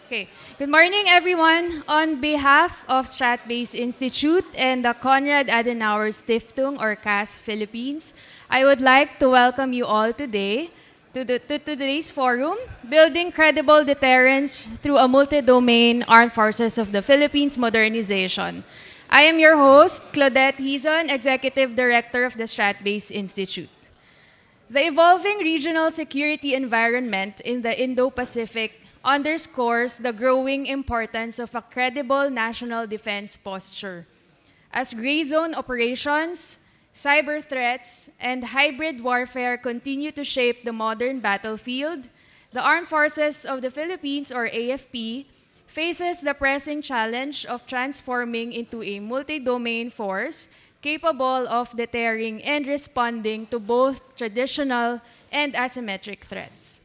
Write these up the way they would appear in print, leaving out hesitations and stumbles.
Okay. Good morning, everyone. On behalf of Strat-Based Institute and the Konrad Adenauer Stiftung, or CAS Philippines, I would like to welcome you all today to today's forum, Building Credible Deterrence Through a Multi-Domain Armed Forces of the Philippines Modernization. I am your host, Claudette Hizon, Executive Director of the Strat-Based Institute. The evolving regional security environment in the Indo-Pacific underscores the growing importance of a credible national defense posture. As gray zone operations, cyber threats, and hybrid warfare continue to shape the modern battlefield, the Armed Forces of the Philippines, or AFP, faces the pressing challenge of transforming into a multi-domain force capable of deterring and responding to both traditional and asymmetric threats.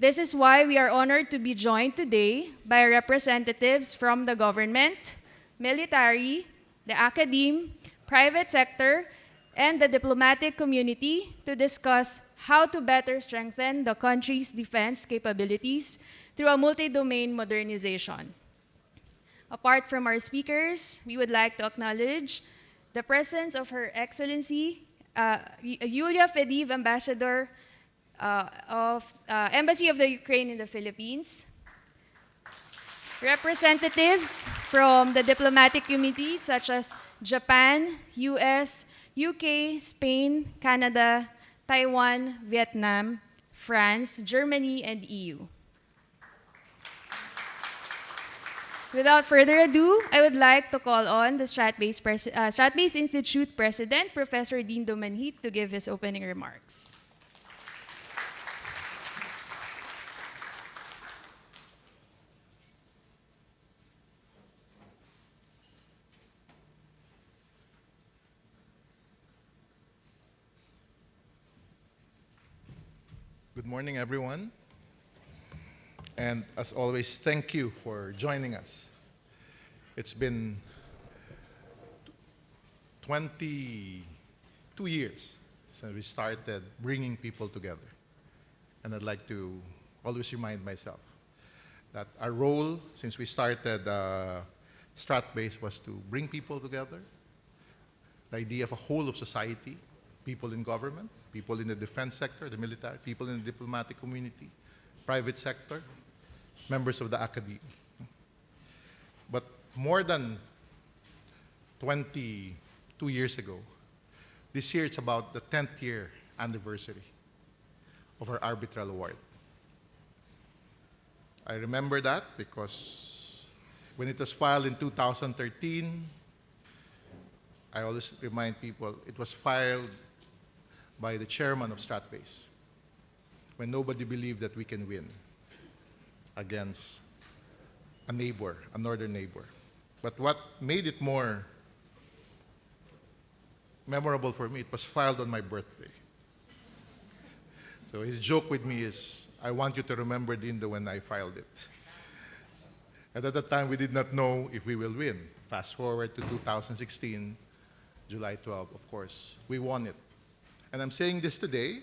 This is why we are honored to be joined today by representatives from the government, military, the academe, private sector, and the diplomatic community to discuss how to better strengthen the country's defense capabilities through a multi-domain modernization. Apart from our speakers, we would like to acknowledge the presence of Her Excellency Yulia Fediv, Ambassador of Embassy of the Ukraine in the Philippines, representatives from the diplomatic community such as Japan, US, UK, Spain, Canada, Taiwan, Vietnam, France, Germany, and EU. Without further ado, I would like to call on the Strat-Based Institute President, Professor Dean Domanhit, to give his opening remarks. Good morning, everyone. And as always, thank you for joining us. It's been 22 years since we started bringing people together. And I'd like to always remind myself that our role since we started Strat-Base was to bring people together, the idea of a whole of society, people in government, people in the defense sector, the military, people in the diplomatic community, private sector, members of the academe. But more than 22 years ago, this year it's about the 10th year anniversary of our arbitral award. I remember that because when it was filed in 2013, I always remind people it was filed by the chairman of Strat-Base when nobody believed that we can win against a neighbor, a northern neighbor. But what made it more memorable for me, it was filed on my birthday. So his joke with me is, I want you to remember Dindo when I filed it. And at that time, we did not know if we will win. Fast forward to 2016, July 12, of course, we won it. And I'm saying this today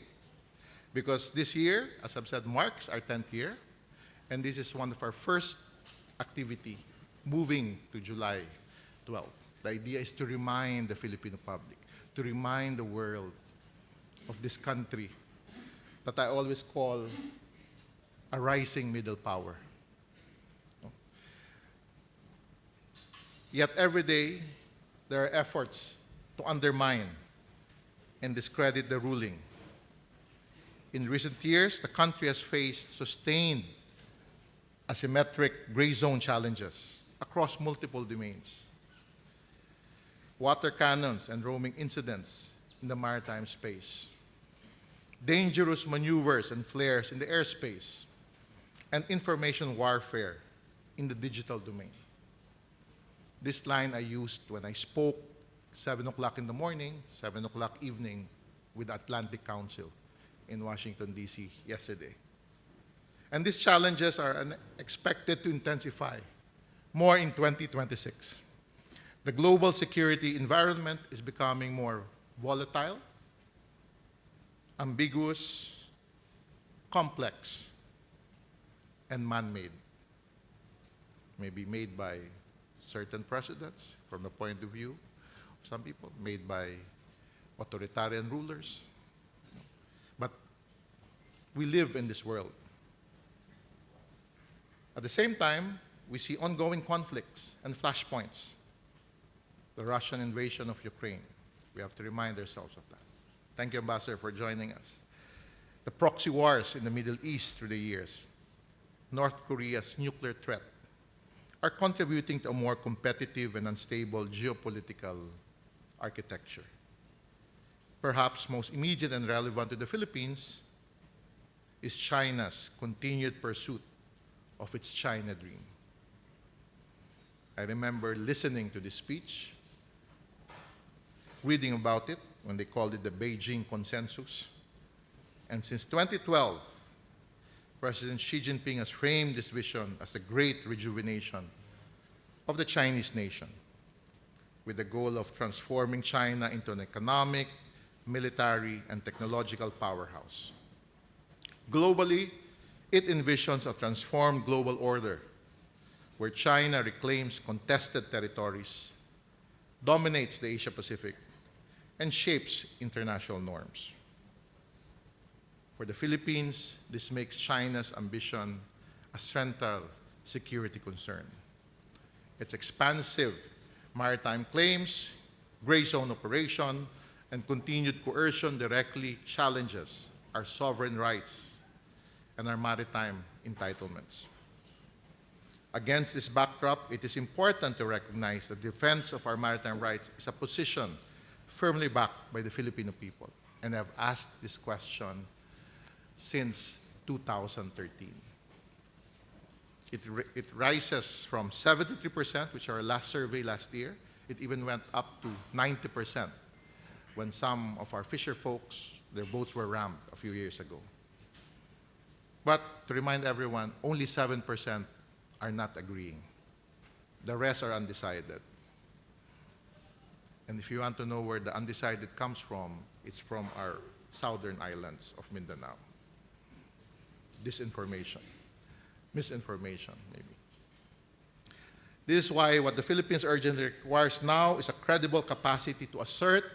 because this year, as I've said, marks our 10th year. And this is one of our first activity moving to July 12. The idea is to remind the Filipino public, to remind the world of this country that I always call a rising middle power. Yet every day, there are efforts to undermine and discredit the ruling. In recent years, the country has faced sustained asymmetric gray zone challenges across multiple domains. Water cannons and roaming incidents in the maritime space, dangerous maneuvers and flares in the airspace, and information warfare in the digital domain. This line I used when I spoke 7 o'clock in the morning, 7 o'clock evening with the Atlantic Council in Washington, D.C. yesterday. And these challenges are expected to intensify more in 2026. The global security environment is becoming more volatile, ambiguous, complex, and man-made. maybe made by certain presidents from the point of view of some people, made by authoritarian rulers. But we live in this world. At the same time, we see ongoing conflicts and flashpoints. The Russian invasion of Ukraine. We have to remind ourselves of that. Thank you, Ambassador, for joining us. The proxy wars in the Middle East through the years, North Korea's nuclear threat, are contributing to a more competitive and unstable geopolitical architecture. Perhaps most immediate and relevant to the Philippines is China's continued pursuit of its China dream. I remember listening to this speech, reading about it when they called it the Beijing Consensus. And since 2012, President Xi Jinping has framed this vision as the great rejuvenation of the Chinese nation, with the goal of transforming China into an economic, military, and technological powerhouse. Globally, it envisions a transformed global order where China reclaims contested territories, dominates the Asia-Pacific, and shapes international norms. For the Philippines, this makes China's ambition a central security concern. Its expansive maritime claims, gray zone operation, and continued coercion directly challenges our sovereign rights and our maritime entitlements. Against this backdrop, it is important to recognize that defense of our maritime rights is a position firmly backed by the Filipino people. And I've asked this question since 2013. It rises from 73%, which our last survey last year. It even went up to 90% when some of our fisher folks, their boats were rammed a few years ago. But to remind everyone, only 7% are not agreeing. The rest are undecided. And if you want to know where the undecided comes from, it's from our southern islands of Mindanao. Disinformation, misinformation, maybe. This is why what the Philippines urgently requires now is a credible capacity to assert,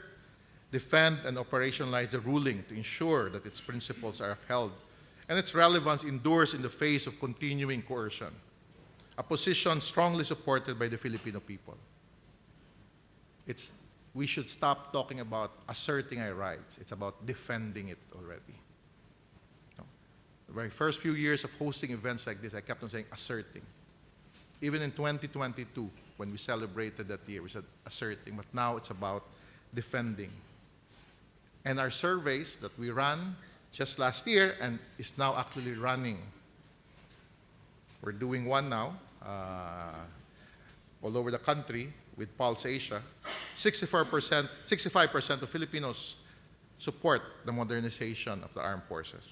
defend, and operationalize the ruling to ensure that its principles are upheld and its relevance endures in the face of continuing coercion, a position strongly supported by the Filipino people. We should stop talking about asserting our rights. It's about defending it already. The very first few years of hosting events like this, I kept on saying asserting. Even in 2022, when we celebrated that year, we said asserting, but now it's about defending. And our surveys that we ran just last year and is now actually running. We're doing one now all over the country with Pulse Asia. 65% of Filipinos support the modernization of the armed forces.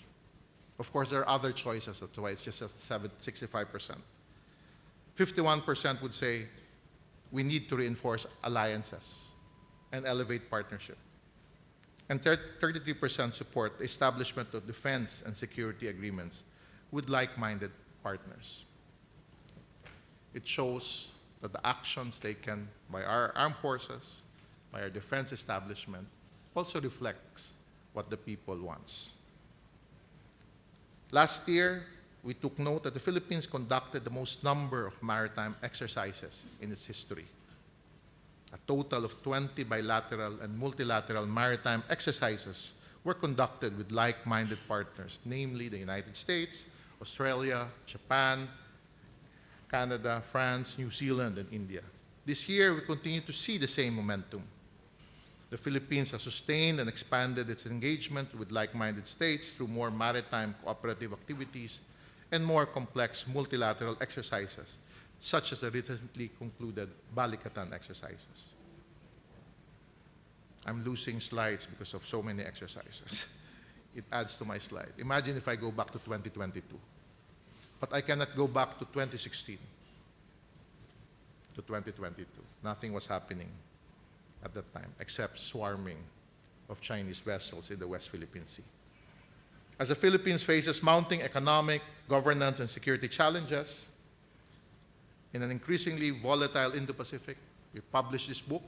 Of course, there are other choices, that's why it's just at 65%. 51% would say we need to reinforce alliances and elevate partnership. And 33% support the establishment of defense and security agreements with like-minded partners. It shows that the actions taken by our armed forces, by our defense establishment, also reflects what the people wants. Last year, we took note that the Philippines conducted the most number of maritime exercises in its history. A total of 20 bilateral and multilateral maritime exercises were conducted with like-minded partners, namely the United States, Australia, Japan, Canada, France, New Zealand, and India. This year, we continue to see the same momentum. The Philippines has sustained and expanded its engagement with like-minded states through more maritime cooperative activities and more complex multilateral exercises, such as the recently concluded Balikatan exercises. I'm losing slides because of so many exercises. It adds to my slide. Imagine if I go back to 2022. But I cannot go back to 2016 to 2022. Nothing was happening at that time except swarming of Chinese vessels in the West Philippine Sea. As the Philippines faces mounting economic, governance, and security challenges, In an increasingly volatile Indo-Pacific, we published this book.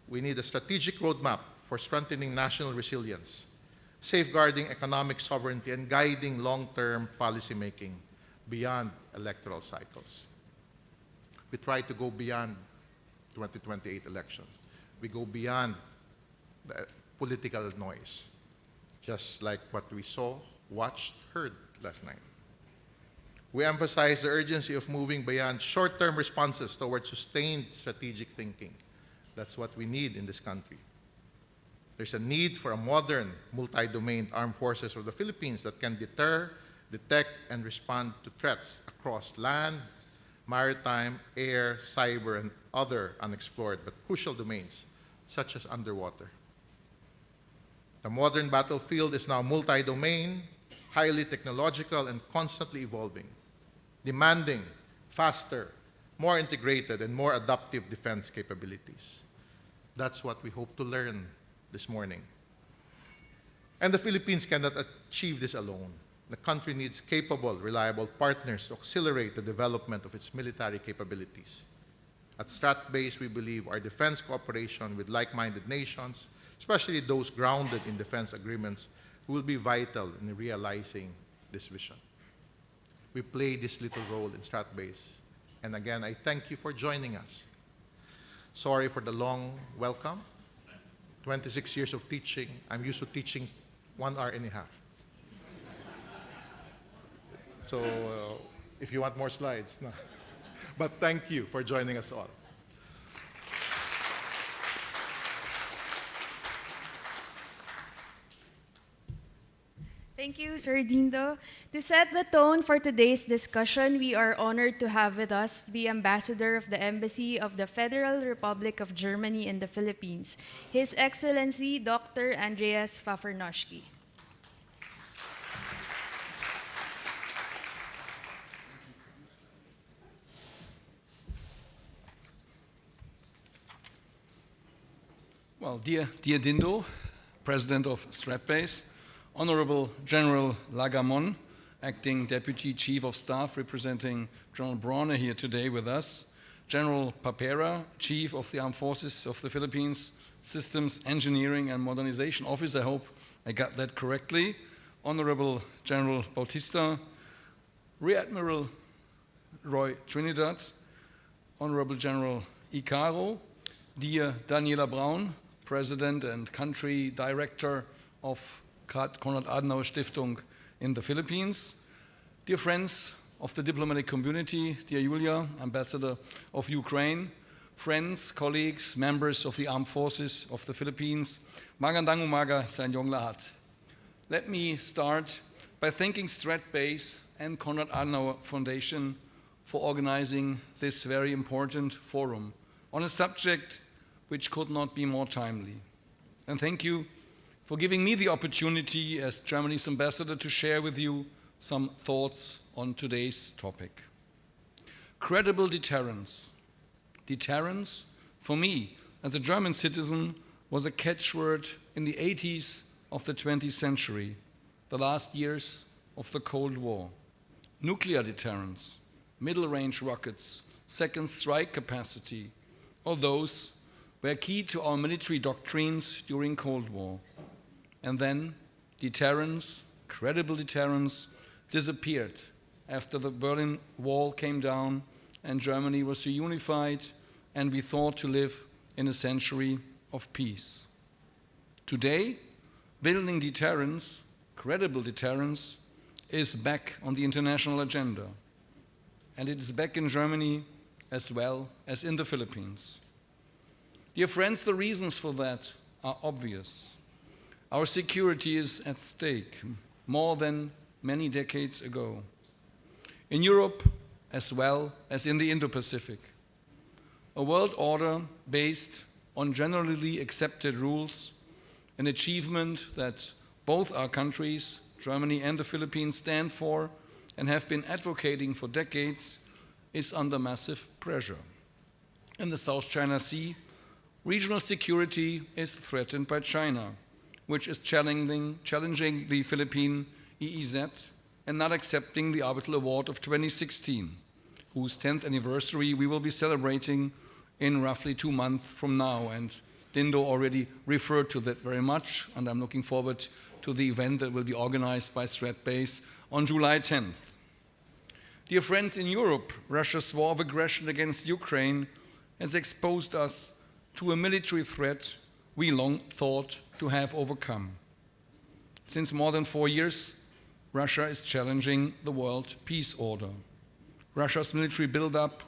We need a strategic roadmap for strengthening national resilience, safeguarding economic sovereignty, and guiding long-term policymaking beyond electoral cycles. We try to go beyond 2028 elections. We go beyond the political noise, just like what we saw, watched, heard last night. We emphasize the urgency of moving beyond short-term responses towards sustained strategic thinking. That's what we need in this country. There's a need for a modern, multi-domain armed forces of the Philippines that can deter, detect, and respond to threats across land, maritime, air, cyber, and other unexplored but crucial domains, such as underwater. The modern battlefield is now multi-domain, highly technological, and constantly evolving, demanding faster, more integrated, and more adaptive defense capabilities. That's what we hope to learn this morning. And the Philippines cannot achieve this alone. The country needs capable, reliable partners to accelerate the development of its military capabilities. At StratBase, we believe our defense cooperation with like-minded nations, especially those grounded in defense agreements, will be vital in realizing this vision. We play this little role in StratBase. And again, I thank you for joining us. Sorry for the long welcome. 26 years of teaching. I'm used to teaching 1 hour and a half. So if you want more slides, no. But thank you for joining us all. Thank you, Sir Dindo. To set the tone for today's discussion, we are honored to have with us the Ambassador of the Embassy of the Federal Republic of Germany in the Philippines, His Excellency Dr. Andreas Pfaffernoschke. Well, dear Dindo, President of StratBase, Honorable General Lagamon, Acting Deputy Chief of Staff representing General Brawner here today with us, General Papera, Chief of the Armed Forces of the Philippines, Systems Engineering and Modernization Office, I hope I got that correctly, Honorable General Bautista, Rear Admiral Roy Trinidad, Honorable General Icaro, dear Daniela Braun, President and Country Director of Konrad Adenauer Stiftung in the Philippines, dear friends of the diplomatic community, dear Julia, Ambassador of Ukraine, friends, colleagues, members of the Armed Forces of the Philippines, magandang umaga sa inyong lahat. Let me start by thanking StratBase and Konrad Adenauer Foundation for organizing this very important forum on a subject which could not be more timely. And thank you for giving me the opportunity as Germany's ambassador to share with you some thoughts on today's topic. Credible deterrence. Deterrence, for me, as a German citizen, was a catchword in the 80s of the 20th century, the last years of the Cold War. Nuclear deterrence, middle-range rockets, second strike capacity, all those were key to our military doctrines during Cold War. And then deterrence, credible deterrence, disappeared after the Berlin Wall came down and Germany was reunified and we thought to live in a century of peace. Today, building deterrence, credible deterrence, is back on the international agenda. And it is back in Germany as well as in the Philippines. Dear friends, the reasons for that are obvious. Our security is at stake more than many decades ago. In Europe as well as in the Indo-Pacific. A world order based on generally accepted rules, an achievement that both our countries, Germany and the Philippines, stand for and have been advocating for decades, is under massive pressure. In the South China Sea, regional security is threatened by China, which is challenging the Philippine EEZ and not accepting the arbitral award of 2016. whose 10th anniversary we will be celebrating in roughly 2 months from now. And Dindo already referred to that very much, and I'm looking forward to the event that will be organized by StratBase on July 10th. Dear friends, in Europe, Russia's war of aggression against Ukraine has exposed us to a military threat we long thought to have overcome. Since more than 4 years, Russia is challenging the world peace order. Russia's military buildup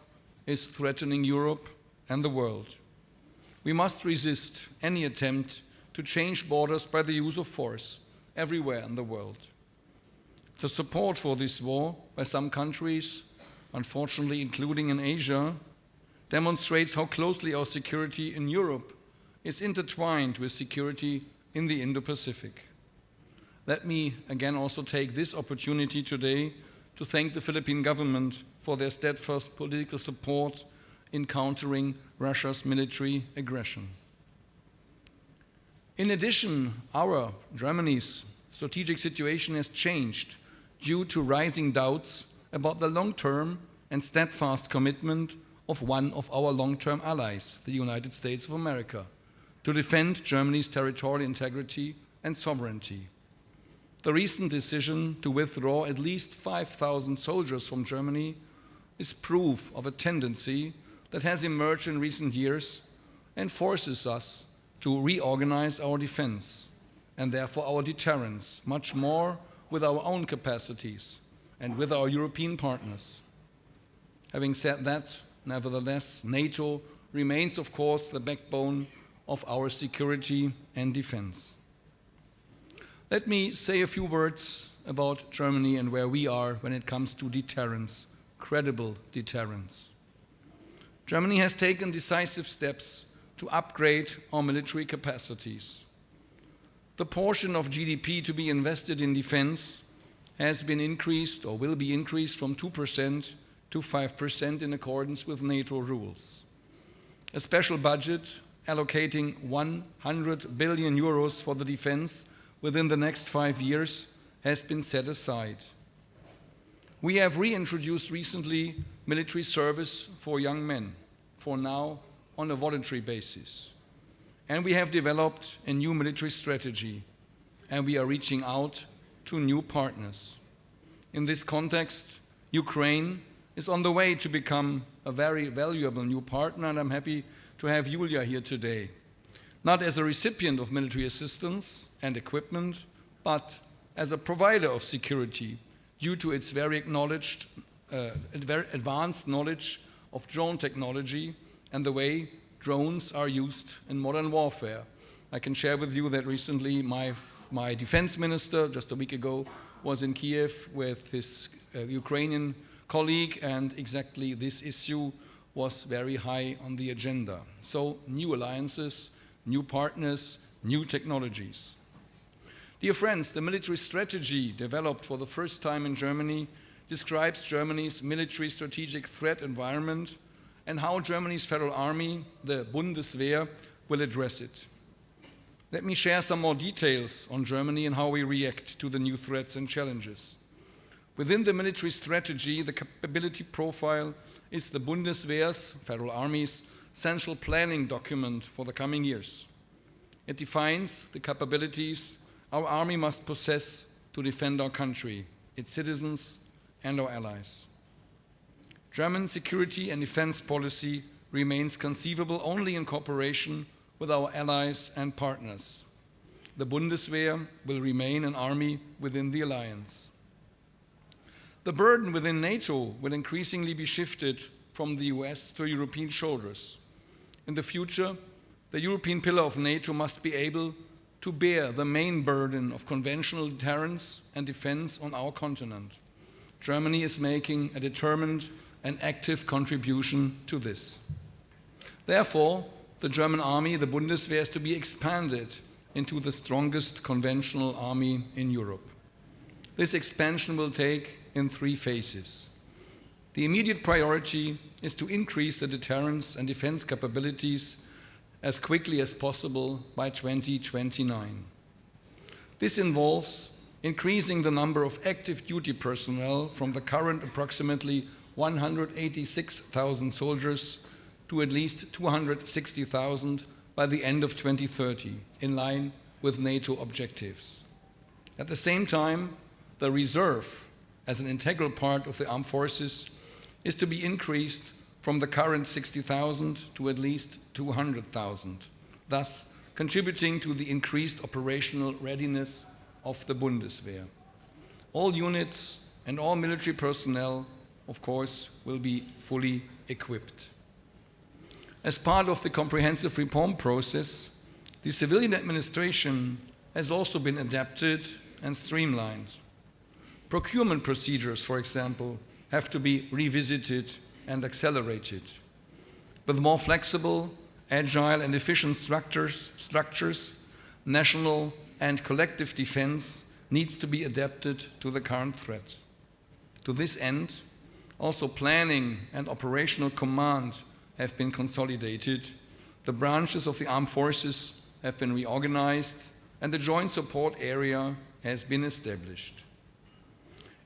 is threatening Europe and the world. We must resist any attempt to change borders by the use of force everywhere in the world. The support for this war by some countries, unfortunately including in Asia, demonstrates how closely our security in Europe is intertwined with security in the Indo-Pacific. Let me again also take this opportunity today to thank the Philippine government for their steadfast political support in countering Russia's military aggression. In addition, Germany's strategic situation has changed due to rising doubts about the long-term and steadfast commitment of one of our long-term allies, the United States of America, to defend Germany's territorial integrity and sovereignty. The recent decision to withdraw at least 5,000 soldiers from Germany is proof of a tendency that has emerged in recent years and forces us to reorganize our defense and therefore our deterrence much more with our own capacities and with our European partners. Having said that, nevertheless, NATO remains, of course, the backbone of our security and defense. Let me say a few words about Germany and where we are when it comes to deterrence, credible deterrence. Germany has taken decisive steps to upgrade our military capacities. The portion of GDP to be invested in defense has been increased or will be increased from 2% to 5% in accordance with NATO rules. A special budget allocating 100 billion euros for the defense within the next 5 years has been set aside. We have reintroduced recently military service for young men, for now on a voluntary basis. And we have developed a new military strategy, and we are reaching out to new partners. In this context, Ukraine is on the way to become a very valuable new partner, and I'm happy to have Yulia here today, not as a recipient of military assistance and equipment, but as a provider of security due to its very advanced knowledge of drone technology and the way drones are used in modern warfare. I can share with you that recently my defense minister, just a week ago, was in Kiev with his Ukrainian colleague, and exactly this issue was very high on the agenda. So new alliances, new partners, new technologies. Dear friends, the military strategy developed for the first time in Germany describes Germany's military strategic threat environment and how Germany's federal army, the Bundeswehr, will address it. Let me share some more details on Germany and how we react to the new threats and challenges. Within the military strategy, the capability profile is the Bundeswehr's, federal army's, central planning document for the coming years. It defines the capabilities our army must possess to defend our country, its citizens, and our allies. German security and defense policy remains conceivable only in cooperation with our allies and partners. The Bundeswehr will remain an army within the alliance. The burden within NATO will increasingly be shifted from the US to European shoulders. In the future, the European pillar of NATO must be able to bear the main burden of conventional deterrence and defense on our continent. Germany is making a determined and active contribution to this. Therefore, the German army, the Bundeswehr, is to be expanded into the strongest conventional army in Europe. This expansion will take in 3 phases. The immediate priority is to increase the deterrence and defense capabilities as quickly as possible by 2029. This involves increasing the number of active duty personnel from the current approximately 186,000 soldiers to at least 260,000 by the end of 2030, in line with NATO objectives. At the same time, the reserve, as an integral part of the armed forces, is to be increased from the current 60,000 to at least 200,000, thus contributing to the increased operational readiness of the Bundeswehr. All units and all military personnel, of course, will be fully equipped. As part of the comprehensive reform process, the civilian administration has also been adapted and streamlined. Procurement procedures, for example, have to be revisited and accelerated. With more flexible, agile, and efficient structures, national and collective defense needs to be adapted to the current threat. To this end, also planning and operational command have been consolidated, the branches of the armed forces have been reorganized, and the joint support area has been established.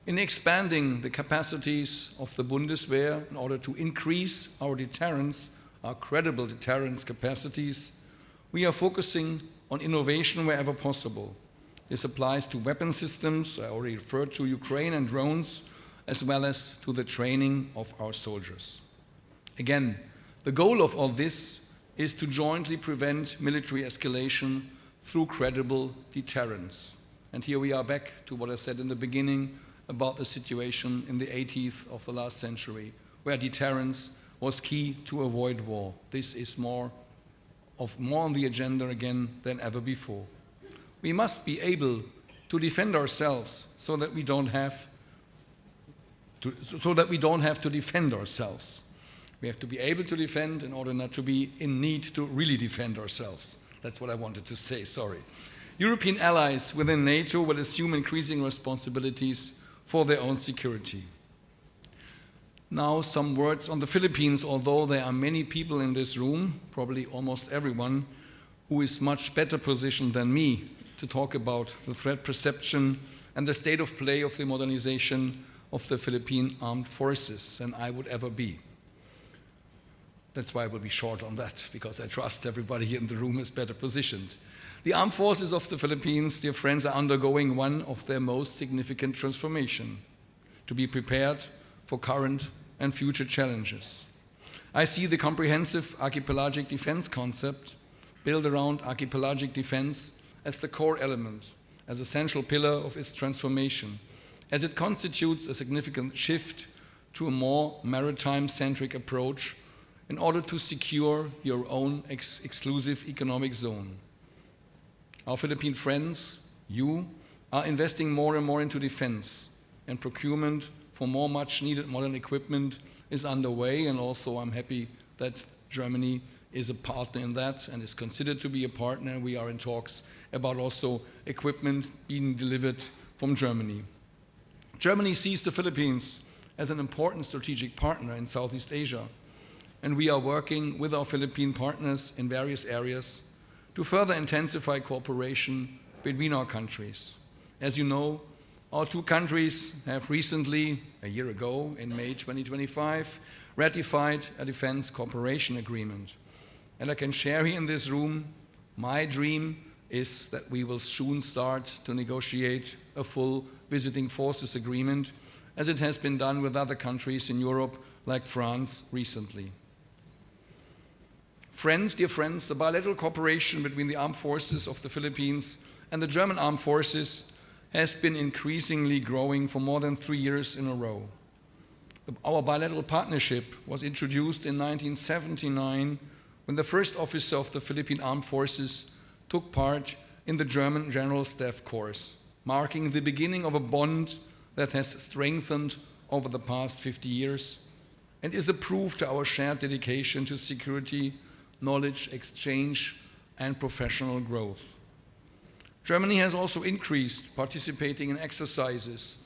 In expanding the capacities of the Bundeswehr in order to increase our deterrence, our credible deterrence capacities, we are focusing on innovation wherever possible. This applies to weapon systems, I already referred to Ukraine, and drones, as well as to the training of our soldiers. Again, the goal of all this is to jointly prevent military escalation through credible deterrence. And here we are back to what I said in the beginning about the situation in the 80s of the last century, where deterrence was key to avoid war. This is more on the agenda again than ever before. We must be able to defend ourselves so that we don't have to defend ourselves. We have to be able to defend in order not to be in need to really defend ourselves. That's what I wanted to say, sorry. European allies within NATO will assume increasing responsibilities for their own security. Now, some words on the Philippines, although there are many people in this room, probably almost everyone, who is much better positioned than me to talk about the threat perception and the state of play of the modernization of the Philippine armed forces than I would ever be. That's why I will be short on that, because I trust everybody here in the room is better positioned. The armed forces of the Philippines, dear friends, are undergoing one of their most significant transformation to be prepared for current and future challenges. I see the comprehensive archipelagic defense concept built around archipelagic defense as the core element, as a central pillar of its transformation, as it constitutes a significant shift to a more maritime-centric approach in order to secure your own exclusive economic zone. Our Philippine friends, you, are investing more and more into defense, and procurement for more much-needed modern equipment is underway, and also I'm happy that Germany is a partner in that and is considered to be a partner. We are in talks about also equipment being delivered from Germany. Germany sees the Philippines as an important strategic partner in Southeast Asia, and we are working with our Philippine partners in various areas to further intensify cooperation between our countries. As you know, our two countries have recently, a year ago, in May 2025, ratified a defense cooperation agreement. And I can share here in this room, my dream is that we will soon start to negotiate a full visiting forces agreement, as it has been done with other countries in Europe, like France recently. Friends, dear friends, the bilateral cooperation between the armed forces of the Philippines and the German armed forces has been increasingly growing for more than 3 years in a row. Our bilateral partnership was introduced in 1979 when the first officer of the Philippine Armed Forces took part in the German General Staff Course, marking the beginning of a bond that has strengthened over the past 50 years and is a proof to our shared dedication to security, knowledge exchange, and professional growth. Germany has also increased participating in exercises.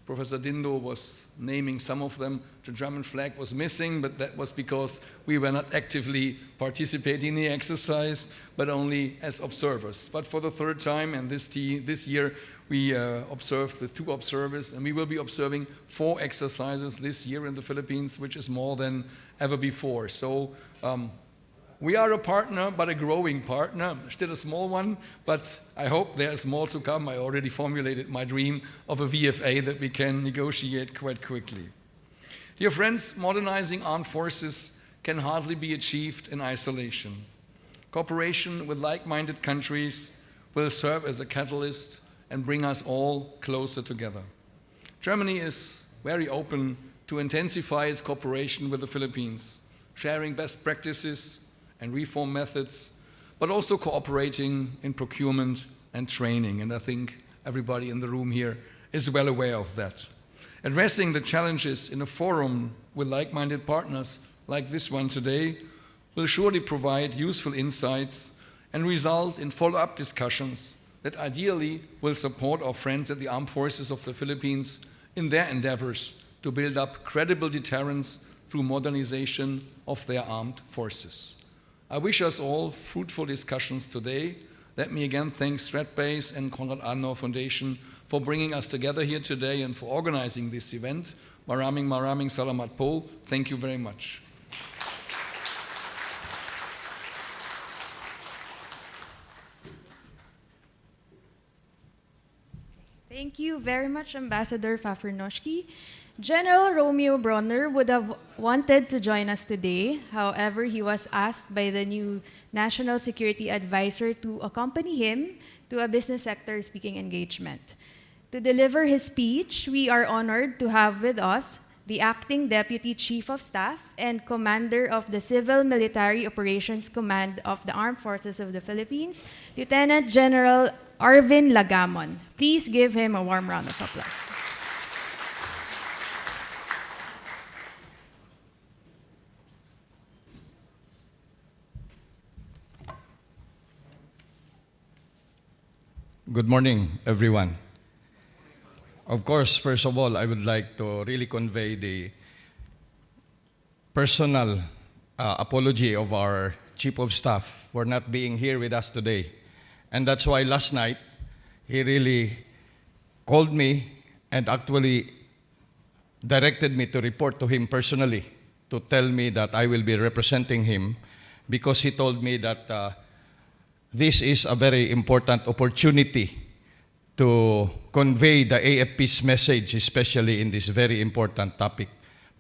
Professor Dindo was naming some of them. The German flag was missing, but that was because we were not actively participating in the exercise, but only as observers. But for the third time, and this year, we observed with 2 observers, and we will be observing 4 exercises this year in the Philippines, which is more than ever before. So we are a partner, but a growing partner, still a small one, but I hope there's more to come. I already formulated my dream of a VFA that we can negotiate quite quickly. Dear friends, modernizing armed forces can hardly be achieved in isolation. Cooperation with like-minded countries will serve as a catalyst and bring us all closer together. Germany is very open to intensify its cooperation with the Philippines, sharing best practices and reform methods, but also cooperating in procurement and training. And I think everybody in the room here is well aware of that. Addressing the challenges in a forum with like-minded partners like this one today will surely provide useful insights and result in follow-up discussions that ideally will support our friends at the Armed Forces of the Philippines in their endeavors to build up credible deterrence through modernization of their armed forces. I wish us all fruitful discussions today. Let me again thank StratBase and Konrad Adenauer Foundation for bringing us together here today and for organizing this event. Maraming salamat po. Thank you very much. Thank you very much, Ambassador Fafernoshki. General Romeo Bronner would have wanted to join us today. However, he was asked by the new National Security Advisor to accompany him to a business sector speaking engagement. To deliver his speech, we are honored to have with us the Acting Deputy Chief of Staff and Commander of the Civil Military Operations Command of the Armed Forces of the Philippines, Lieutenant General Arvin Lagamon. Please give him a warm round of applause. Good morning, everyone. Of course, first of all, I would like to really convey the personal apology of our Chief of Staff for not being here with us today. And that's why last night, he really called me and actually directed me to report to him personally to tell me that I will be representing him because he told me that this is a very important opportunity to convey the AFP's message, especially in this very important topic,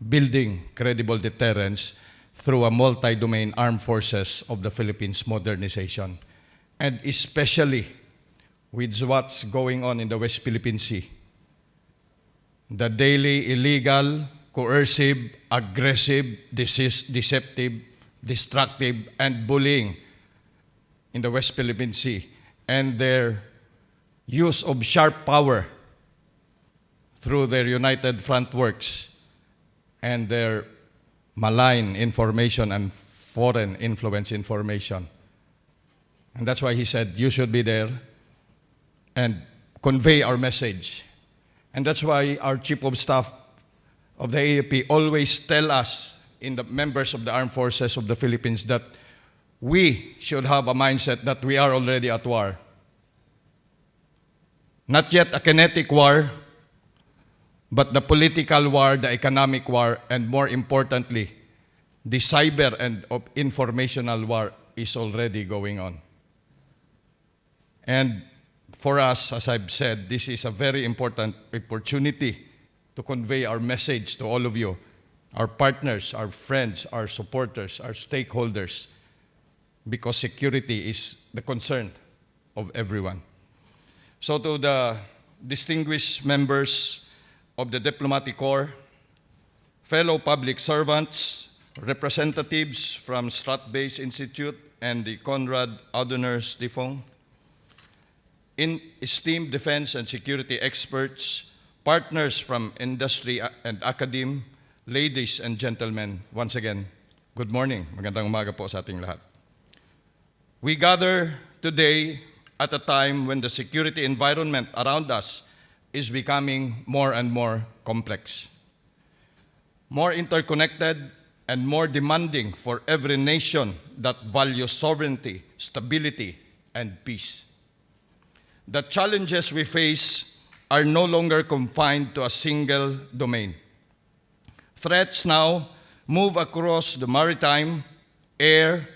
building credible deterrence through a multi-domain armed forces of the Philippines modernization, and especially with what's going on in the West Philippine Sea. The daily illegal, coercive, aggressive, deceptive, destructive, and bullying in the West Philippine Sea, and their use of sharp power through their United Front works and their malign information and foreign influence information. And that's why he said, you should be there and convey our message. And that's why our Chief of Staff of the AFP always tell us, in the members of the Armed Forces of the Philippines, that we should have a mindset that we are already at war. Not yet a kinetic war, but the political war, the economic war, and more importantly, the cyber and informational war is already going on. And for us, as I've said, this is a very important opportunity to convey our message to all of you, our partners, our friends, our supporters, our stakeholders, because security is the concern of everyone. So to the distinguished members of the Diplomatic Corps, fellow public servants, representatives from StratBase Institute and the Konrad Adenauer Stiftung, esteemed defense and security experts, partners from industry and academe, ladies and gentlemen, once again, good morning. Magandang umaga po sa ating lahat. We gather today at a time when the security environment around us is becoming more and more complex, more interconnected, and more demanding for every nation that values sovereignty, stability, and peace. the challenges we face are no longer confined to a single domain. Threats now move across the maritime, air,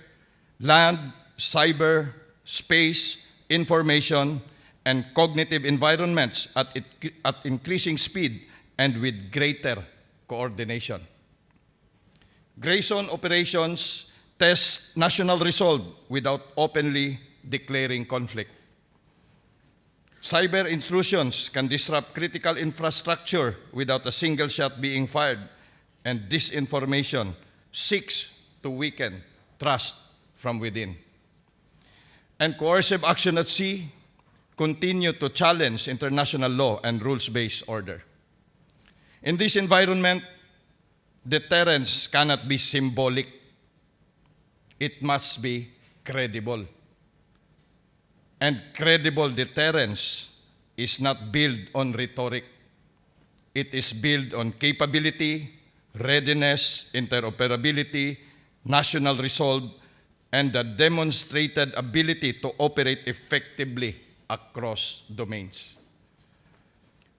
land, cyber, space, information, and cognitive environments at increasing speed and with greater coordination. Grayson operations test national resolve without openly declaring conflict. Cyber intrusions can disrupt critical infrastructure without a single shot being fired, and disinformation seeks to weaken trust from within. And coercive action at sea continue to challenge international law and rules-based order. In this environment, deterrence cannot be symbolic. It must be credible. And credible deterrence is not built on rhetoric. It is built on capability, readiness, interoperability, national resolve, and the demonstrated ability to operate effectively across domains.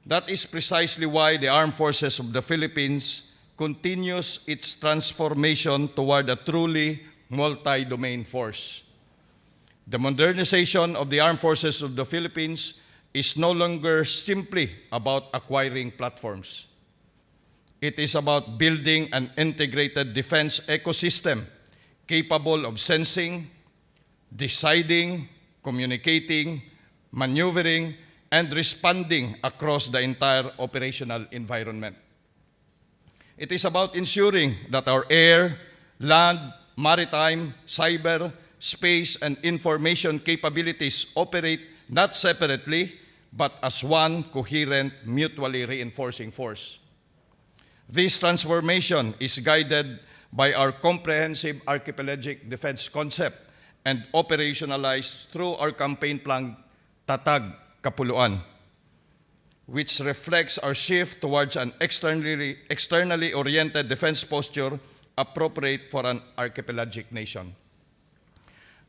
That is precisely why the Armed Forces of the Philippines continues its transformation toward a truly multi-domain force. The modernization of the Armed Forces of the Philippines is no longer simply about acquiring platforms. It is about building an integrated defense ecosystem capable of sensing, deciding, communicating, maneuvering, and responding across the entire operational environment. It is about ensuring that our air, land, maritime, cyber, space, and information capabilities operate not separately, but as one coherent, mutually reinforcing force. This transformation is guided by our comprehensive archipelagic defense concept and operationalized through our campaign plan, Tatag Kapuluan, which reflects our shift towards an externally oriented defense posture appropriate for an archipelagic nation.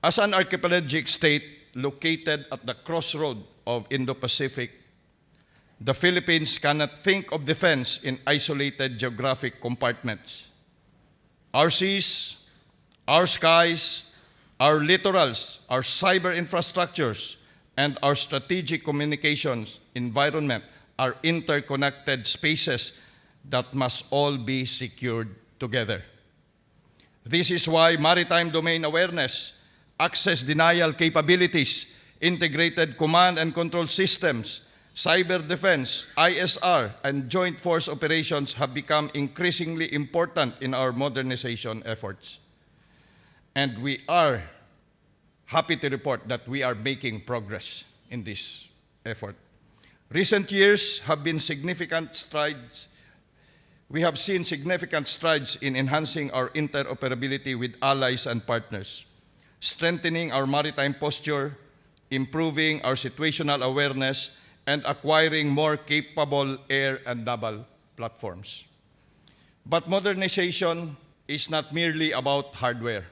As an archipelagic state located at the crossroad of Indo-Pacific, the Philippines cannot think of defense in isolated geographic compartments. Our seas, our skies, our littorals, our cyber infrastructures, and our strategic communications environment are interconnected spaces that must all be secured together. This is why maritime domain awareness, access denial capabilities, integrated command and control systems, cyber defense, ISR, and joint force operations have become increasingly important in our modernization efforts. And we are happy to report that we are making progress in this effort. Recent years have been significant strides. We have seen significant strides in enhancing our interoperability with allies and partners, strengthening our maritime posture, improving our situational awareness, and acquiring more capable air and naval platforms. But modernization is not merely about hardware.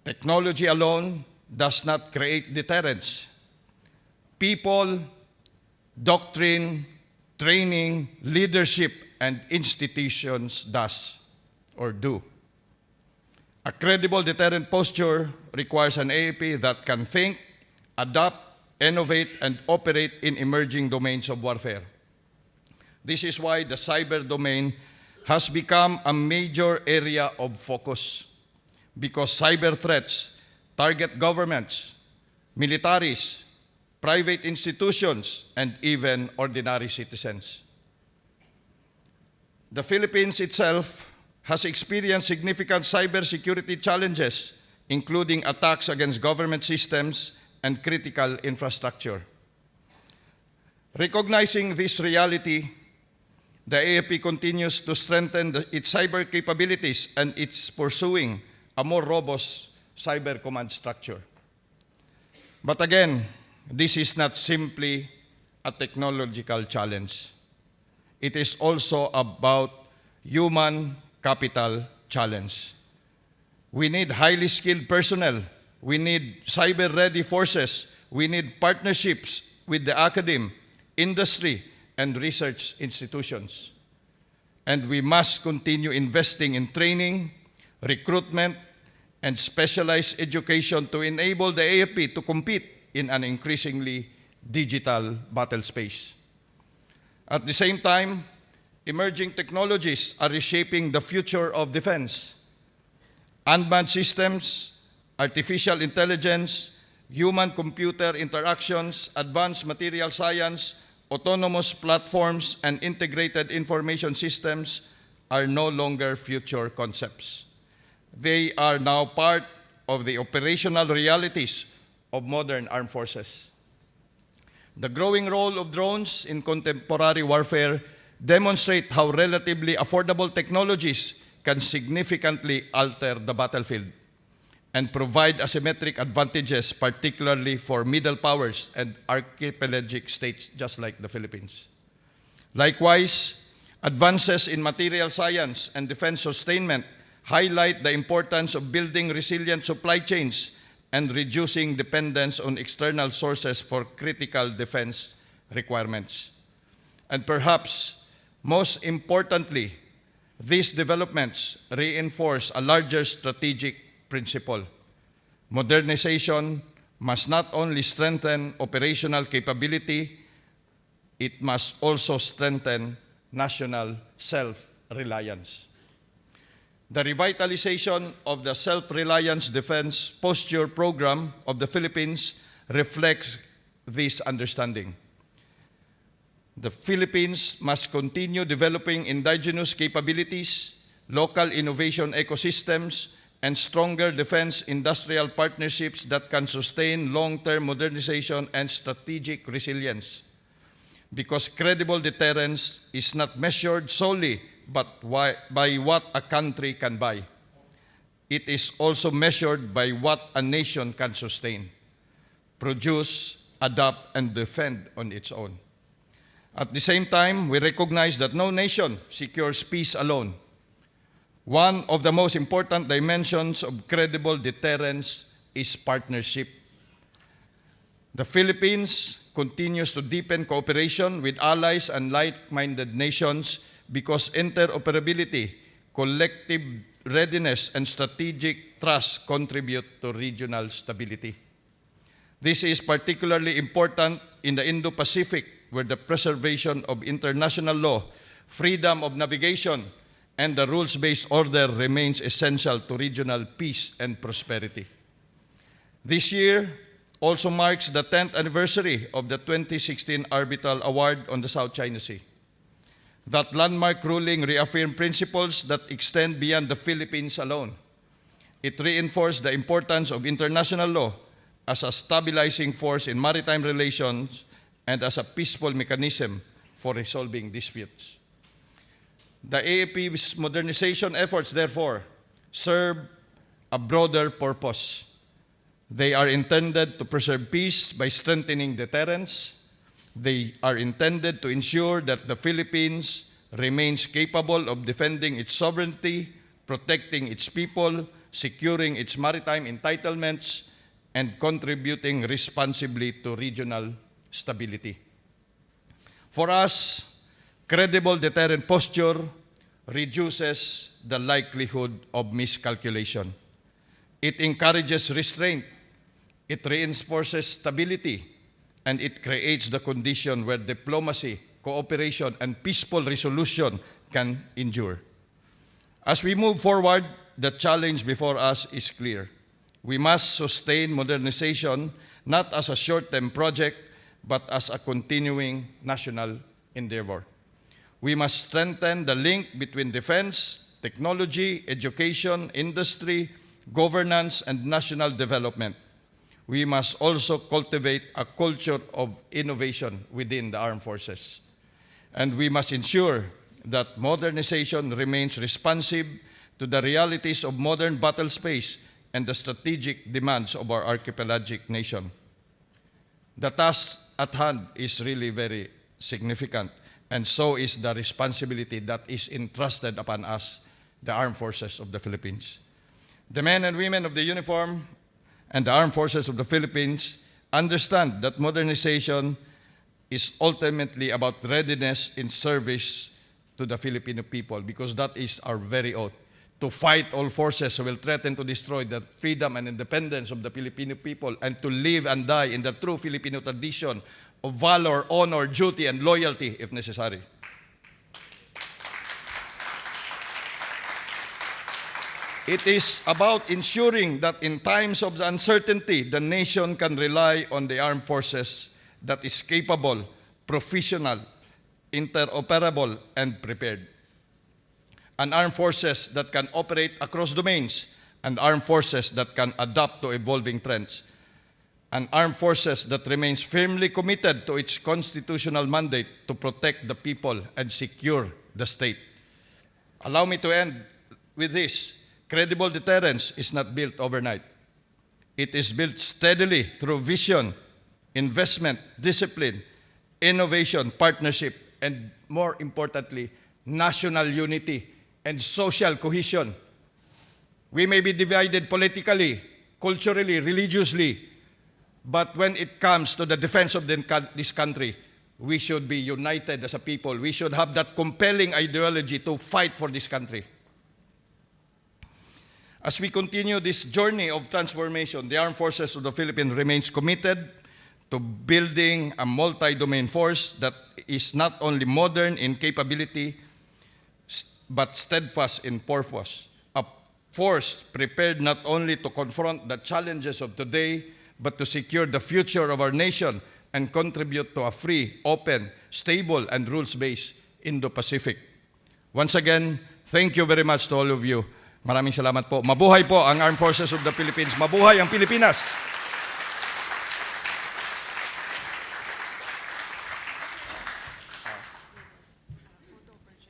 Technology alone does not create deterrence. People, doctrine, training, leadership, and institutions do. A credible deterrent posture requires an AAP that can think, adapt, innovate, and operate in emerging domains of warfare. This is why the cyber domain has become a major area of focus, because cyber threats target governments, militaries, private institutions, and even ordinary citizens. The Philippines itself has experienced significant cybersecurity challenges, including attacks against government systems and critical infrastructure. Recognizing this reality, the AFP continues to strengthen its cyber capabilities and it's pursuing a more robust cyber command structure. But again, this is not simply a technological challenge. It is also about human capital challenge. We need highly skilled personnel. We need cyber-ready forces we need partnerships with the academe, industry, and research institutions. And we must continue investing in training, recruitment, and specialized education to enable the AFP to compete in an increasingly digital battle space. At the same time, emerging technologies are reshaping the future of defense. Unmanned systems, artificial intelligence, human-computer interactions, advanced material science, autonomous platforms, and integrated information systems are no longer future concepts. They are now part of the operational realities of modern armed forces. The growing role of drones in contemporary warfare demonstrate how relatively affordable technologies can significantly alter the battlefield and provide asymmetric advantages, particularly for middle powers and archipelagic states just like the Philippines. Likewise, advances in material science and defense sustainment highlight the importance of building resilient supply chains and reducing dependence on external sources for critical defense requirements. And perhaps most importantly, these developments reinforce a larger strategic principle. Modernization must not only strengthen operational capability, it must also strengthen national self-reliance. The revitalization of the Self-Reliance Defense Posture Program of the Philippines reflects this understanding. The Philippines must continue developing indigenous capabilities, local innovation ecosystems, and stronger defense industrial partnerships that can sustain long-term modernization and strategic resilience. Because credible deterrence is not measured solely by what a country can buy. It is also measured by what a nation can sustain, produce, adapt, and defend on its own. At the same time, we recognize that no nation secures peace alone. One of the most important dimensions of credible deterrence is partnership. The Philippines continues to deepen cooperation with allies and like-minded nations because interoperability, collective readiness, and strategic trust contribute to regional stability. This is particularly important in the Indo-Pacific, where the preservation of international law, freedom of navigation, and the rules-based order remains essential to regional peace and prosperity. This year also marks the 10th anniversary of the 2016 Arbitral Award on the South China Sea. That landmark ruling reaffirmed principles that extend beyond the Philippines alone. It reinforced the importance of international law as a stabilizing force in maritime relations and as a peaceful mechanism for resolving disputes. The AFP's modernization efforts, therefore, serve a broader purpose. They are intended to preserve peace by strengthening deterrence. They are intended to ensure that the Philippines remains capable of defending its sovereignty, protecting its people, securing its maritime entitlements, and contributing responsibly to regional stability. For us, credible deterrent posture reduces the likelihood of miscalculation. It encourages restraint, it reinforces stability, and it creates the condition where diplomacy, cooperation, and peaceful resolution can endure. As we move forward, the challenge before us is clear. We must sustain modernization not as a short-term project, but as a continuing national endeavor. We must strengthen the link between defense, technology, education, industry, governance, and national development. We must also cultivate a culture of innovation within the armed forces. And we must ensure that modernization remains responsive to the realities of modern battle space and the strategic demands of our archipelagic nation. The task at hand is really very significant, and so is the responsibility that is entrusted upon us, the armed forces of the Philippines. The men and women of the uniform and the armed forces of the Philippines understand that modernization is ultimately about readiness in service to the Filipino people, because that is our very oath. To fight all forces who will threaten to destroy the freedom and independence of the Filipino people, and to live and die in the true Filipino tradition of valor, honor, duty, and loyalty if necessary. It is about ensuring that in times of uncertainty, the nation can rely on the armed forces that is capable, professional, interoperable, and prepared. An armed forces that can operate across domains, and armed forces that can adapt to evolving trends. An armed forces that remains firmly committed to its constitutional mandate to protect the people and secure the state. Allow me to end with this. Credible deterrence is not built overnight. It is built steadily through vision, investment, discipline, innovation, partnership, and more importantly, national unity and social cohesion. We may be divided politically, culturally, religiously, but when it comes to the defense of this country, we should be united as a people. We should have that compelling ideology to fight for this country. As we continue this journey of transformation, the Armed Forces of the Philippines remains committed to building a multi-domain force that is not only modern in capability, but steadfast in purpose. A force prepared not only to confront the challenges of today, but to secure the future of our nation and contribute to a free, open, stable, and rules-based Indo-Pacific. Once again, thank you very much to all of you. Maraming salamat po. Mabuhay po ang Armed Forces of the Philippines. Mabuhay ang Pilipinas!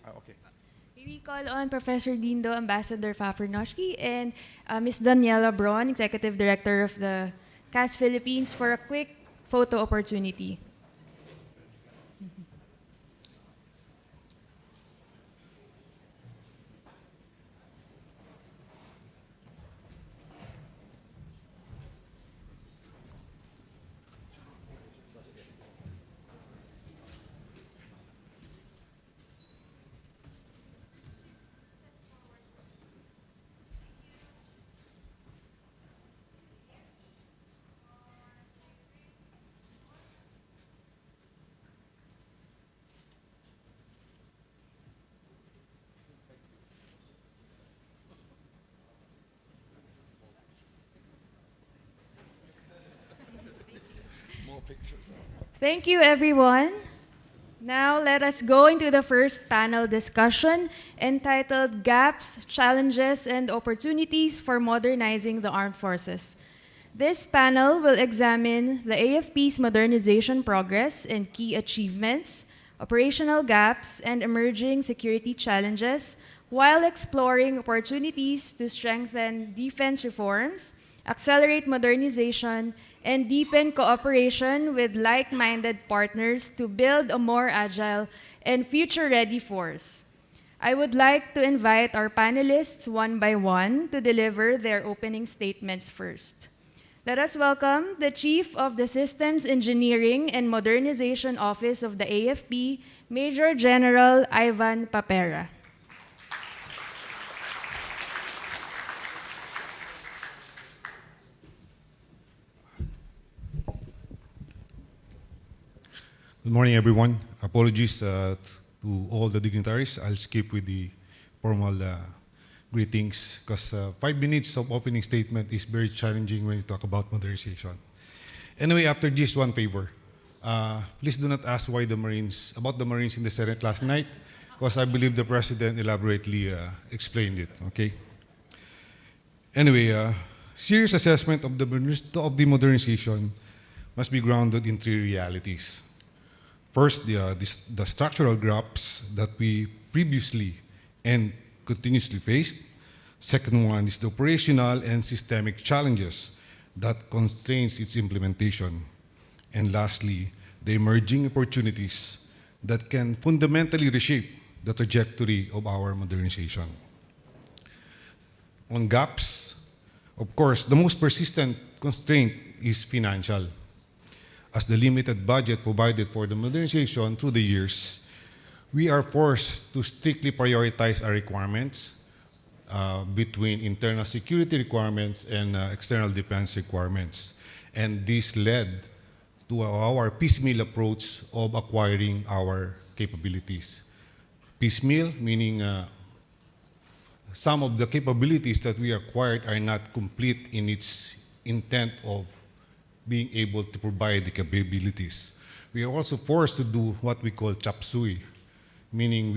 Okay. We call on Professor Dindo, Ambassador Fafernoshki, and Ms. Daniela Braun, Executive Director of the CAS Philippines, for a quick photo opportunity. Thank you, everyone. Now let us go into the first panel discussion entitled Gaps, Challenges, and Opportunities for Modernizing the Armed Forces. This panel will examine the AFP's modernization progress and key achievements, operational gaps, and emerging security challenges, while exploring opportunities to strengthen defense reforms, accelerate modernization, and deepen cooperation with like-minded partners to build a more agile and future-ready force. I would like to invite our panelists one by one to deliver their opening statements first. Let us welcome the Chief of the Systems Engineering and Modernization Office of the AFP, Major General Ivan Papera. Good morning, everyone. Apologies to all the dignitaries. I'll skip with the formal greetings because 5 minutes of opening statement is very challenging when you talk about modernization. Anyway, after this, one favor. Please do not ask why about the Marines in the Senate last night, because I believe the President elaborately explained it, okay? Anyway, serious assessment of the modernization must be grounded in 3 realities. First, the structural gaps that we previously and continuously faced. Second one is the operational and systemic challenges that constrains its implementation. And lastly, the emerging opportunities that can fundamentally reshape the trajectory of our modernization. On gaps, of course, the most persistent constraint is financial. as the limited budget provided for the modernization through the years, we are forced to strictly prioritize our requirements between internal security requirements and external defense requirements. And this led to our piecemeal approach of acquiring our capabilities. Piecemeal, meaning some of the capabilities that we acquired are not complete in its intent of being able to provide the capabilities. We are also forced to do what we call chop suey, meaning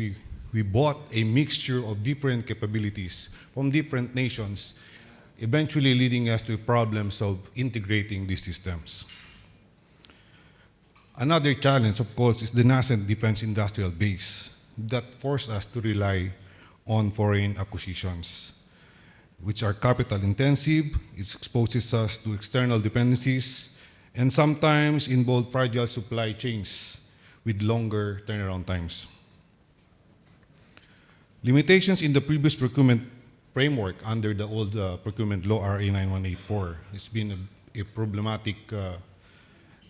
we bought a mixture of different capabilities from different nations, eventually leading us to problems of integrating these systems. Another challenge, of course, is the nascent defense industrial base that forced us to rely on foreign acquisitions, which are capital intensive. It exposes us to external dependencies and sometimes involve fragile supply chains with longer turnaround times. Limitations in the previous procurement framework under the old procurement law RA 9184 has been a problematic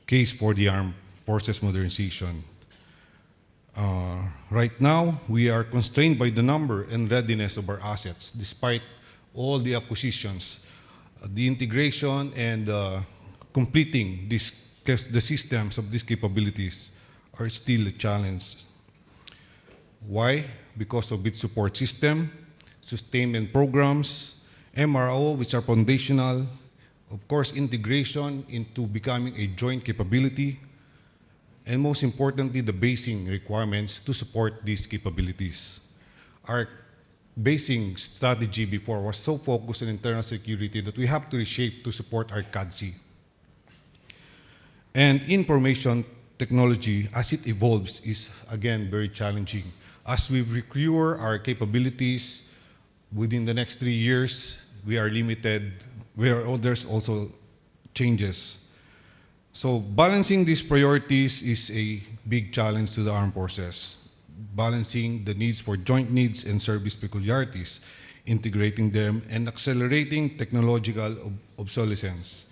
case for the armed forces modernization. Right now, we are constrained by the number and readiness of our assets, despite all the acquisitions, the integration and completing the systems of these capabilities are still a challenge. Why? Because of its support system, sustainment programs, MRO, which are foundational, of course, integration into becoming a joint capability, and most importantly, the basing requirements to support these capabilities. Our basing strategy before was so focused on internal security that we have to reshape to support our CADC. And information technology, as it evolves, is again very challenging. As we procure our capabilities within the next 3 years, we are limited, there's also changes. So balancing these priorities is a big challenge to the armed forces. Balancing the needs for joint needs and service peculiarities, integrating them, and accelerating technological obsolescence.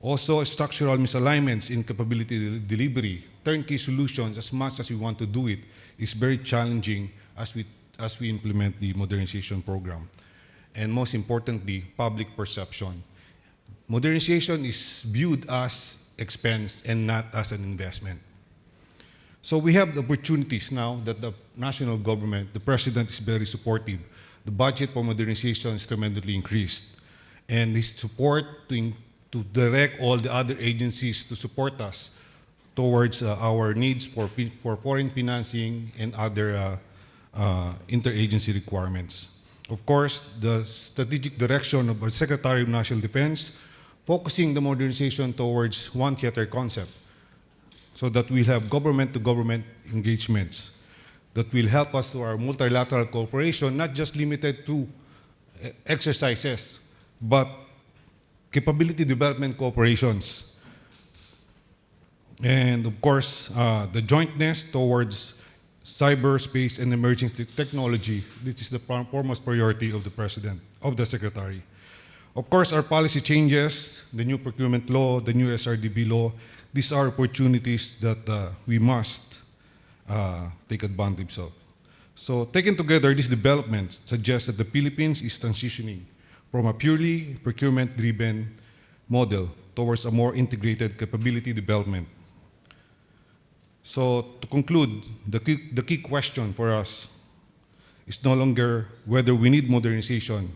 Also, structural misalignments in capability delivery, turnkey solutions, as much as we want to do it, is very challenging as we implement the modernization program. And most importantly, public perception. Modernization is viewed as expense and not as an investment. So we have the opportunities now that the national government, the president is very supportive. The budget for modernization is tremendously increased. And his support to direct all the other agencies to support us towards our needs for foreign financing and other interagency requirements. Of course, the strategic direction of our Secretary of National Defense, focusing the modernization towards one theater concept, so that we'll have government-to-government engagements that will help us to our multilateral cooperation, not just limited to exercises, but capability development cooperations. And of course, the jointness towards cyberspace and emerging technology. This is the foremost priority of the President, of the Secretary. Of course, our policy changes, the new procurement law, the new SRDB law, these are opportunities that we must take advantage of. So taken together, these developments suggest that the Philippines is transitioning from a purely procurement-driven model towards a more integrated capability development. So to conclude, the key question for us is no longer whether we need modernization.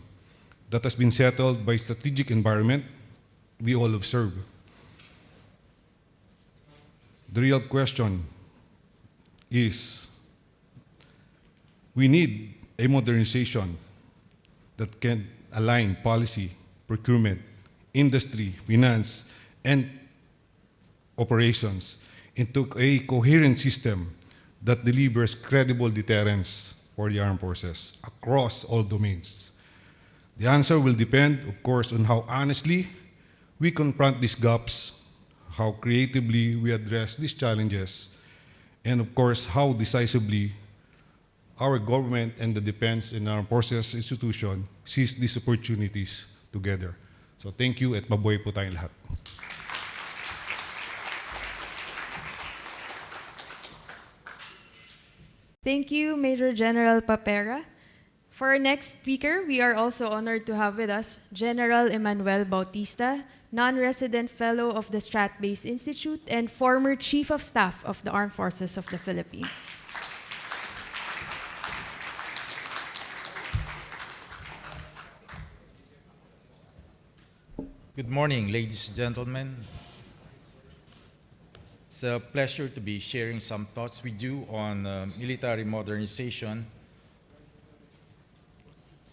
That has been settled by strategic environment we all observe. The real question is, we need a modernization that can align policy, procurement, industry, finance, and operations into a coherent system that delivers credible deterrence for the armed forces across all domains. The answer will depend, of course, on how honestly we confront these gaps, how creatively we address these challenges, and of course, how decisively our government and the defense and armed forces institution seize these opportunities together. So thank you at mabuhay po tayong lahat. Thank you, Major General Papera. For our next speaker, we are also honored to have with us General Emmanuel Bautista, non-resident fellow of the Strat-Based Institute and former Chief of Staff of the Armed Forces of the Philippines. Good morning, ladies and gentlemen. It's a pleasure to be sharing some thoughts with you on military modernization.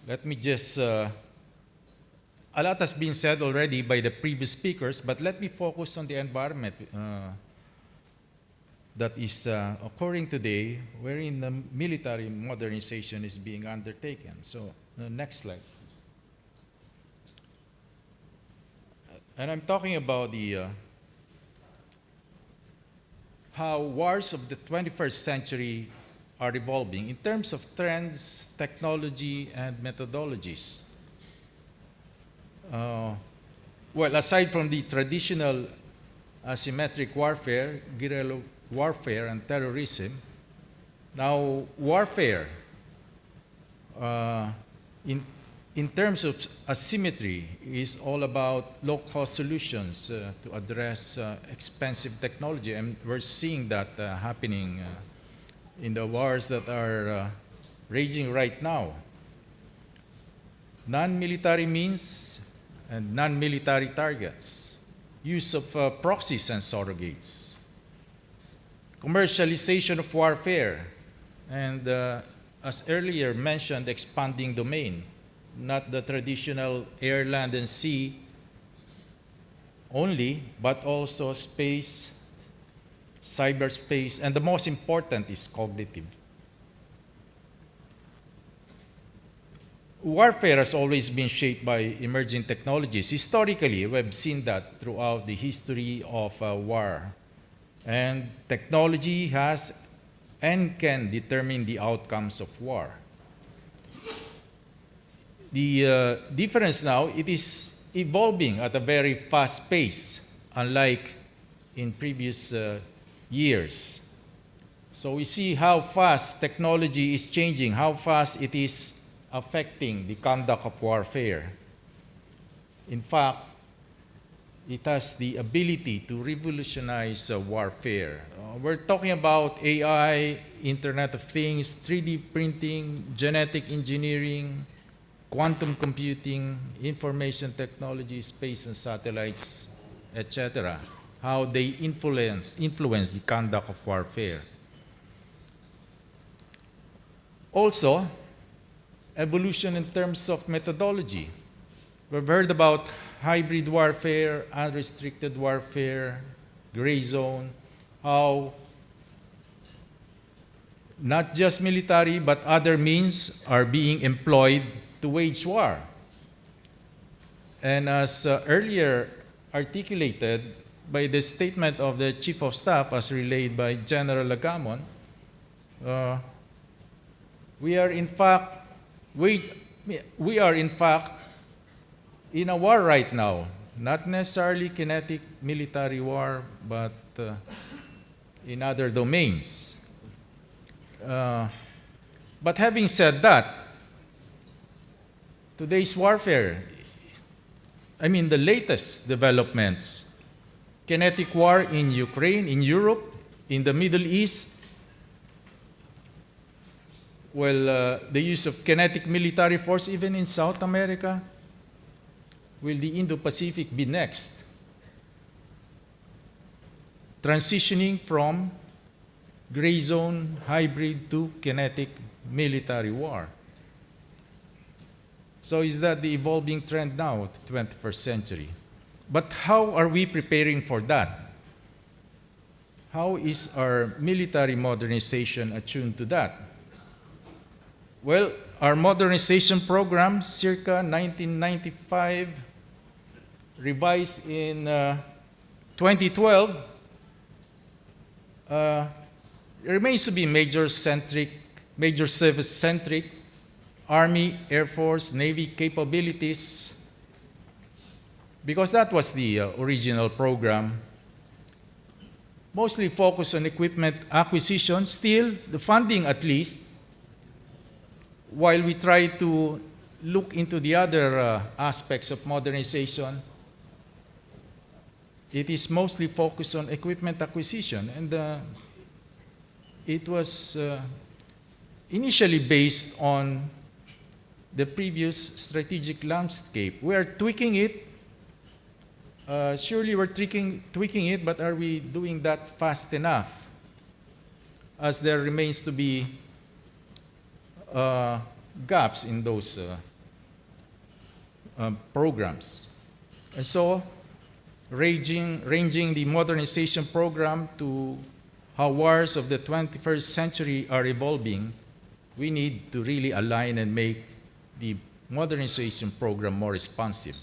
Let me just, a lot has been said already by the previous speakers, but let me focus on the environment that is occurring today, wherein the military modernization is being undertaken. So, next slide. And I'm talking about the how wars of the 21st century are evolving in terms of trends, technology, and methodologies. Well, aside from the traditional asymmetric warfare, guerrilla warfare, and terrorism, now warfare in terms of asymmetry is all about low-cost solutions to address expensive technology, and we're seeing that happening in the wars that are raging right now. Non-military means and non-military targets, use of proxies and surrogates, commercialization of warfare, and as earlier mentioned, expanding domain, not the traditional air, land, and sea only, but also space, cyberspace, and the most important is cognitive. Warfare has always been shaped by emerging technologies. Historically, we've seen that throughout the history of war. And technology has and can determine the outcomes of war. The difference now, it is evolving at a very fast pace, unlike in previous years. So we see how fast technology is changing, how fast it is affecting the conduct of warfare. In fact, it has the ability to revolutionize warfare. We're talking about AI, Internet of Things, 3D printing, genetic engineering, quantum computing, information technology, space and satellites, etc. How they influence the conduct of warfare. Also, evolution in terms of methodology. We've heard about hybrid warfare, unrestricted warfare, gray zone, how not just military but other means are being employed to wage war. And as earlier articulated by the statement of the Chief of Staff as relayed by General Lagamon, we are in fact in a war right now, not necessarily kinetic military war, but in other domains. But having said that, today's warfare, the latest developments, kinetic war in Ukraine, in Europe, in the Middle East, well, the use of kinetic military force even in South America. Will the Indo-Pacific be next? Transitioning from gray zone, hybrid to kinetic military war. So is that the evolving trend now of the 21st century? But how are we preparing for that? How is our military modernization attuned to that? Well, our modernization program, circa 1995, revised in 2012, remains to be major service-centric, Army, Air Force, Navy capabilities, because that was the original program. mostly focused on equipment acquisition, still the funding at least, while we try to look into the other aspects of modernization, it is mostly focused on equipment acquisition. And it was initially based on the previous strategic landscape. We are tweaking it. Surely we're tweaking it, but are we doing that fast enough? As there remains to be gaps in those programs. And so, ranging the modernization program to how wars of the 21st century are evolving, we need to really align and make the modernization program more responsive.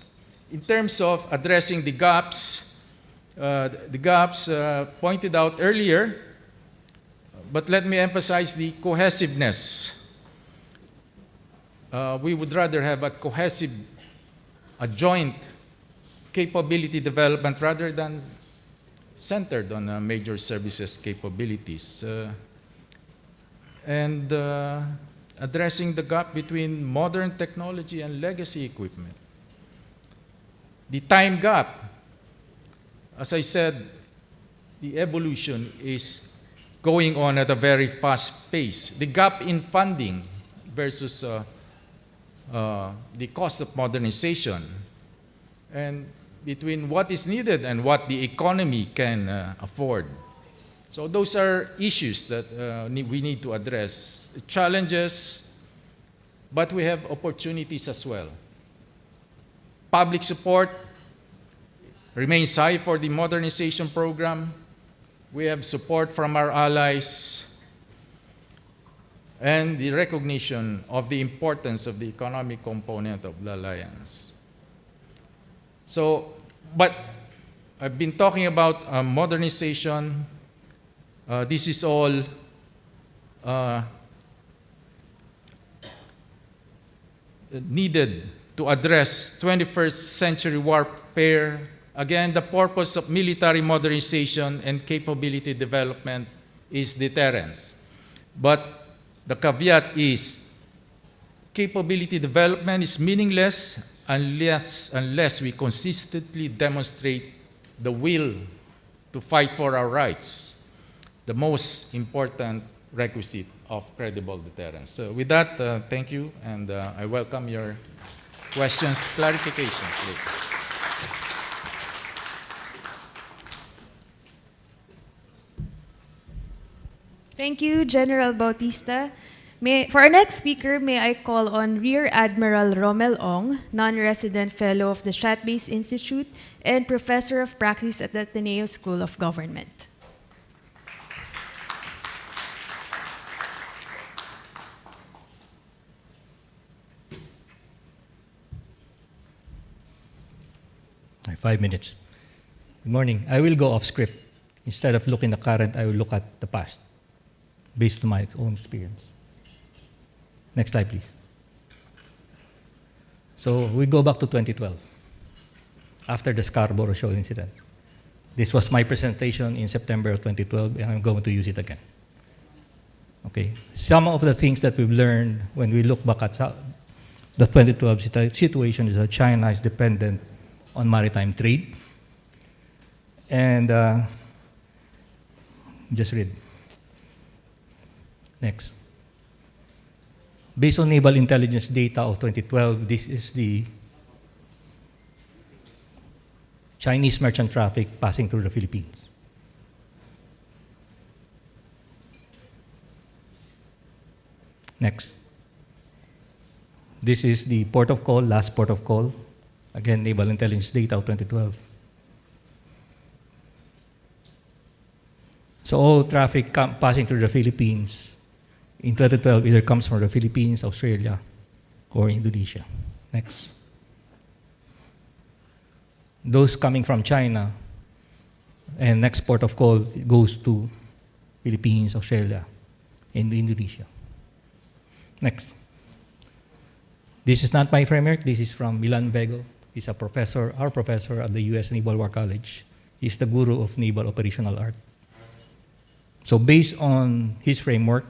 In terms of addressing the gaps pointed out earlier, but let me emphasize the cohesiveness. We would rather have a joint capability development rather than centered on major services capabilities. And addressing the gap between modern technology and legacy equipment. The time gap, as I said, the evolution is going on at a very fast pace. The gap in funding versus the cost of modernization, and between what is needed and what the economy can afford. So those are issues that we need to address. Challenges, but we have opportunities as well. Public support remains high for the modernization program. We have support from our allies and the recognition of the importance of the economic component of the alliance. So, but I've been talking about modernization. This is all needed to address 21st century warfare. Again, the purpose of military modernization and capability development is deterrence. But the caveat is capability development is meaningless unless we consistently demonstrate the will to fight for our rights, the most important requisite of credible deterrence. So with that, thank you, and I welcome your questions, clarifications later. Thank you, General Bautista. For our next speaker, may I call on Rear Admiral Romel Ong, non-resident fellow of the Strat-Based Institute and professor of praxis at the Ateneo School of Government. All right, 5 minutes. Good morning. I will go off script. Instead of looking at the current, I will look at the past, based on my own experience. Next slide, please. So we go back to 2012, after the Scarborough Shoal incident. This was my presentation in September of 2012, and I'm going to use it again. Okay. Some of the things that we've learned when we look back at the 2012 situation is that China is dependent on maritime trade. And just read. Next. Based on naval intelligence data of 2012, this is the Chinese merchant traffic passing through the Philippines. Next. This is the port of call, last port of call. Again, naval intelligence data of 2012. So all traffic passing through the Philippines in 2012 either comes from the Philippines, Australia, or Indonesia. Next. Those coming from China, and next port of call goes to Philippines, Australia, and Indonesia. Next. This is not my framework. This is from Milan Vego. He's a professor, our professor at the U.S. Naval War College. He's the guru of naval operational art. So based on his framework,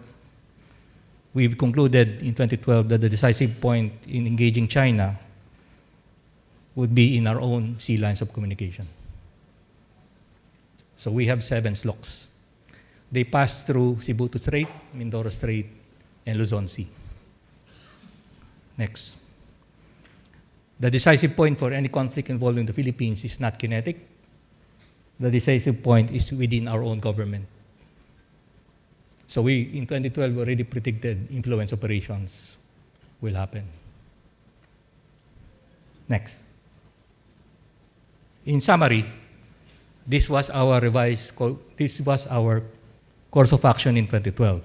we've concluded in 2012 that the decisive point in engaging China would be in our own sea lines of communication. So we have 7 slocks. They pass through Cebu Strait, Mindoro Strait, and Luzon Sea. Next. The decisive point for any conflict involving the Philippines is not kinetic. The decisive point is within our own government. So we, in 2012, already predicted influence operations will happen. Next. In summary, this was our course of action in 2012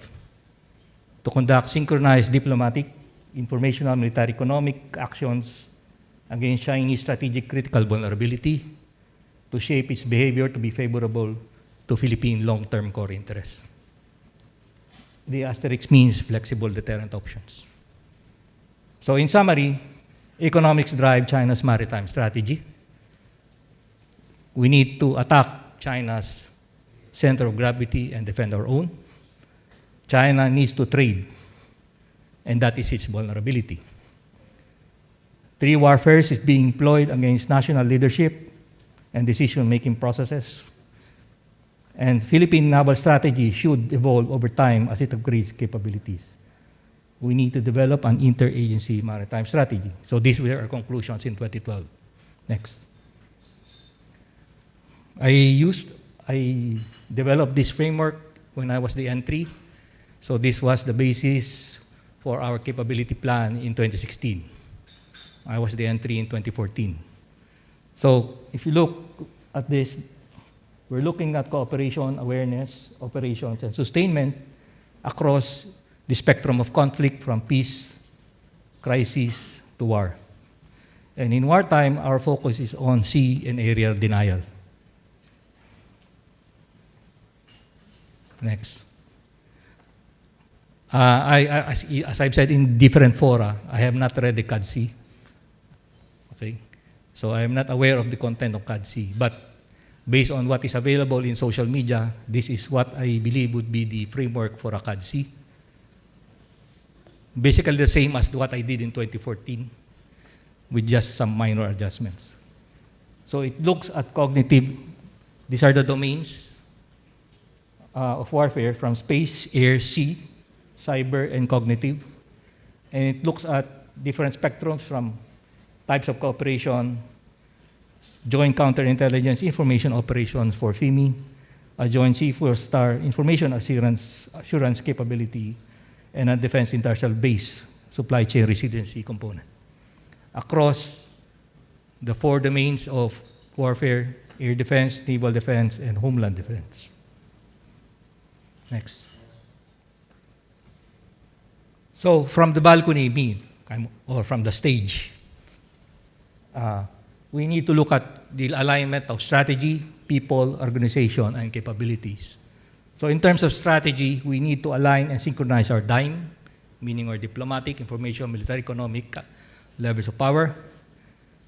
to conduct synchronized diplomatic, informational, military, economic actions against Chinese strategic critical vulnerability to shape its behavior to be favorable to Philippine long-term core interests. The asterisk means flexible deterrent options. So in summary, economics drive China's maritime strategy. We need to attack China's center of gravity and defend our own. China needs to trade, and that is its vulnerability. 3 warfare is being employed against national leadership and decision-making processes. And Philippine naval strategy should evolve over time as it upgrades capabilities. We need to develop an interagency maritime strategy. So these were our conclusions in 2012. Next. I developed this framework when I was the N3. So this was the basis for our capability plan in 2016. I was the N3 in 2014. So if you look at this, we're looking at cooperation, awareness, operations, and sustainment across the spectrum of conflict from peace, crisis, to war. And in wartime, our focus is on sea and aerial denial. Next. As I've said in different fora, I have not read the CADC. Okay? So I am not aware of the content of CADC. But based on what is available in social media, this is what I believe would be the framework for a CADC. Basically the same as what I did in 2014, with just some minor adjustments. So it looks at cognitive, these are the domains of warfare from space, air, sea, cyber, and cognitive. And it looks at different spectrums from types of cooperation, joint counterintelligence information operations for FIMI, a joint C4-star information assurance capability, and a defense industrial base supply chain resiliency component. Across the 4 domains of warfare, air defense, naval defense, and homeland defense. Next. So from the balcony, or from the stage, we need to look at the alignment of strategy, people, organization, and capabilities. So in terms of strategy, we need to align and synchronize our DIME, meaning our diplomatic, information, military, economic levels of power.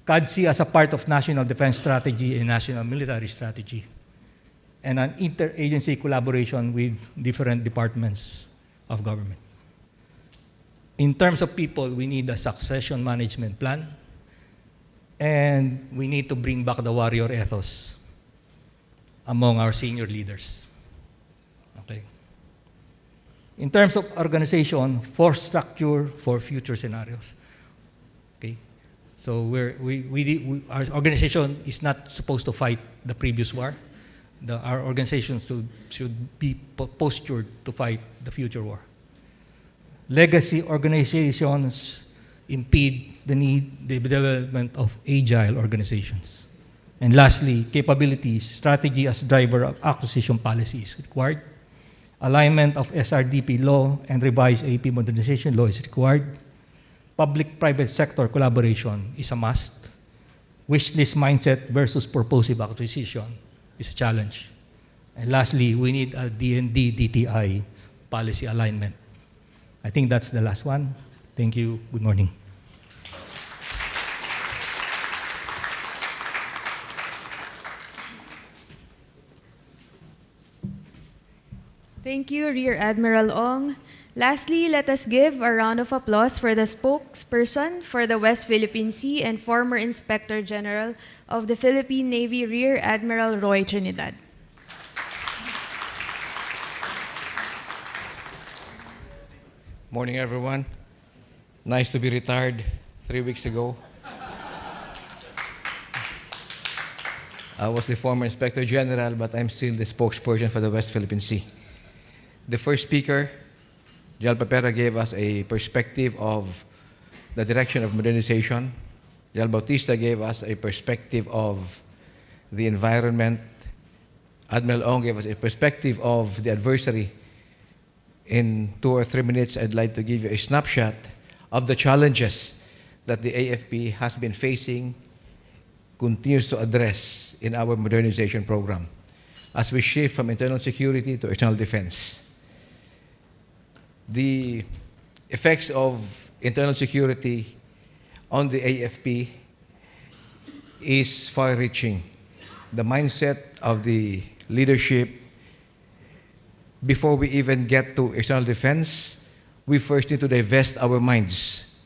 CADC as a part of national defense strategy and national military strategy. And an interagency collaboration with different departments of government. In terms of people, we need a succession management plan, and we need to bring back the warrior ethos among our senior leaders. Okay. In terms of organization, force structure for future scenarios. Okay. So our organization is not supposed to fight the previous war. Our organization should be postured to fight the future war. Legacy organizations impede the development of agile organizations. And lastly, capabilities, strategy as driver of acquisition policy is required. Alignment of SRDP law and revised AP modernization law is required. Public-private sector collaboration is a must. Wish list mindset versus purposive acquisition is a challenge. And lastly, we need a D&D DTI policy alignment. I think that's the last one. Thank you. Good morning. Thank you, Rear Admiral Ong. Lastly, let us give a round of applause for the spokesperson for the West Philippine Sea and former Inspector General of the Philippine Navy, Rear Admiral Roy Trinidad. Morning, everyone. Nice to be retired 3 weeks ago. I was the former Inspector General, but I'm still the spokesperson for the West Philippine Sea. The first speaker, General Papera, gave us a perspective of the direction of modernization. General Bautista gave us a perspective of the environment. Admiral Ong gave us a perspective of the adversary. In 2 or 3 minutes, I'd like to give you a snapshot of the challenges that the AFP has been facing, continues to address in our modernization program as we shift from internal security to external defense. The effects of internal security on the AFP is far-reaching. The mindset of the leadership, before we even get to external defense, we first need to divest our minds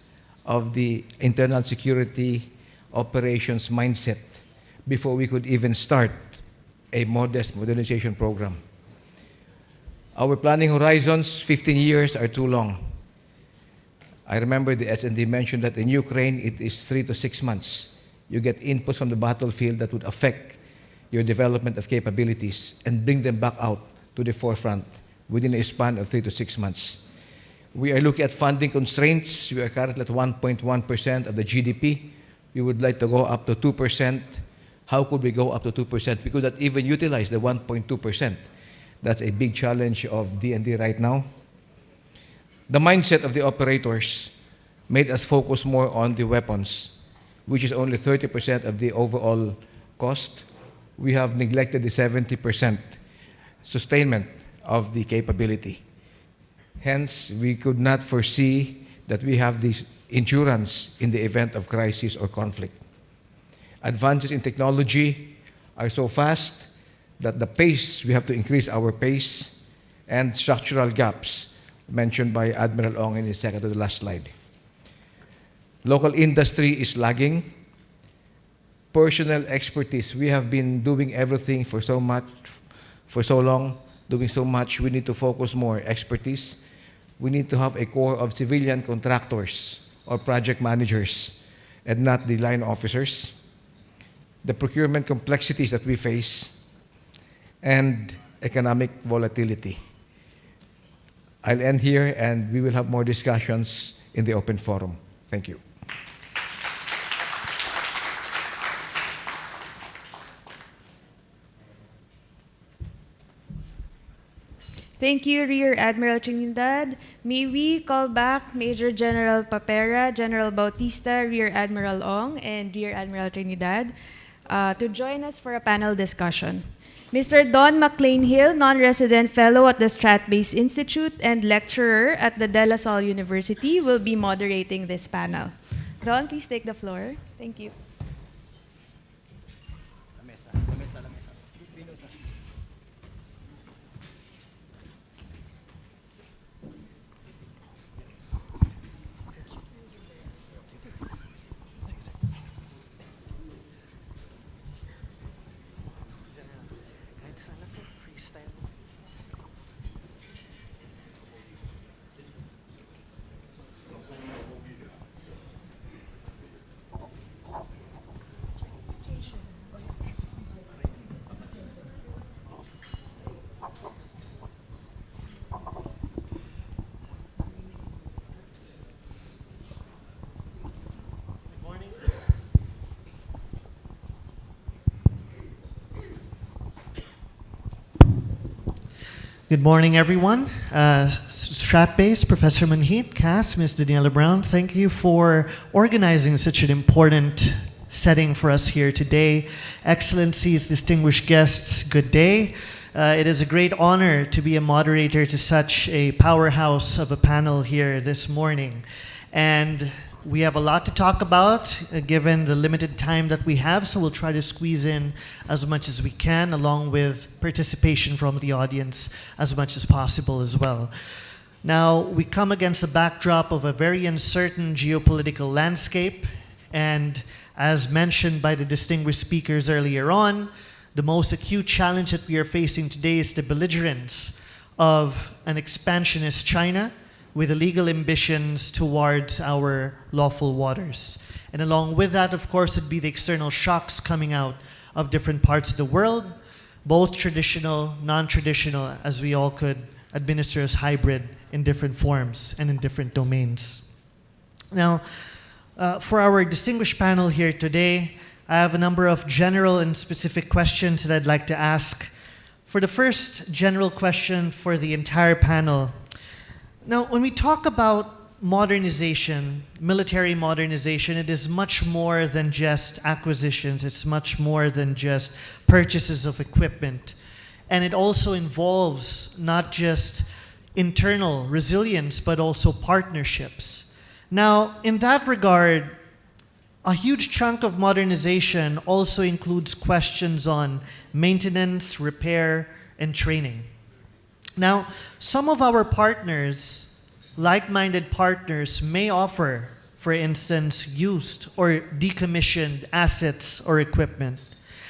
of the internal security operations mindset before we could even start a modest modernization program. Our planning horizons, 15 years, are too long. I remember the S&D mentioned that in Ukraine, it is 3 to 6 months. You get inputs from the battlefield that would affect your development of capabilities and bring them back out to the forefront within a span of 3 to 6 months. We are looking at funding constraints. We are currently at 1.1% of the GDP. We would like to go up to 2%. How could we go up to 2%? We could not even utilize the 1.2%. That's a big challenge of D&D right now. The mindset of the operators made us focus more on the weapons, which is only 30% of the overall cost. We have neglected the 70% sustainment of the capability. Hence, we could not foresee that we have this insurance in the event of crisis or conflict. Advances in technology are so fast that the pace, we have to increase our pace, and structural gaps mentioned by Admiral Ong in his second to the last slide. Local industry is lagging. Personal expertise, we have been doing everything for so long, doing so much. We need to focus more expertise. We need to have a core of civilian contractors or project managers and not the line officers. The procurement complexities that we face and economic volatility. I'll end here and we will have more discussions in the open forum. Thank you. Thank you, Rear Admiral Trinidad. May we call back Major General Papera, General Bautista, Rear Admiral Ong, and Rear Admiral Trinidad to join us for a panel discussion. Mr. Don McLean Hill, non-resident fellow at the Strat-Based Institute and lecturer at the De La Salle University, will be moderating this panel. Don, please take the floor. Thank you. Good morning, everyone. Strat-Based, Professor Manhit, Cass, Ms. Daniela Brown, thank you for organizing such an important setting for us here today. Excellencies, distinguished guests, good day. It is a great honor to be a moderator to such a powerhouse of a panel here this morning. And We have a lot to talk about given the limited time that we have, so we'll try to squeeze in as much as we can, along with participation from the audience as much as possible as well. Now, we come against a backdrop of a very uncertain geopolitical landscape, and as mentioned by the distinguished speakers earlier on, the most acute challenge that we are facing today is the belligerence of an expansionist China with illegal ambitions towards our lawful waters. And along with that, of course, would be the external shocks coming out of different parts of the world, both traditional, non-traditional, as we all could administer as hybrid in different forms and in different domains. Now, for our distinguished panel here today, I have a number of general and specific questions that I'd like to ask. For the first general question for the entire panel, now when we talk about modernization, military modernization, it is much more than just acquisitions, it's much more than just purchases of equipment. And it also involves not just internal resilience, but also partnerships. Now, in that regard, a huge chunk of modernization also includes questions on maintenance, repair, and training. Now, some of our partners, like-minded partners, may offer, for instance, used or decommissioned assets or equipment.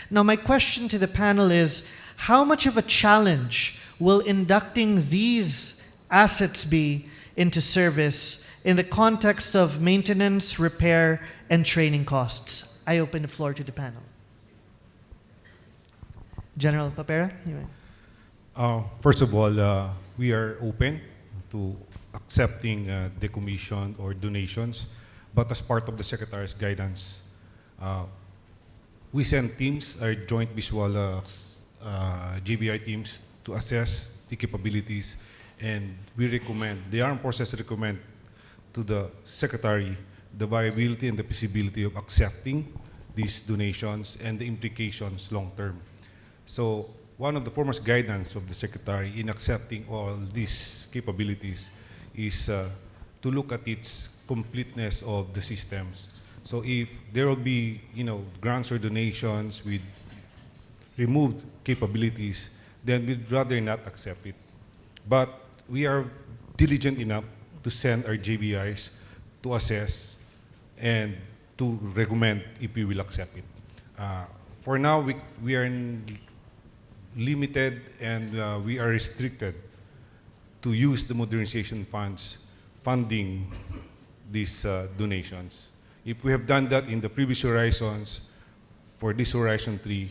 Now, my question to the panel is, how much of a challenge will inducting these assets be into service in the context of maintenance, repair, and training costs? I open the floor to the panel. General Papera? First of all, we are open to accepting decommission or donations, but as part of the Secretary's guidance, we send teams, our joint visual GBI teams, to assess the capabilities, and we recommend, the Armed Forces recommend to the Secretary the viability and the feasibility of accepting these donations and the implications long term. So one of the foremost guidance of the Secretary in accepting all these capabilities is to look at its completeness of the systems. So if there will be, grants or donations with removed capabilities, then we'd rather not accept it. But we are diligent enough to send our JBIs to assess and to recommend if we will accept it. For now, we are limited and we are restricted to use the modernization funds funding these donations. If we have done that in the previous horizons, for this Horizon 3,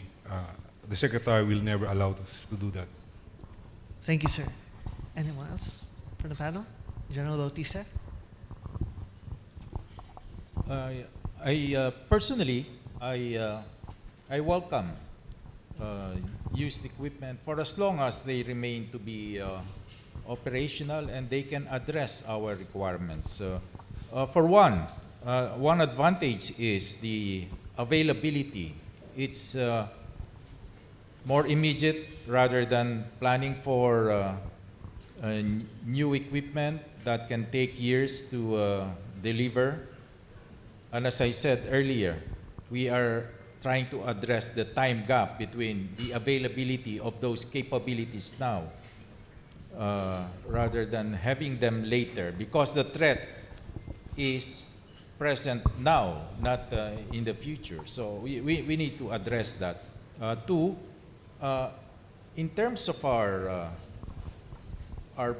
the Secretary will never allow us to do that. Thank you, sir. Anyone else from the panel? General Bautista? Personally, I welcome used equipment for as long as they remain to be operational and they can address our requirements. For one advantage is the availability. It's more immediate rather than planning for new equipment that can take years to deliver. And as I said earlier, we are trying to address the time gap between the availability of those capabilities now rather than having them later, because the threat is present now, not in the future. So we need to address that. Two, in terms of our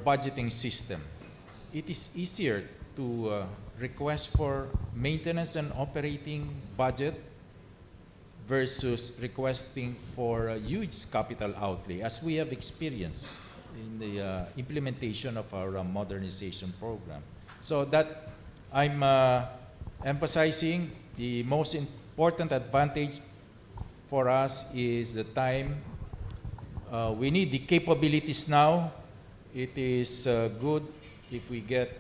budgeting system, it is easier to request for maintenance and operating budget versus requesting for a huge capital outlay, as we have experienced in the implementation of our modernization program. So that I'm emphasizing the most important advantage for us is the time. We need the capabilities now. It is good if we get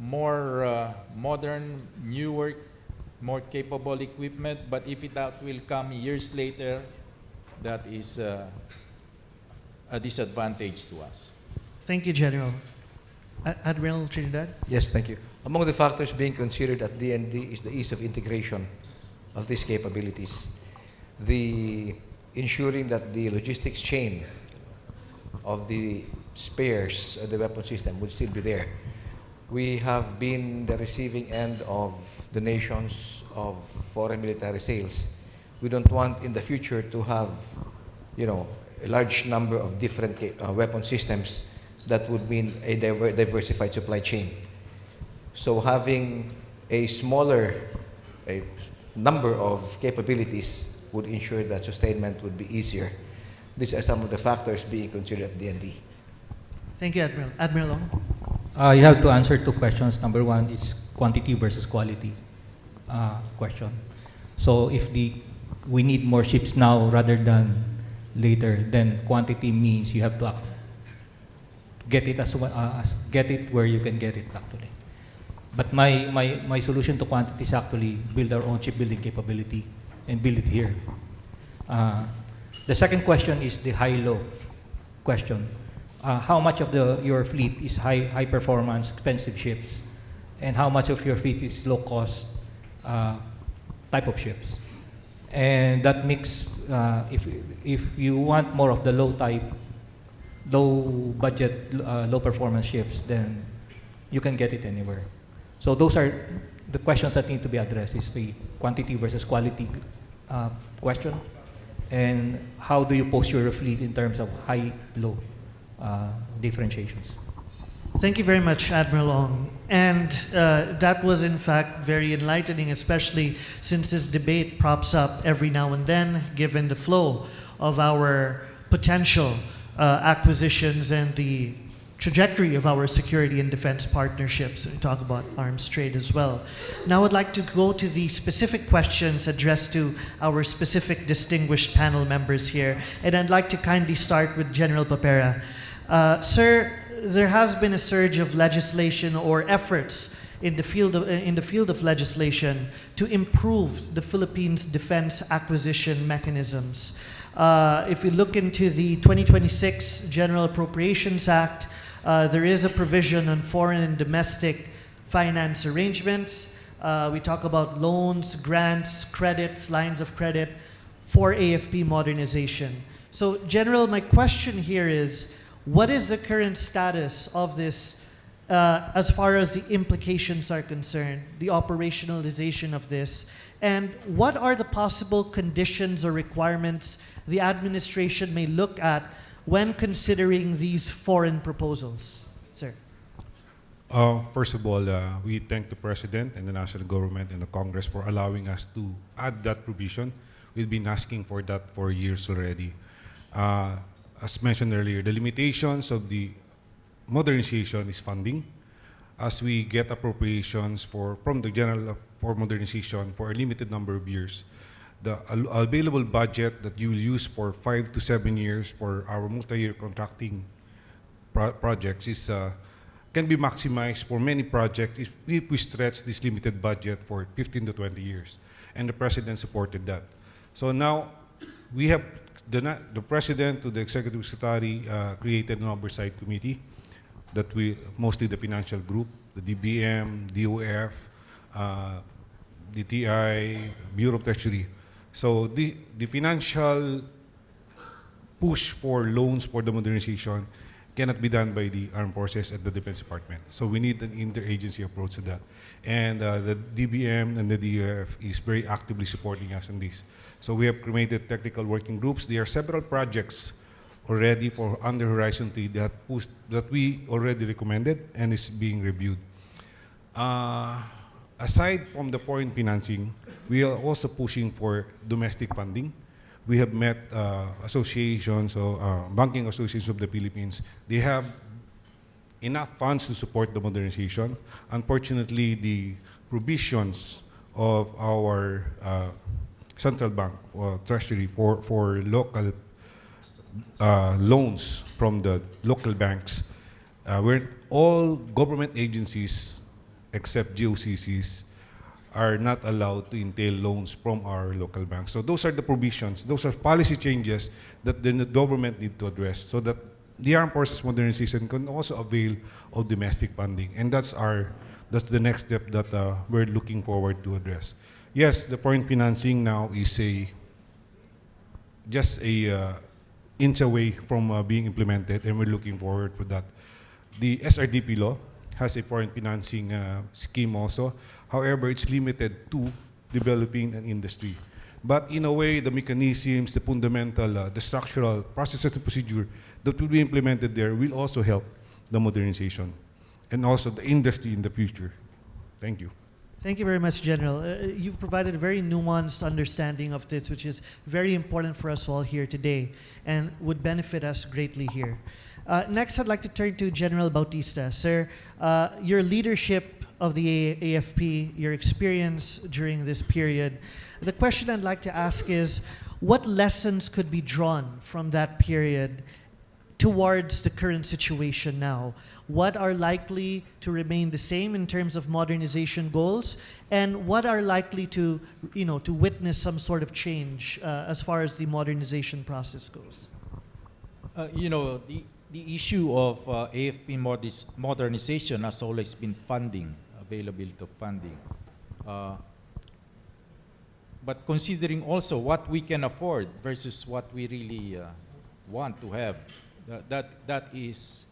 more modern, newer, more capable equipment, but if that will come years later, that is a disadvantage to us. Thank you, General. Admiral Trinidad? Yes, thank you. Among the factors being considered at DND is the ease of integration of these capabilities, the ensuring that the logistics chain of the spares of the weapon system would still be there. We have been the receiving end of donations of foreign military sales. We don't want in the future to have, a large number of different weapon systems. That would mean a diversified supply chain. So having a smaller number of capabilities would ensure that sustainment would be easier. These are some of the factors being considered at DND. Thank you, Admiral. Admiral Ong. You have to answer two questions. Number one is quantity versus quality question. So if we need more ships now rather than later, then quantity means you have to get it get it where you can get it actually. But my solution to quantity is actually build our own shipbuilding capability and build it here. The second question is the high-low question. How much of your fleet is high performance, expensive ships, and how much of your fleet is low cost type of ships? And that mix, if you want more of the low budget, low performance ships, then you can get it anywhere. So those are the questions that need to be addressed: is the quantity versus quality question, and how do you post your fleet in terms of high-low differentiations. Thank you very much, Admiral Ong. And that was, in fact, very enlightening, especially since this debate props up every now and then, given the flow of our potential acquisitions and the trajectory of our security and defense partnerships. We talk about arms trade as well. Now I'd like to go to the specific questions addressed to our specific distinguished panel members here. And I'd like to kindly start with General Papera. Sir, there has been a surge of legislation or efforts in the field of legislation to improve the Philippines' defense acquisition mechanisms. If we look into the 2026 General Appropriations Act, there is a provision on foreign and domestic finance arrangements. We talk about loans, grants, credits, lines of credit for AFP modernization. So, General, my question here is, what is the current status of this as far as the implications are concerned, the operationalization of this, and what are the possible conditions or requirements the administration may look at when considering these foreign proposals? Sir. First of all, we thank the President and the national government and the Congress for allowing us to add that provision. We've been asking for that for years already. As mentioned earlier, the limitations of the modernization is funding. As we get appropriations from the General for Modernization for a limited number of years, the available budget that you will use for 5 to 7 years for our multi-year contracting projects can be maximized for many projects if we stretch this limited budget for 15 to 20 years. And the President supported that. So now we have the President to the Executive Secretary created an oversight committee that mostly the financial group, the DBM, DOF, DTI, Bureau of Treasury. So the financial push for loans for the modernization cannot be done by the Armed Forces and the Defense Department. So we need an interagency approach to that. And the DBM and the DOF is very actively supporting us in this. So we have created technical working groups. There are several projects already for under Horizon 3 that we already recommended and is being reviewed. Aside from the foreign financing, we are also pushing for domestic funding. We have met associations, banking associations of the Philippines. They have enough funds to support the modernization. Unfortunately, the provisions of our central bank or treasury for local loans from the local banks, where all government agencies except GOCCs are not allowed to entail loans from our local banks. So those are the provisions, those are policy changes that the government need to address so that the Armed Forces Modernization can also avail of domestic funding. And that's our that's the next step that we're looking forward to address. Yes, the foreign financing now is just a inch away from being implemented, and we're looking forward to that. The SRDP law has a foreign financing scheme also. However, it's limited to developing an industry. But in a way, the mechanisms, the fundamental, the structural processes and procedure that will be implemented there will also help the modernization and also the industry in the future. Thank you. Thank you very much, General. You've provided a very nuanced understanding of this, which is very important for us all here today and would benefit us greatly here. Next, I'd like to turn to General Bautista. Sir, your leadership of the AFP, your experience during this period, the question I'd like to ask is, what lessons could be drawn from that period towards the current situation now? What are likely to remain the same in terms of modernization goals, and what are likely to, to witness some sort of change as far as the modernization process goes? The issue of AFP modernization has always been funding, availability of funding. But considering also what we can afford versus what we really want to have, that is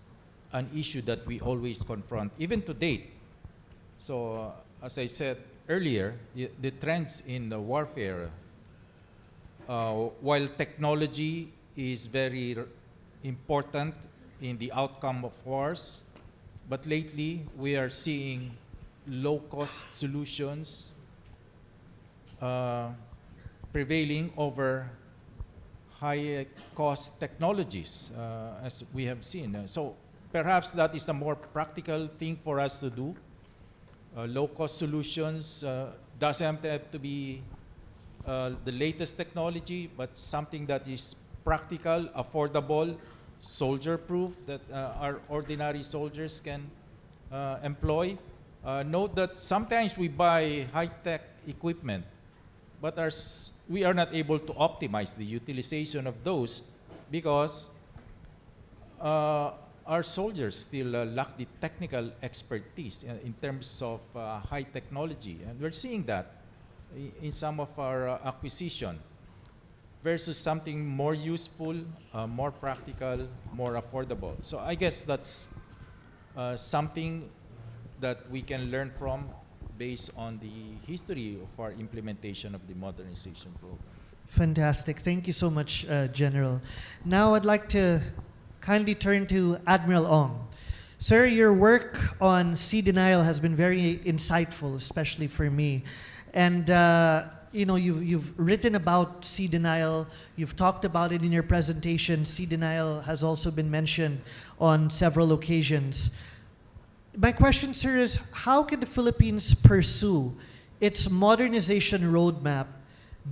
an issue that we always confront, even to date. So, as I said earlier, the trends in the warfare, while technology is very important in the outcome of wars, but lately we are seeing low-cost solutions prevailing over high-cost technologies, as we have seen. So perhaps that is a more practical thing for us to do. Low-cost solutions doesn't have to be the latest technology, but something that is practical, affordable, soldier-proof, that our ordinary soldiers can employ. Note that sometimes we buy high-tech equipment, but we are not able to optimize the utilization of those because our soldiers still lack the technical expertise in terms of high technology. And we're seeing that in some of our acquisition versus something more useful, more practical, more affordable. So I guess that's something that we can learn from based on the history of our implementation of the modernization program. Fantastic. Thank you so much, General. Now I'd like to kindly turn to Admiral Ong. Sir, your work on sea denial has been very insightful, especially for me. And you've written about sea denial. You've talked about it in your presentation. Sea denial has also been mentioned on several occasions. My question, sir, is how can the Philippines pursue its modernization roadmap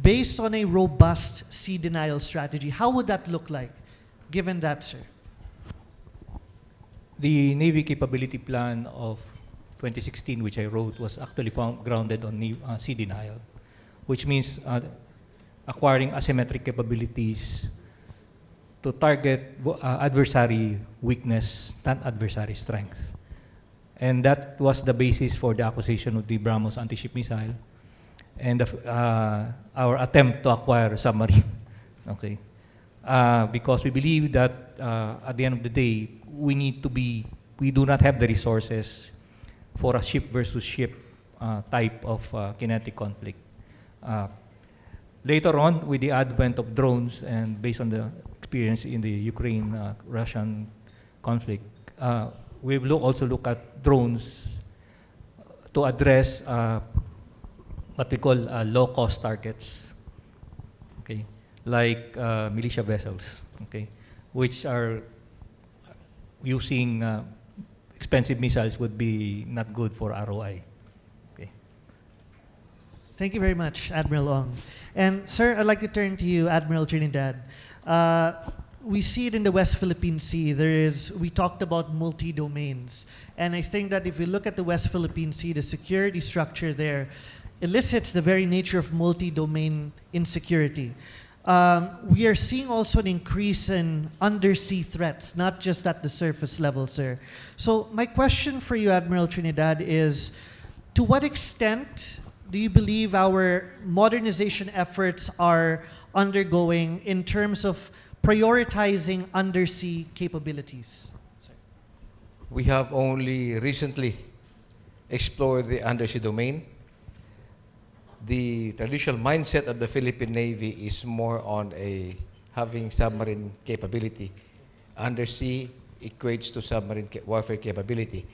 based on a robust sea denial strategy? How would that look like, given that, sir? The Navy Capability Plan of 2016, which I wrote, was actually grounded on sea denial, which means acquiring asymmetric capabilities to target adversary weakness, not adversary strength. And that was the basis for the acquisition of the BrahMos anti-ship missile and our attempt to acquire a submarine. Okay, because we believe that at the end of the day, we do not have the resources for a ship versus ship type of kinetic conflict. Later on, with the advent of drones and based on the experience in the Ukraine-Russian conflict, we will also look at drones to address what we call low-cost targets, okay, like militia vessels, okay, which are using expensive missiles would be not good for ROI. Okay. Thank you very much, Admiral Ong. And sir, I'd like to turn to you, Admiral Trinidad. We see it in the West Philippine Sea. We talked about multi-domains. And I think that if we look at the West Philippine Sea, the security structure there elicits the very nature of multi-domain insecurity. we are seeing also an increase in undersea threats, not just at the surface level, sir. So my question for you, Admiral Trinidad, is to what extent do you believe our modernization efforts are undergoing in terms of prioritizing undersea capabilities? We have only recently explored the undersea domain. The traditional mindset of the Philippine Navy is more on having submarine capability. Undersea equates to submarine warfare capability.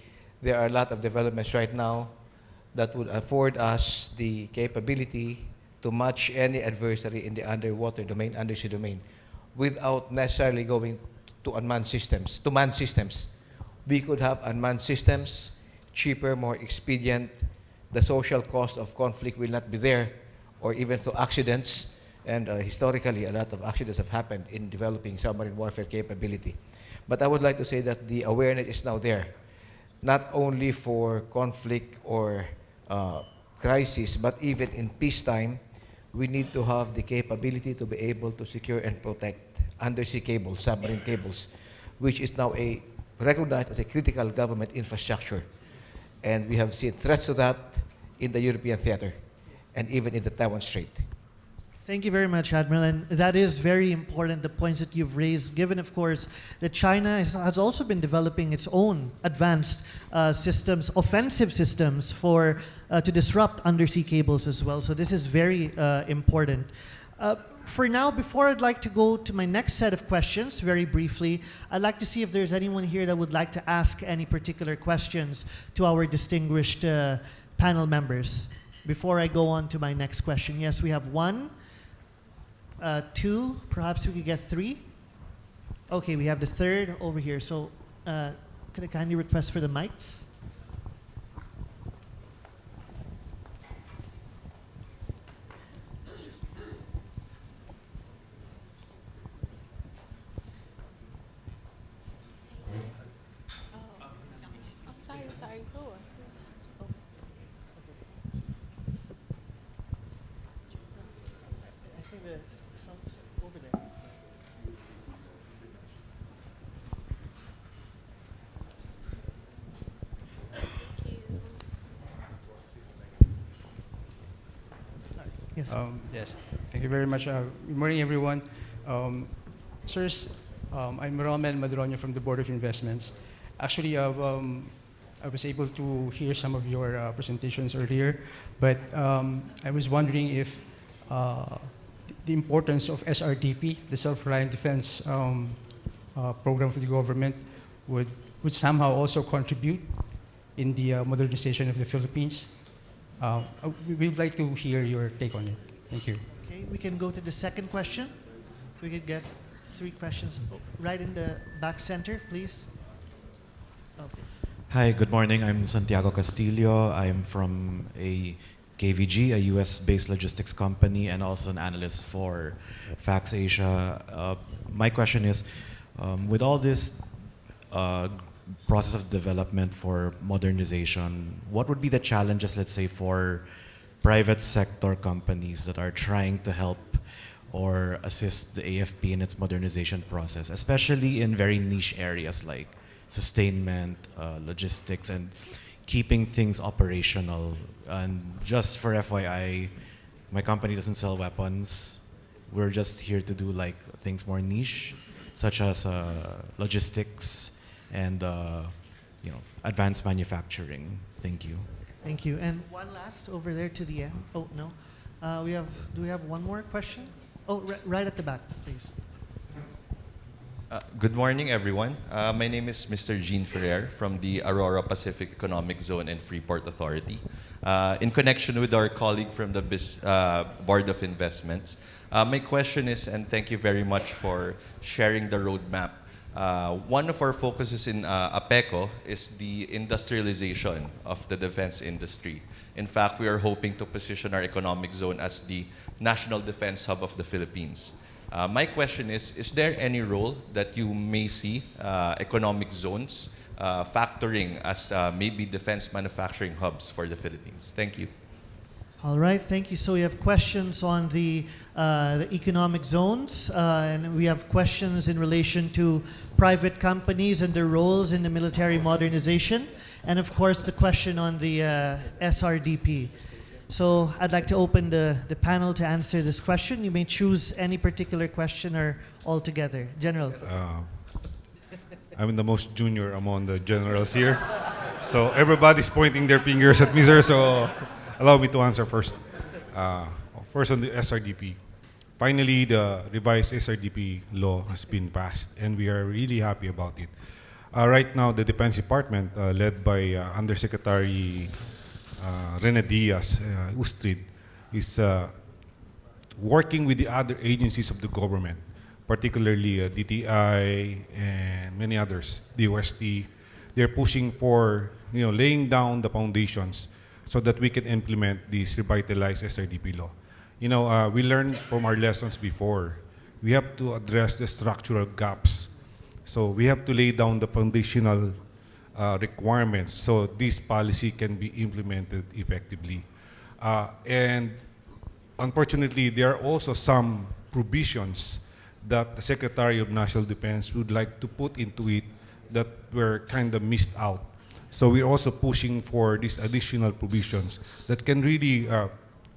There are a lot of developments right now that would afford us the capability to match any adversary in the underwater domain, undersea domain, without necessarily going to unmanned systems, to manned systems. We could have unmanned systems, cheaper, more expedient. The social cost of conflict will not be there, or even through accidents. And historically, a lot of accidents have happened in developing submarine warfare capability. But I would like to say that the awareness is now there, not only for conflict or crisis, but even in peacetime, we need to have the capability to be able to secure and protect undersea cables, submarine cables, which is now recognized as a critical government infrastructure. And we have seen threats to that in the European theater and even in the Taiwan Strait. Thank you very much, Admiral. And that is very important, the points that you've raised, given, of course, that China has also been developing its own advanced systems, offensive systems to disrupt undersea cables as well. So this is very important. For now, before I'd like to go to my next set of questions, very briefly, I'd like to see if there's anyone here that would like to ask any particular questions to our distinguished panel members. Before I go on to my next question. Yes, we have one. Two, perhaps we could get three. Okay, we have the third over here. So could I kindly request for the mics? Sorry, who was I think there's some over there. Yes. Yes, thank you very much. Good morning, everyone. Sirs, I'm Romel Madronio from the Board of Investments. Actually, I was able to hear some of your presentations earlier, but I was wondering if the importance of SRDP, the Self-Reliant Defense Program for the government, would somehow also contribute in the modernization of the Philippines. We would like to hear your take on it. Thank you. Okay, we can go to the second question. We could get three questions. Right in the back center, please. Okay. Hi, good morning. I'm Santiago Castillo. I'm from a KVG, a US-based logistics company, and also an analyst for Fax Asia. My question is, with all this process of development for modernization, what would be the challenges, let's say, for private sector companies that are trying to help or assist the AFP in its modernization process, especially in very niche areas like sustainment, logistics, and keeping things operational? And just for FYI, my company doesn't sell weapons. We're just here to do like things more niche, such as logistics and advanced manufacturing. Thank you. Thank you. And one last over there to the end. Oh, no. Do we have one more question? Oh, right at the back, please. Good morning, everyone. My name is Mr. Jean Ferrer from the Aurora Pacific Economic Zone and Freeport Authority. In connection with our colleague from the Board of Investments, my question is, and thank you very much for sharing the roadmap. One of our focuses in APECO is the industrialization of the defense industry. In fact, we are hoping to position our economic zone as the national defense hub of the Philippines. My question is there any role that you may see economic zones factoring as maybe defense manufacturing hubs for the Philippines? Thank you. All right, thank you. So we have questions on the economic zones, and we have questions in relation to private companies and their roles in the military modernization, and of course the question on the SRDP. So I'd like to open the panel to answer this question. You may choose any particular question or all together. General. I'm the most junior among the generals here. So everybody's pointing their fingers at me, sir. So allow me to answer first. First on the SRDP. Finally, the revised SRDP law has been passed, and we are really happy about it. Right now, the Defense Department, led by Undersecretary Rene Diaz Ustrid, is working with the other agencies of the government, particularly DTI and many others, the OST. They're pushing for laying down the foundations so that we can implement this revitalized SRDP law. We learned from our lessons before. We have to address the structural gaps. So we have to lay down the foundational requirements so this policy can be implemented effectively. And unfortunately, there are also some provisions that the Secretary of National Defense would like to put into it that were kind of missed out. So we're also pushing for these additional provisions that can really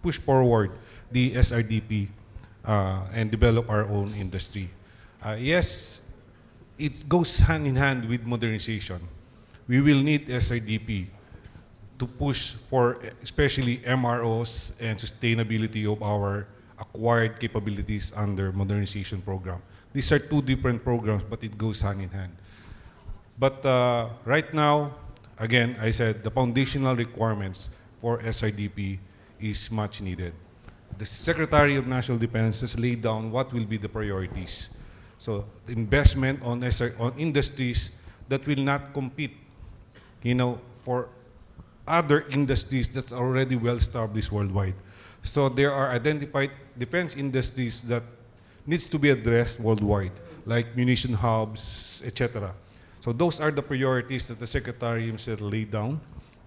push forward the SRDP and develop our own industry. Yes, it goes hand in hand with modernization. We will need SRDP to push for especially MROs and sustainability of our acquired capabilities under modernization program. These are two different programs, but it goes hand in hand. But right now, again, I said the foundational requirements for SRDP is much needed. The Secretary of National Defense has laid down what will be the priorities. So investment on industries that will not compete, for other industries that's already well established worldwide. So there are identified defense industries that needs to be addressed worldwide, like munition hubs, etc. So those are the priorities that the Secretary himself laid down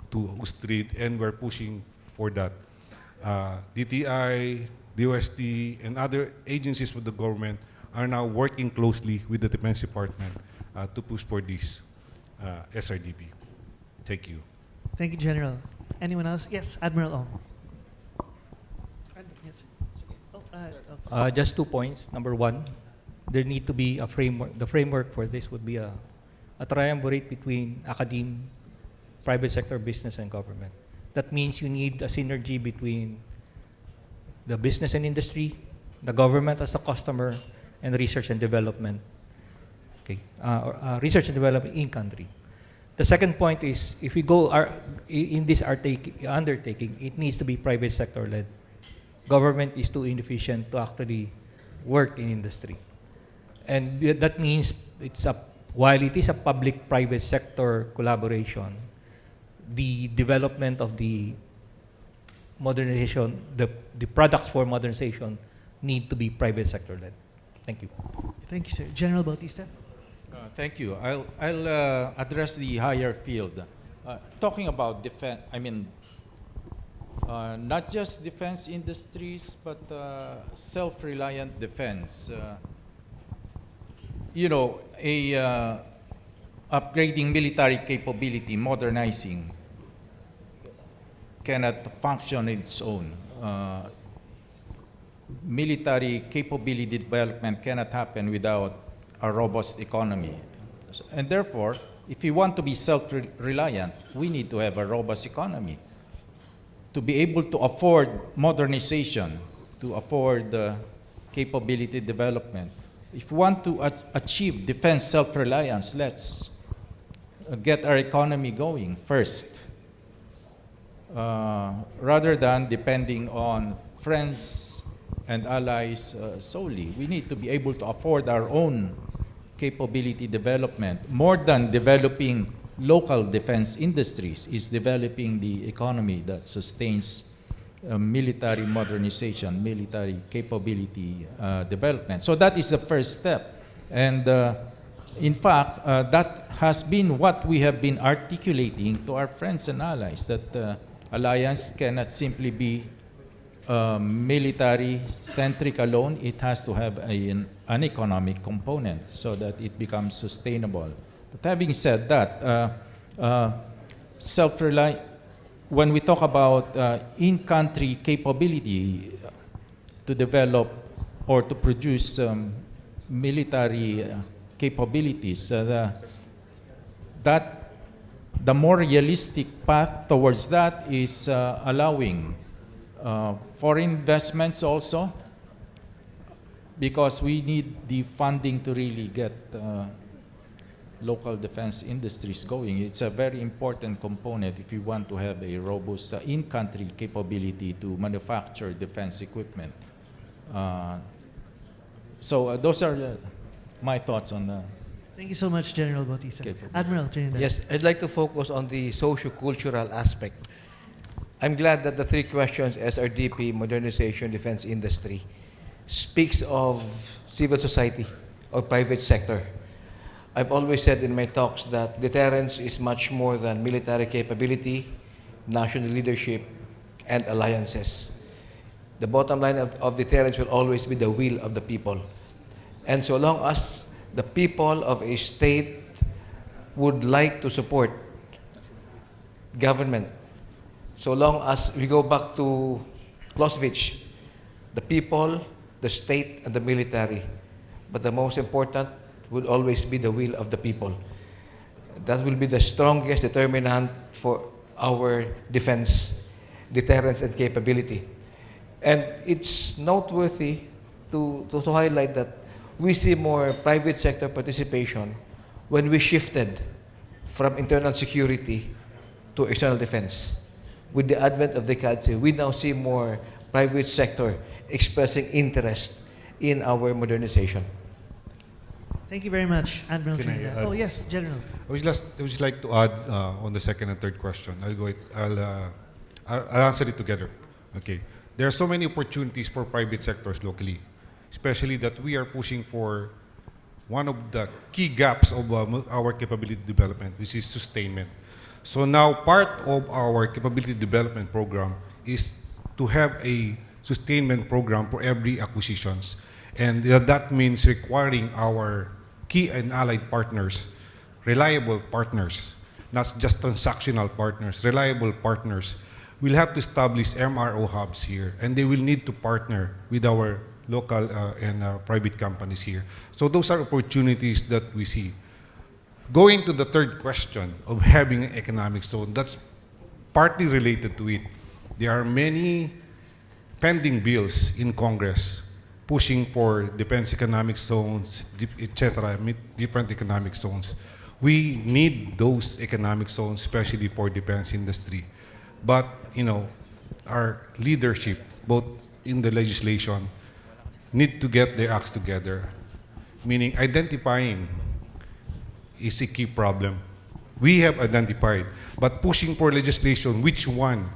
to Ustrid, and we're pushing for that. DTI, DOST, and other agencies with the government are now working closely with the Defense Department to push for this SRDP. Thank you. Thank you, General. Anyone else? Yes, Admiral Ong. Yes. Okay. Just 2 points. Number one, there need to be a framework. The framework for this would be a triumvirate between academe, private sector, business, and government. That means you need a synergy between the business and industry, the government as the customer, and research and development. Okay, research and development in country. The second point is, if we go in this undertaking, it needs to be private sector led. Government is too inefficient to actually work in industry, and that means while it is a public-private sector collaboration, the development of the modernization, the products for modernization need to be private sector led. Thank you. Thank you, sir. General Bautista. Thank you. I'll address the higher field. Talking about defense, not just defense industries, but self-reliant defense. Upgrading military capability, modernizing, cannot function on its own. Military capability development cannot happen without a robust economy. And therefore, if we want to be self-reliant, we need to have a robust economy to be able to afford modernization, to afford capability development. If we want to achieve defense self-reliance, let's get our economy going first, rather than depending on friends and allies solely. We need to be able to afford our own capability development. More than developing local defense industries is developing the economy that sustains military modernization, military capability development. So that is the first step. And in fact, that has been what we have been articulating to our friends and allies, that alliance cannot simply be military-centric alone. It has to have an economic component so that it becomes sustainable. But having said that, self-reliant, when we talk about in-country capability to develop or to produce military capabilities, that the more realistic path towards that is allowing foreign investments also, because we need the funding to really get local defense industries going. It's a very important component if you want to have a robust in-country capability to manufacture defense equipment. So those are my thoughts on Thank you so much, General Bautista. Okay. Admiral Trinidad. Yes, I'd like to focus on the socio-cultural aspect. I'm glad that the three questions, SRDP, modernization, defense industry, speaks of civil society or private sector. I've always said in my talks that deterrence is much more than military capability, national leadership, and alliances. The bottom line of deterrence will always be the will of the people. And so long as the people of a state would like to support government, so long as we go back to Clausewitz, the people, the state, and the military. But the most important would always be the will of the people. That will be the strongest determinant for our defense, deterrence, and capability. And it's noteworthy to highlight that we see more private sector participation when we shifted from internal security to external defense. With the advent of the CADSE, we now see more private sector expressing interest in our modernization. Thank you very much, Admiral Can I Trinidad. add? Oh, yes, General. I would just like to add on the second and third question. I'll answer it together. Okay. There are so many opportunities for private sectors locally, especially that we are pushing for one of the key gaps of our capability development, which is sustainment. So now part of our capability development program is to have a sustainment program for every acquisitions. And that means requiring our key and allied partners, reliable partners, not just transactional partners, reliable partners. We'll have to establish MRO hubs here, and they will need to partner with our local and private companies here. So those are opportunities that we see. Going to the third question of having an economic zone, that's partly related to it. There are many pending bills in Congress pushing for defense economic zones, etc., different economic zones. We need those economic zones, especially for defense industry. But, our leadership, both in the legislation, need to get their acts together, meaning identifying is a key problem. We have identified, but pushing for legislation, which one,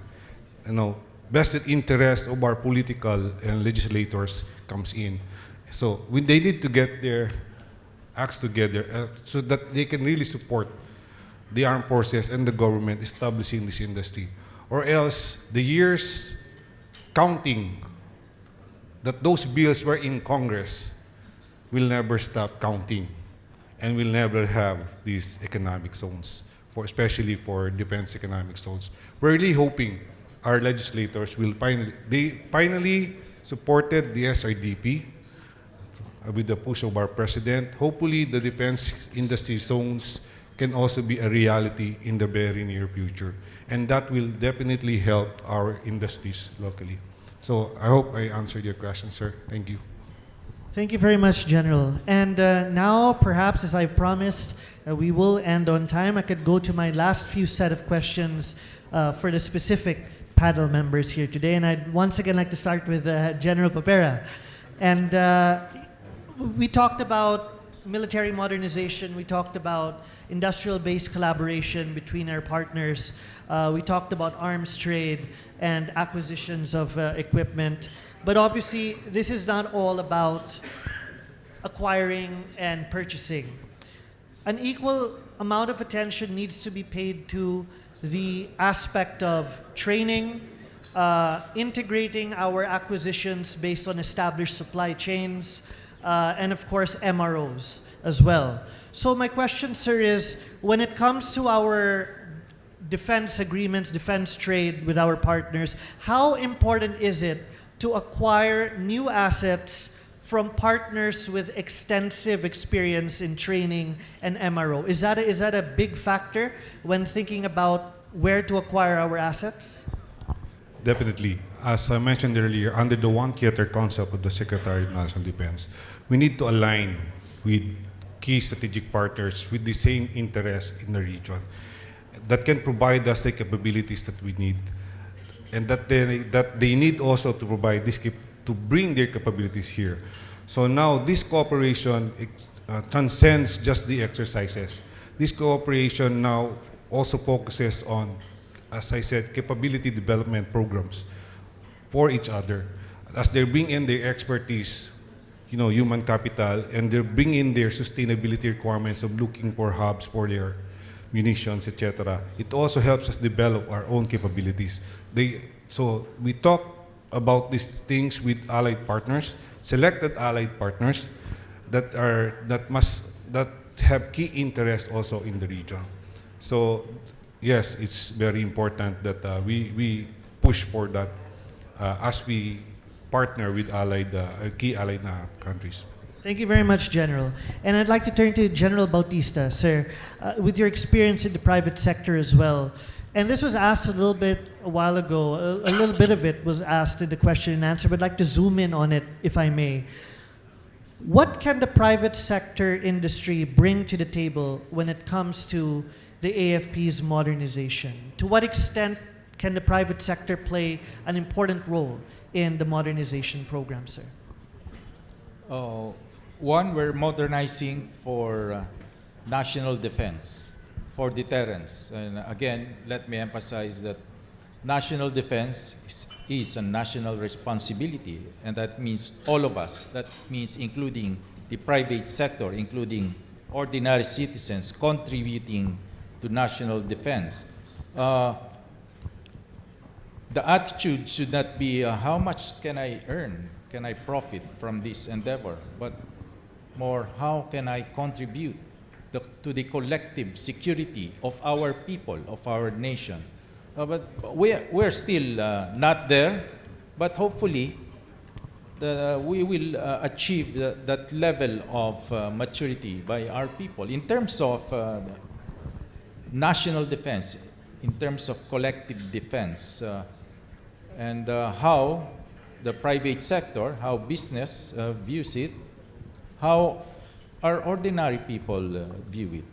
vested interest of our political and legislators comes in. So they need to get their acts together so that they can really support the armed forces and the government establishing this industry. Or else the years counting that those bills were in Congress will never stop counting, and we'll never have these economic zones, especially for defense economic zones. We're really hoping our legislators will finally supported the SRDP with the push of our president. Hopefully the defense industry zones can also be a reality in the very near future. And that will definitely help our industries locally. So I hope I answered your question, sir. Thank you. Thank you very much, General. And now, perhaps, as I promised, we will end on time. I could go to my last few set of questions for the specific panel members here today. And I'd once again like to start with General Papera. And we talked about military modernization. We talked about industrial-based collaboration between our partners. We talked about arms trade and acquisitions of equipment. But obviously, this is not all about acquiring and purchasing. An equal amount of attention needs to be paid to the aspect of training, integrating our acquisitions based on established supply chains, and of course MROs as well. So my question, sir, is when it comes to our defense agreements, defense trade with our partners, how important is it to acquire new assets from partners with extensive experience in training and MRO? Is that a big factor when thinking about where to acquire our assets? Definitely. As I mentioned earlier, under the one theater concept of the Secretary of National Defense, we need to align with key strategic partners with the same interests in the region that can provide us the capabilities that we need, and that they need also to provide this to bring their capabilities here. So now this cooperation transcends just the exercises. This cooperation now also focuses on, as I said, capability development programs for each other. As they bring in their expertise, human capital, and they bring in their sustainability requirements of looking for hubs for their munitions, etc. It also helps us develop our own capabilities. So we talk about these things with allied partners, selected allied partners that have key interest also in the region. So yes, it's very important that we push for that as we partner with key allied countries. Thank you very much, General. And I'd like to turn to General Bautista, sir, with your experience in the private sector as well. And this was asked a little bit a while ago. A little bit of it was asked in the question and answer, but I'd like to zoom in on it, if I may. What can the private sector industry bring to the table when it comes to the AFP's modernization? To what extent can the private sector play an important role in the modernization program, sir? One, we're modernizing for national defense, for deterrence. And again, let me emphasize that national defense is a national responsibility, and that means all of us. That means including the private sector, including ordinary citizens contributing to national defense. The attitude should not be how much can I earn, can I profit from this endeavor, but more how can I contribute to the collective security of our people, of our nation. But we're still not there, but hopefully we will achieve that level of maturity by our people. In terms of national defense, in terms of collective defense, and how the private sector, how business views it, how our ordinary people view it.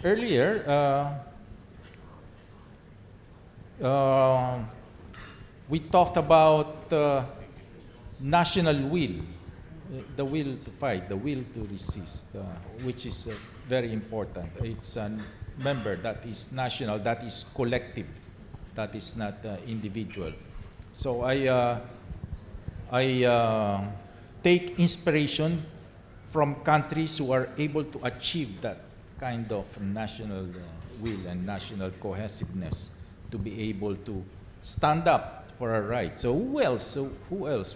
Earlier, we talked about national will, the will to fight, the will to resist, which is very important. It's a member that is national, that is collective, that is not individual. So I take inspiration from countries who are able to achieve that kind of national will and national cohesiveness to be able to stand up for our rights. So who else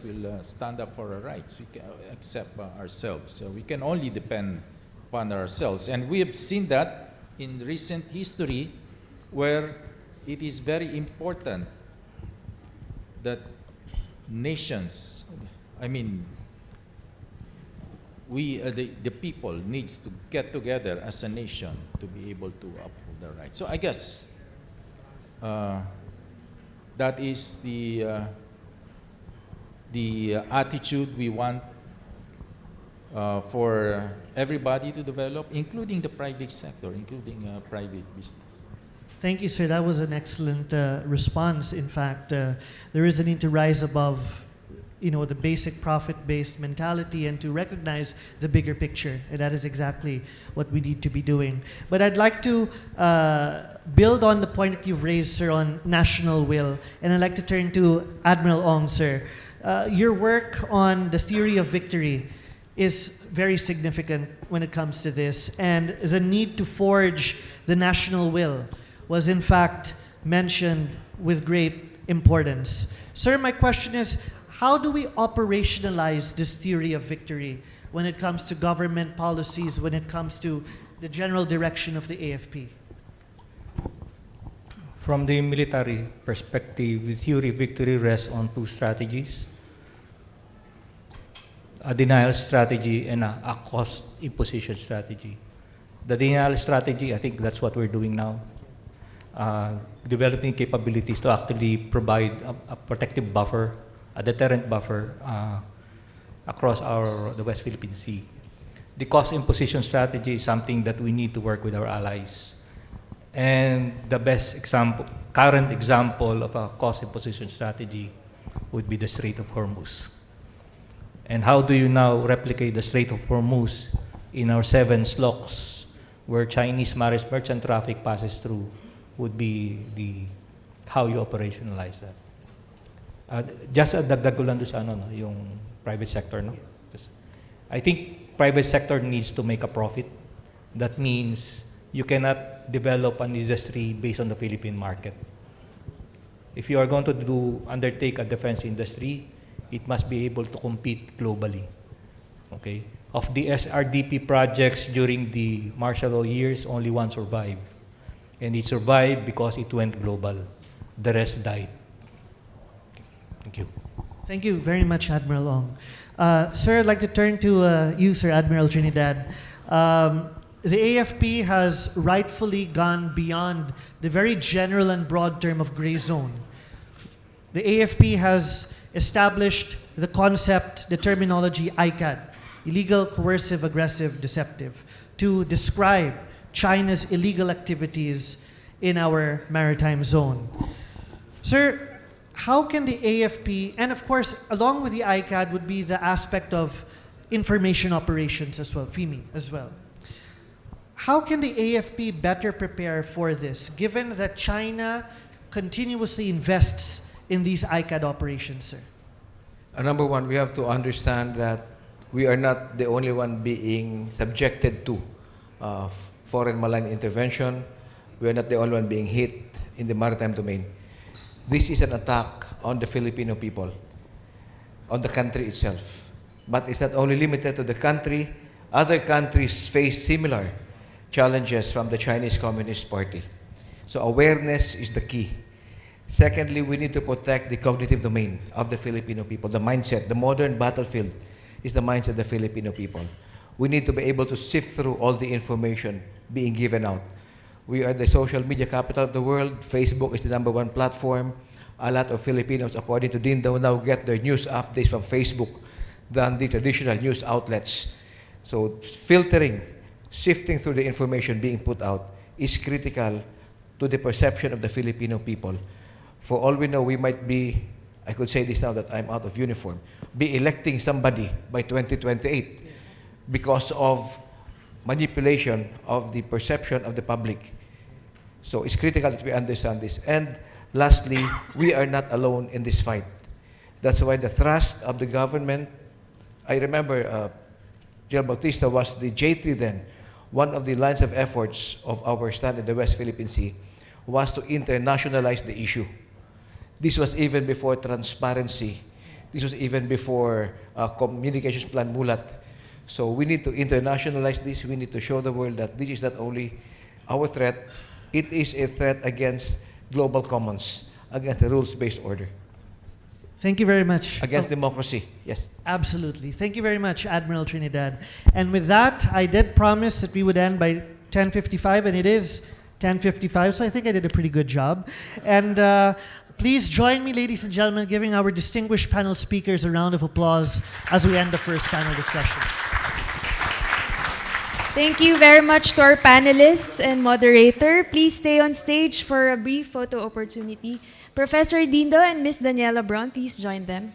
will stand up for our rights? We can, except ourselves. So we can only depend upon ourselves. And we have seen that in recent history, where it is very important that nations, the people needs to get together as a nation to be able to uphold their rights. So I guess that is the attitude we want for everybody to develop, including the private sector, including private business. Thank you, sir. That was an excellent response. In fact, there is a need to rise above, the basic profit-based mentality and to recognize the bigger picture. And that is exactly what we need to be doing. But I'd like to build on the point that you've raised, sir, on national will. And I'd like to turn to Admiral Ong, sir. Your work on the theory of victory is very significant when it comes to this. And the need to forge the national will was in fact mentioned with great importance. Sir, my question is, how do we operationalize this theory of victory when it comes to government policies, when it comes to the general direction of the AFP? From the military perspective, the theory of victory rests on two strategies: a denial strategy and a cost imposition strategy. The denial strategy, I think that's what we're doing now. Developing capabilities to actually provide a protective buffer, a deterrent buffer across the West Philippine Sea. The cost imposition strategy is something that we need to work with our allies. And the best example, current example of a cost imposition strategy would be the Strait of Hormuz. And how do you now replicate the Strait of Hormuz in our 7 SLOCs where Chinese merchant traffic passes through would be how you operationalize that. Just dagdag ko lang doon sa yung private sector, no? I think private sector needs to make a profit. That means you cannot develop an industry based on the Philippine market. If you are going to undertake a defense industry, it must be able to compete globally. Okay? Of the SRDP projects during the martial law years, only one survived. And it survived because it went global. The rest died. Thank you. Thank you very much, Admiral Ong. Sir, I'd like to turn to you, Sir Admiral Trinidad. The AFP has rightfully gone beyond the very general and broad term of gray zone. The AFP has established the concept, the terminology ICAD, illegal, coercive, aggressive, deceptive, to describe China's illegal activities in our maritime zone. Sir, how can the AFP, and of course, along with the ICAD would be the aspect of information operations as well, FIMI as well. How can the AFP better prepare for this, given that China continuously invests in these ICAD operations, sir? Number one, we have to understand that we are not the only one being subjected to foreign malign intervention. We are not the only one being hit in the maritime domain. This is an attack on the Filipino people, on the country itself. But it's not only limited to the country. Other countries face similar challenges from the Chinese Communist Party. So awareness is the key. Secondly, we need to protect the cognitive domain of the Filipino people, the mindset. The modern battlefield is the mindset of the Filipino people. We need to be able to sift through all the information being given out. We are the social media capital of the world. Facebook is the #1 platform. A lot of Filipinos, according to Dindo, now get their news updates from Facebook than the traditional news outlets. So filtering, sifting through the information being put out is critical to the perception of the Filipino people. For all we know, we might be, I could say this now that I'm out of uniform, be electing somebody by 2028 because of manipulation of the perception of the public. So it's critical that we understand this. And lastly, we are not alone in this fight. That's why the thrust of the government, I remember General Bautista was the J3 then. One of the lines of efforts of our stand in the West Philippine Sea was to internationalize the issue. This was even before transparency. This was even before communications plan Mulat. So we need to internationalize this. We need to show the world that this is not only our threat, it is a threat against global commons, against the rules-based order. Thank you very much. Against democracy, yes. Absolutely. Thank you very much, Admiral Trinidad. And with that, I did promise that we would end by 10:55, and it is 10:55, so I think I did a pretty good job. And please join me, ladies and gentlemen, giving our distinguished panel speakers a round of applause as we end the first panel discussion. Thank you very much to our panelists and moderator. Please stay on stage for a brief photo opportunity. Professor Dindo and Ms. Daniela Brown, please join them.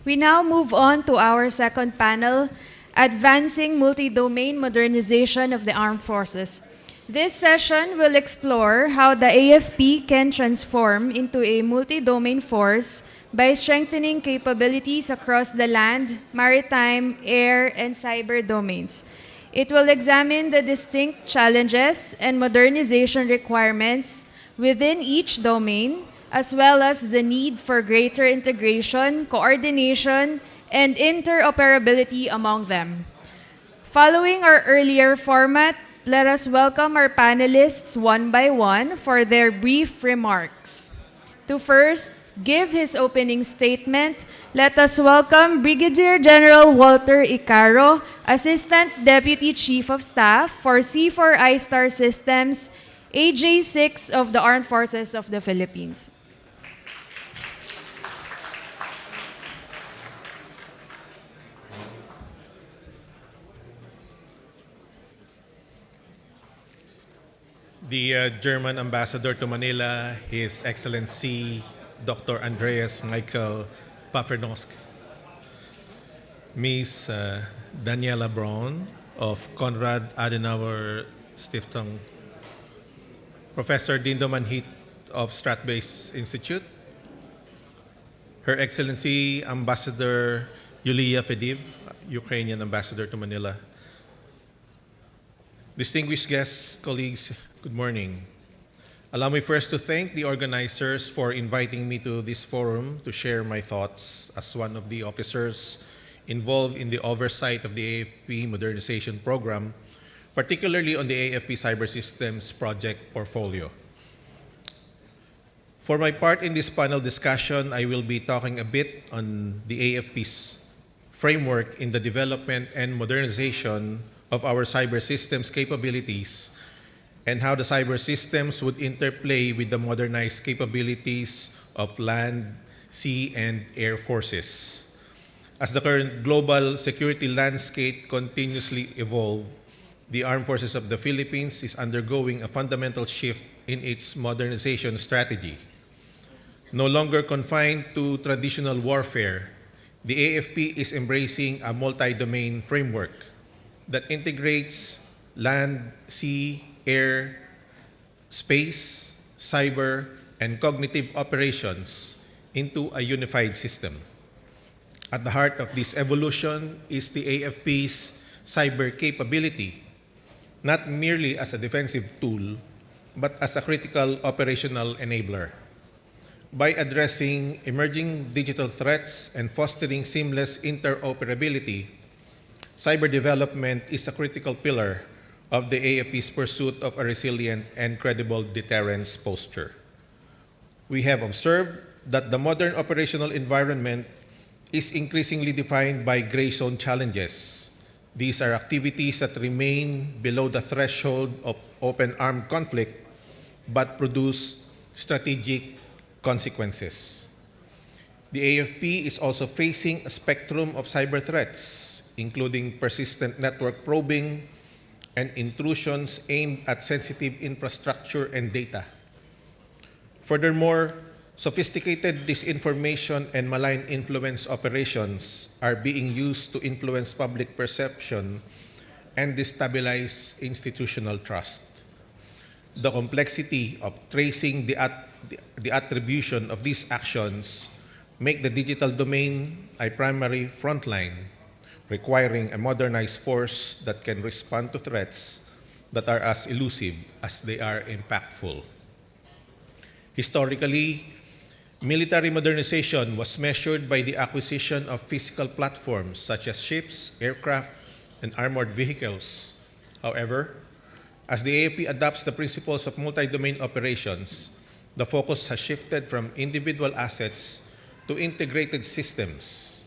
We now move on to our second panel, Advancing Multi-Domain Modernization of the Armed Forces. This session will explore how the AFP can transform into a multi-domain force by strengthening capabilities across the land, maritime, air, and cyber domains. It will examine the distinct challenges and modernization requirements within each domain, as well as the need for greater integration, coordination, and interoperability among them. Following our earlier format, let us welcome our panelists one by one for their brief remarks. To first give his opening statement, let us welcome Brigadier General Walter Icaro, Assistant Deputy Chief of Staff for C4I Star Systems, AJ6 of the Armed Forces of the Philippines. The German ambassador to Manila, His Excellency Dr. Andreas Michael Paffernosk, Ms. Daniela Braun of Konrad Adenauer Stiftung, Professor Dindo Manhit of Stratbase Institute, Her Excellency Ambassador Yulia Fediv, Ukrainian ambassador to Manila. Distinguished guests, colleagues, good morning. Allow me first to thank the organizers for inviting me to this forum to share my thoughts as one of the officers involved in the oversight of the AFP modernization program, particularly on the AFP Cyber Systems project portfolio. For my part in this panel discussion, I will be talking a bit on the AFP's framework in the development and modernization of our cyber systems capabilities and how the cyber systems would interplay with the modernized capabilities of land, sea, and air forces. As the current global security landscape continuously evolves, the Armed Forces of the Philippines is undergoing a fundamental shift in its modernization strategy. No longer confined to traditional warfare, the AFP is embracing a multi-domain framework that integrates land, sea, air, space, cyber, and cognitive operations into a unified system. At the heart of this evolution is the AFP's cyber capability, not merely as a defensive tool, but as a critical operational enabler. By addressing emerging digital threats and fostering seamless interoperability, cyber development is a critical pillar of the AFP's pursuit of a resilient and credible deterrence posture. We have observed that the modern operational environment is increasingly defined by gray zone challenges. These are activities that remain below the threshold of open armed conflict but produce strategic consequences. The AFP is also facing a spectrum of cyber threats, including persistent network probing and intrusions aimed at sensitive infrastructure and data. Furthermore, sophisticated disinformation and malign influence operations are being used to influence public perception and destabilize institutional trust. The complexity of tracing the attribution of these actions make the digital domain a primary frontline, requiring a modernized force that can respond to threats that are as elusive as they are impactful. Historically, military modernization was measured by the acquisition of physical platforms such as ships, aircraft, and armored vehicles. However, as the AFP adopts the principles of multi-domain operations, the focus has shifted from individual assets to integrated systems.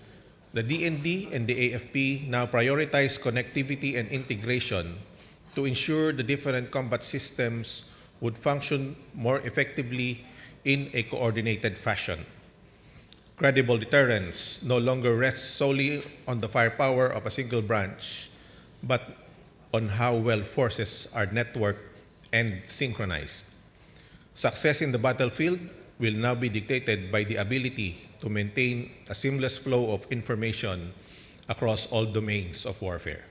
The DND and the AFP now prioritize connectivity and integration to ensure the different combat systems would function more effectively in a coordinated fashion. Credible deterrence no longer rests solely on the firepower of a single branch, but on how well forces are networked and synchronized. Success in the battlefield will now be dictated by the ability to maintain a seamless flow of information across all domains of warfare.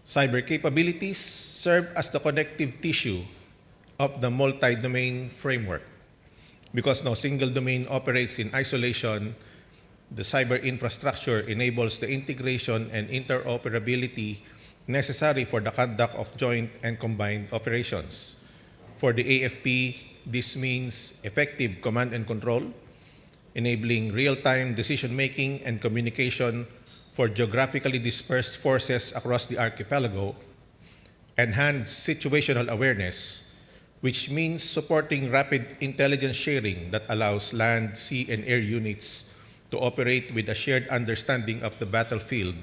Cyber capabilities serve as the connective tissue of the multi-domain framework. Because no single domain operates in isolation, the cyber infrastructure enables the integration and interoperability necessary for the conduct of joint and combined operations. For the AFP, this means effective command and control, enabling real-time decision-making and communication for geographically dispersed forces across the archipelago, enhanced situational awareness, which means supporting rapid intelligence sharing that allows land, sea, and air units to operate with a shared understanding of the battlefield,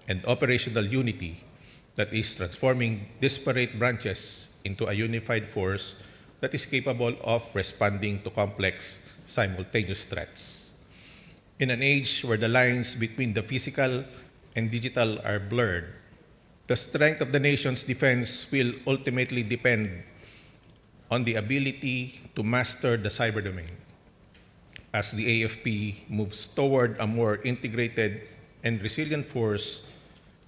and operational unity that is transforming disparate branches into a unified force that is capable of responding to complex, simultaneous threats. In an age where the lines between the physical and digital are blurred, the strength of the nation's defense will ultimately depend on the ability to master the cyber domain. As the AFP moves toward a more integrated and resilient force,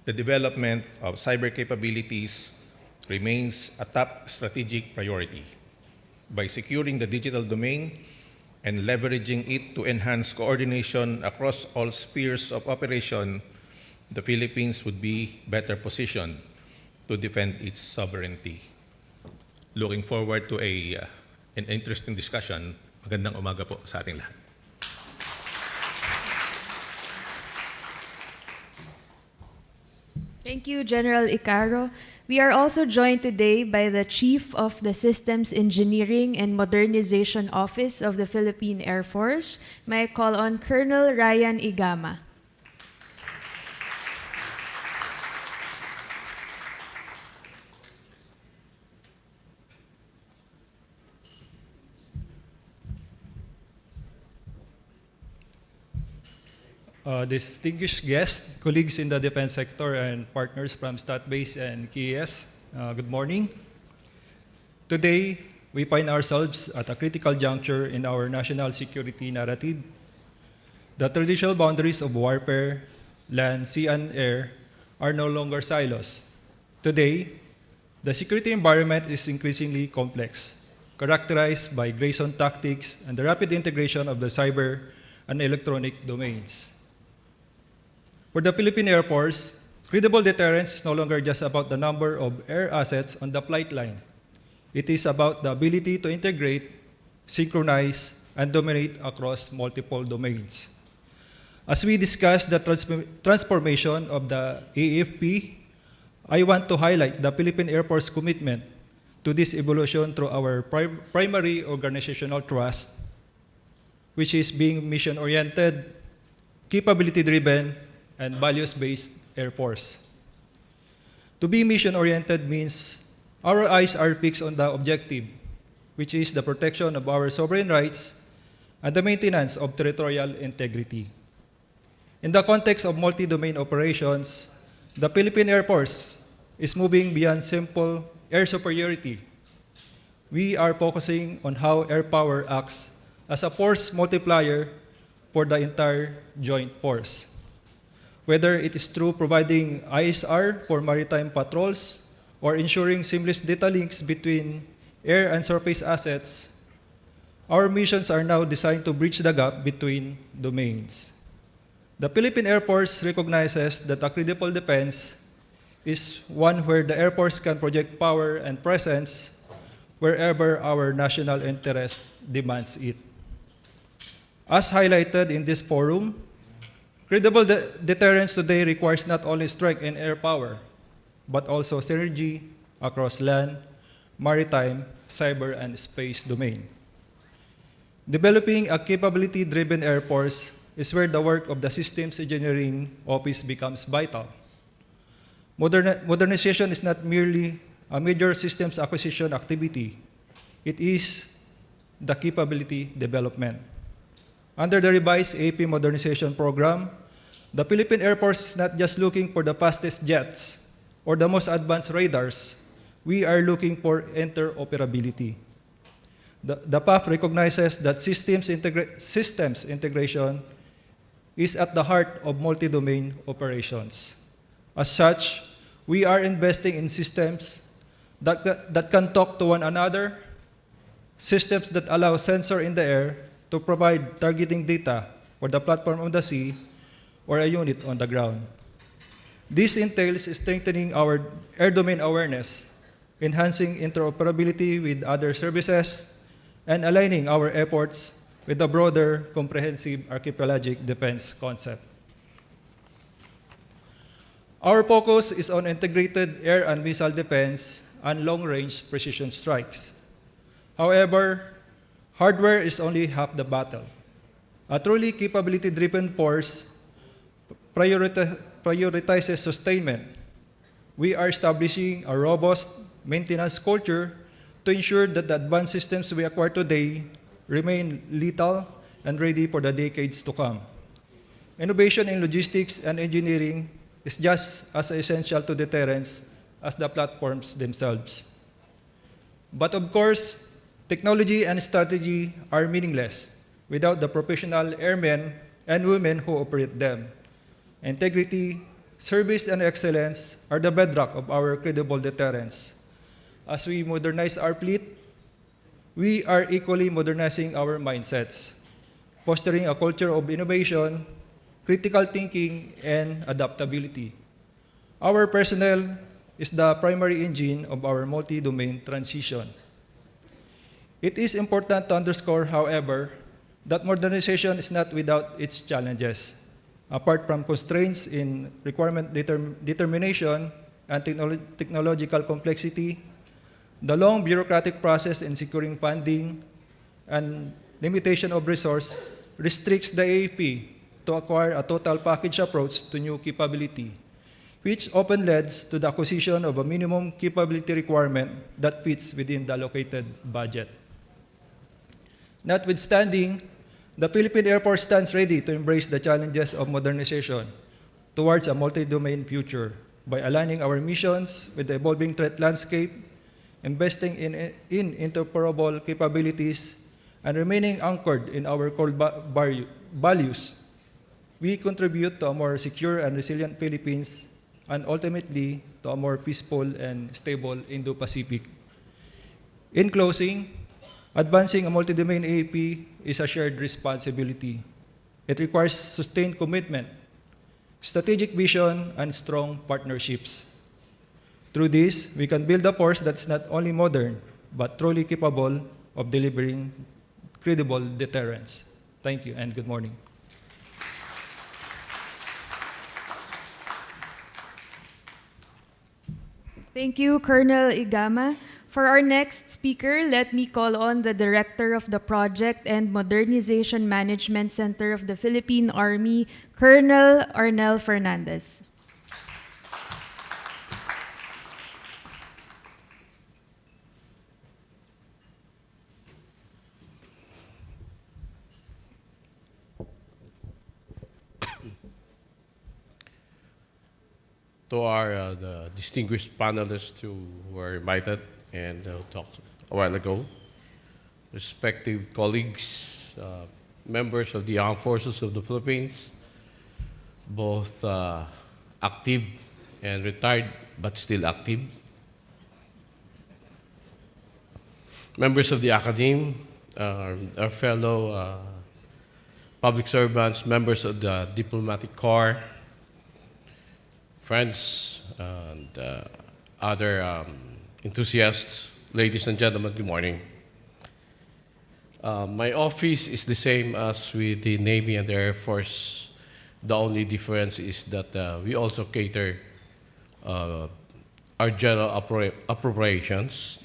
the development of cyber capabilities remains a top strategic priority. By securing the digital domain and leveraging it to enhance coordination across all spheres of operation, the Philippines would be better positioned to defend its sovereignty. Looking forward to an interesting discussion. Magandang umaga po sa ating lahat. Thank you, General Icaro. We are also joined today by the Chief of the Systems Engineering and Modernization Office of the Philippine Air Force. May I call on Colonel Ryan Igama. Distinguished guests, colleagues in the defense sector, and partners from StatBase and KES, good morning. Today, we find ourselves at a critical juncture in our national security narrative. The traditional boundaries of warfare, land, sea, and air are no longer silos. Today, the security environment is increasingly complex, characterized by gray zone tactics and the rapid integration of the cyber and electronic domains. For the Philippine Air Force, credible deterrence is no longer just about the number of air assets on the flight line. It is about the ability to integrate, synchronize, and dominate across multiple domains. As we discuss the transformation of the AFP, I want to highlight the Philippine Air Force commitment to this evolution through our primary organizational trust, which is being mission-oriented, capability-driven, and values-based Air Force. To be mission-oriented means our eyes are fixed on the objective, which is the protection of our sovereign rights and the maintenance of territorial integrity. In the context of multi-domain operations, the Philippine Air Force is moving beyond simple air superiority. We are focusing on how air power acts as a force multiplier for the entire joint force. Whether it is through providing ISR for maritime patrols or ensuring seamless data links between air and surface assets, our missions are now designed to bridge the gap between domains. The Philippine Air Force recognizes that a credible defense is one where the Air Force can project power and presence wherever our national interest demands it. As highlighted in this forum, credible deterrence today requires not only strength in air power, but also synergy across land, maritime, cyber, and space domain. Developing a capability-driven Air Force is where the work of the Systems Engineering Office becomes vital. Modernization is not merely a major systems acquisition activity. It is the capability development. Under the revised AP Modernization Program, the Philippine Air Force is not just looking for the fastest jets or the most advanced radars. We are looking for interoperability. The PAF recognizes that systems integration is at the heart of multi-domain operations. As such, we are investing in systems that can talk to one another, systems that allow sensor in the air to provide targeting data for the platform on the sea or a unit on the ground. This entails strengthening our air domain awareness, enhancing interoperability with other services, and aligning our efforts with the broader comprehensive archipelagic defense concept. Our focus is on integrated air and missile defense and long-range precision strikes. However, hardware is only half the battle. A truly capability-driven force prioritizes sustainment. We are establishing a robust maintenance culture to ensure that the advanced systems we acquire today remain lethal and ready for the decades to come. Innovation in logistics and engineering is just as essential to deterrence as the platforms themselves. But of course, technology and strategy are meaningless without the professional airmen and women who operate them. Integrity, service, and excellence are the bedrock of our credible deterrence. As we modernize our fleet, we are equally modernizing our mindsets, fostering a culture of innovation, critical thinking, and adaptability. Our personnel is the primary engine of our multi-domain transition. It is important to underscore, however, that modernization is not without its challenges. Apart from constraints in requirement determination and technological complexity, the long bureaucratic process in securing funding and limitation of resource restricts the AAP to acquire a total package approach to new capability, which often leads to the acquisition of a minimum capability requirement that fits within the allocated budget. Notwithstanding, the Philippine Air Force stands ready to embrace the challenges of modernization towards a multi-domain future by aligning our missions with the evolving threat landscape, investing in interoperable capabilities, and remaining anchored in our core values. We contribute to a more secure and resilient Philippines and ultimately to a more peaceful and stable Indo-Pacific. In closing, advancing a multi-domain AAP is a shared responsibility. It requires sustained commitment, strategic vision, and strong partnerships. Through this, we can build a force that's not only modern, but truly capable of delivering credible deterrence. Thank you and good morning. Thank you, Colonel Igama. For our next speaker, let me call on the Director of the Project and Modernization Management Center of the Philippine Army, Colonel Arnel Fernandez. To our the distinguished panelists who were invited and talked a while ago, respective colleagues, members of the Armed Forces of the Philippines, both active and retired but still active, members of the academe, our fellow public servants, members of the diplomatic corps, friends, and other enthusiasts, ladies and gentlemen, good morning. My office is the same as with the Navy and the Air Force. The only difference is that we also cater our general appropriations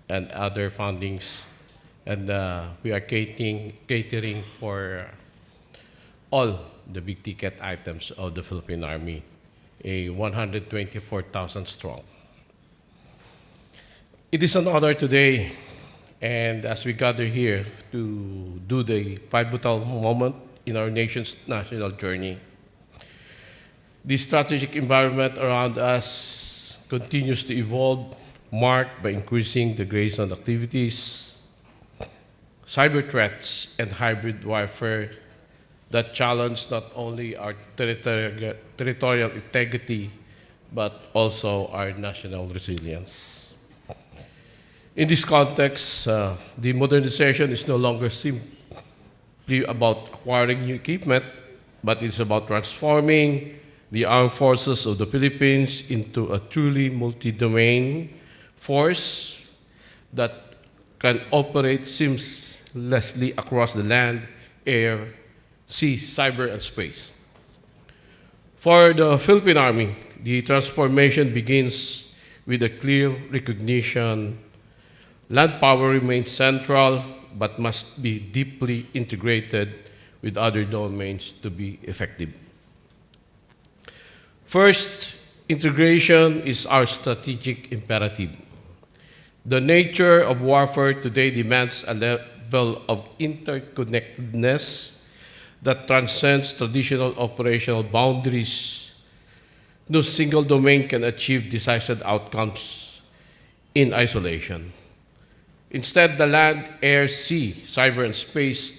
and other fundings, and we are catering for all the big ticket items of the Philippine Army, a 124,000 strong. It is an honor today, and as we gather here to do the pivotal moment in our nation's national journey, the strategic environment around us continues to evolve, marked by increasing the Grayson activities, cyber threats and hybrid warfare that challenge not only our territorial integrity, but also our national resilience. In this context, the modernization is no longer simply about acquiring new equipment, but it's about transforming the armed forces of the Philippines into a truly multi-domain force that can operate seamlessly across the land, air, sea, cyber, and space. For the Philippine Army, the transformation begins with a clear recognition land power remains central but must be deeply integrated with other domains to be effective. First, integration is our strategic imperative. The nature of warfare today demands a level of interconnectedness that transcends traditional operational boundaries. No single domain can achieve decisive outcomes in isolation. Instead, the land, air, sea, cyber, and space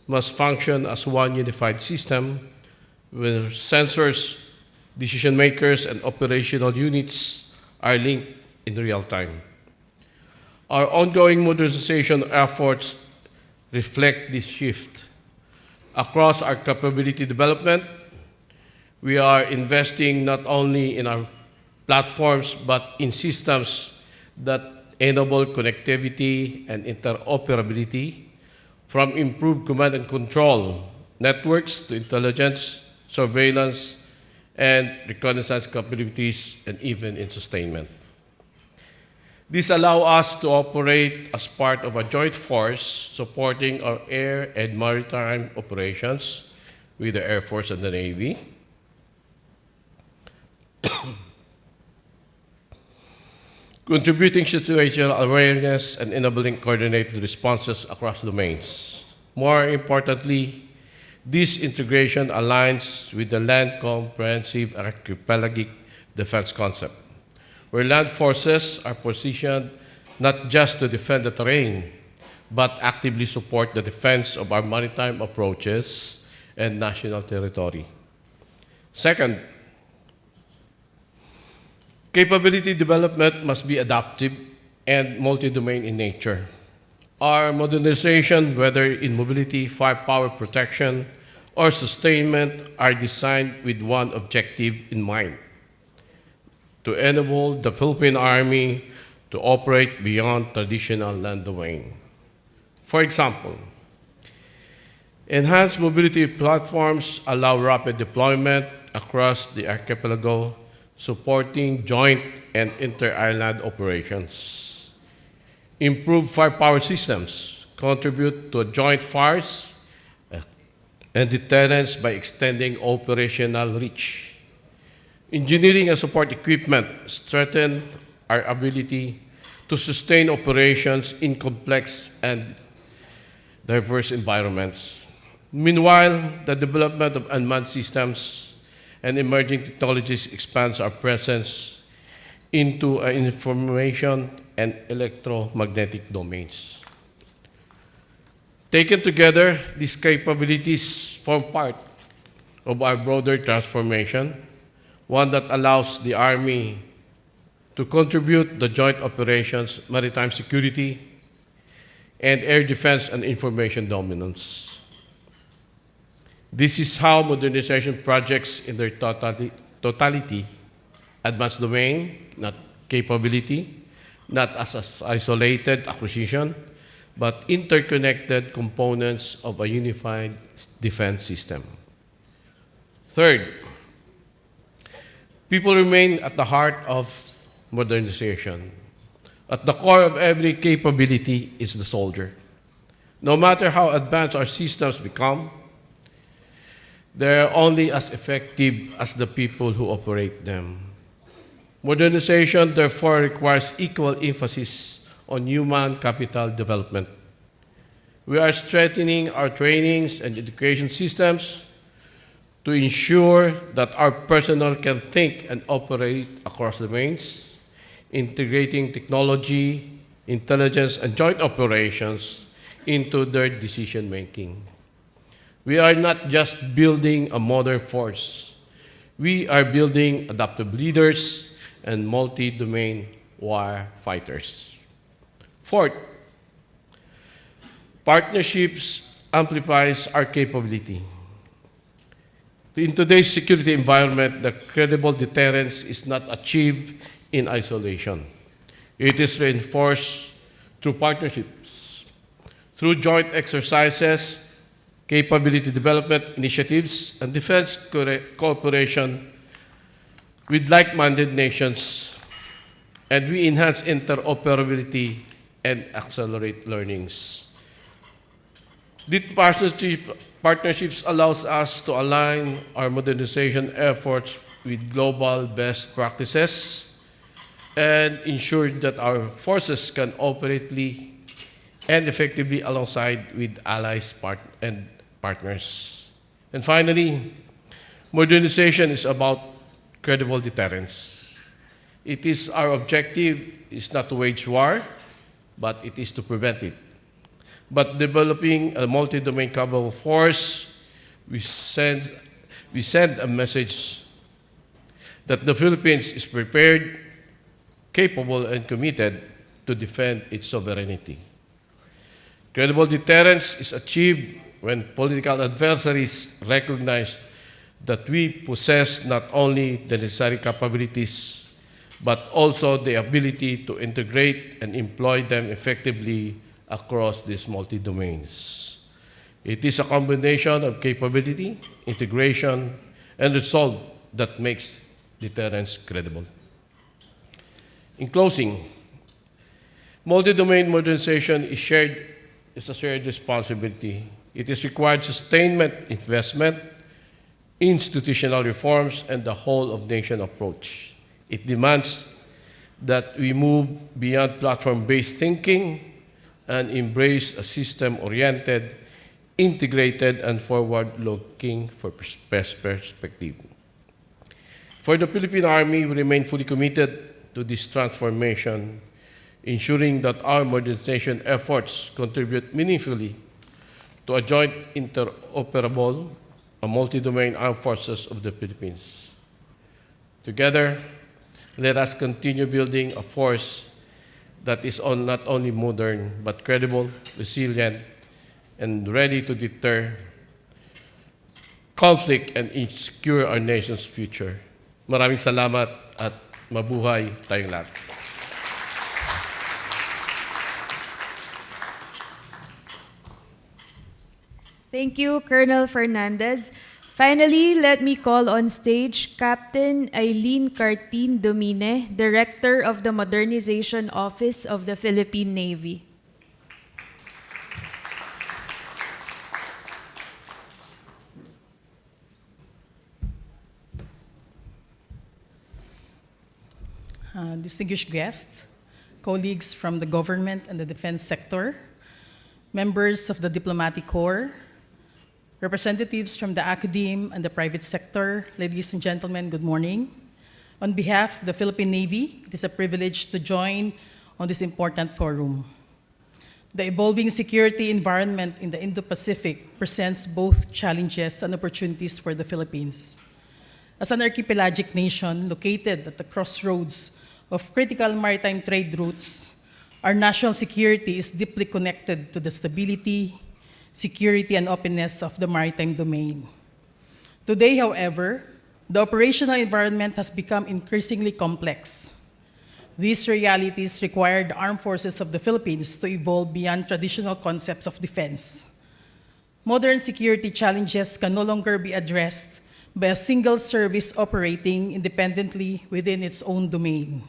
must function as one unified system where sensors, decision makers, and operational units are linked in real time. Our ongoing modernization efforts reflect this shift. Across our capability development, we are investing not only in our platforms but in systems that enable connectivity and interoperability, from improved command and control networks to intelligence, surveillance, and reconnaissance capabilities, and even in sustainment. This allows us to operate as part of a joint force supporting our air and maritime operations with the Air Force and the Navy. Contributing situational awareness and enabling coordinated responses across domains. More importantly, this integration aligns with the Land Comprehensive Archipelagic Defense concept, where land forces are positioned not just to defend the terrain, but actively support the defense of our maritime approaches and national territory. Second, capability development must be adaptive and multi-domain in nature. Our modernization, whether in mobility, firepower protection, or sustainment, are designed with one objective in mind: to enable the Philippine Army to operate beyond traditional land domain. For example, enhanced mobility platforms allow rapid deployment across the archipelago, supporting joint and inter-island operations. Improved firepower systems contribute to joint fires and deterrence by extending operational reach. Engineering and support equipment strengthen our ability to sustain operations in complex and diverse environments. Meanwhile, the development of unmanned systems and emerging technologies expands our presence into information and electromagnetic domains. Taken together, these capabilities form part of our broader transformation, one that allows the Army to contribute to joint operations, maritime security, and air defense and information dominance. This is how modernization projects in their totality advance domain, not capability, not as an isolated acquisition, but interconnected components of a unified defense system. Third, people remain at the heart of modernization. At the core of every capability is the soldier. No matter how advanced our systems become, they are only as effective as the people who operate them. Modernization, therefore, requires equal emphasis on human capital development. We are strengthening our trainings and education systems to ensure that our personnel can think and operate across domains, integrating technology, intelligence, and joint operations into their decision making. We are not just building a modern force. We are building adaptive leaders and multi-domain war fighters. Fourth, partnerships amplifies our capability. In today's security environment, the credible deterrence is not achieved in isolation. It is reinforced through partnerships, through joint exercises, capability development initiatives, and defense cooperation with like-minded nations, and we enhance interoperability and accelerate learnings. These partnerships allows us to align our modernization efforts with global best practices and ensure that our forces can operate and effectively alongside with allies and partners. And finally, modernization is about credible deterrence. It is our objective is not to wage war, but it is to prevent it. But developing a multi-domain capable force, we send a message that the Philippines is prepared, capable, and committed to defend its sovereignty. Credible deterrence is achieved when political adversaries recognize that we possess not only the necessary capabilities, but also the ability to integrate and employ them effectively across these multi-domains. It is a combination of capability, integration, and resolve that makes deterrence credible. In closing, multi-domain modernization is a shared responsibility. It is required sustainment, investment, institutional reforms, and the whole-of-nation approach. It demands that we move beyond platform-based thinking and embrace a system-oriented, integrated, and forward-looking perspective. For the Philippine Army, we remain fully committed to this transformation, ensuring that our modernization efforts contribute meaningfully to a joint interoperable, a multi-domain armed forces of the Philippines. Together, let us continue building a force that is not only modern, but credible, resilient, and ready to deter conflict and secure our nation's future. Maraming salamat at mabuhay tayong lahat. Thank you, Colonel Fernandez. Finally, let me call on stage Captain Eileen Cartin Domine, Director of the Modernization Office of the Philippine Navy. Distinguished guests, colleagues from the government and the defense sector, members of the diplomatic corps, representatives from the academe and the private sector, ladies and gentlemen, good morning. On behalf of the Philippine Navy, it is a privilege to join on this important forum. The evolving security environment in the Indo-Pacific presents both challenges and opportunities for the Philippines. As an archipelagic nation located at the crossroads of critical maritime trade routes, our national security is deeply connected to the stability, security, and openness of the maritime domain. Today, however, the operational environment has become increasingly complex. These realities require the armed forces of the Philippines to evolve beyond traditional concepts of defense. Modern security challenges can no longer be addressed by a single service operating independently within its own domain.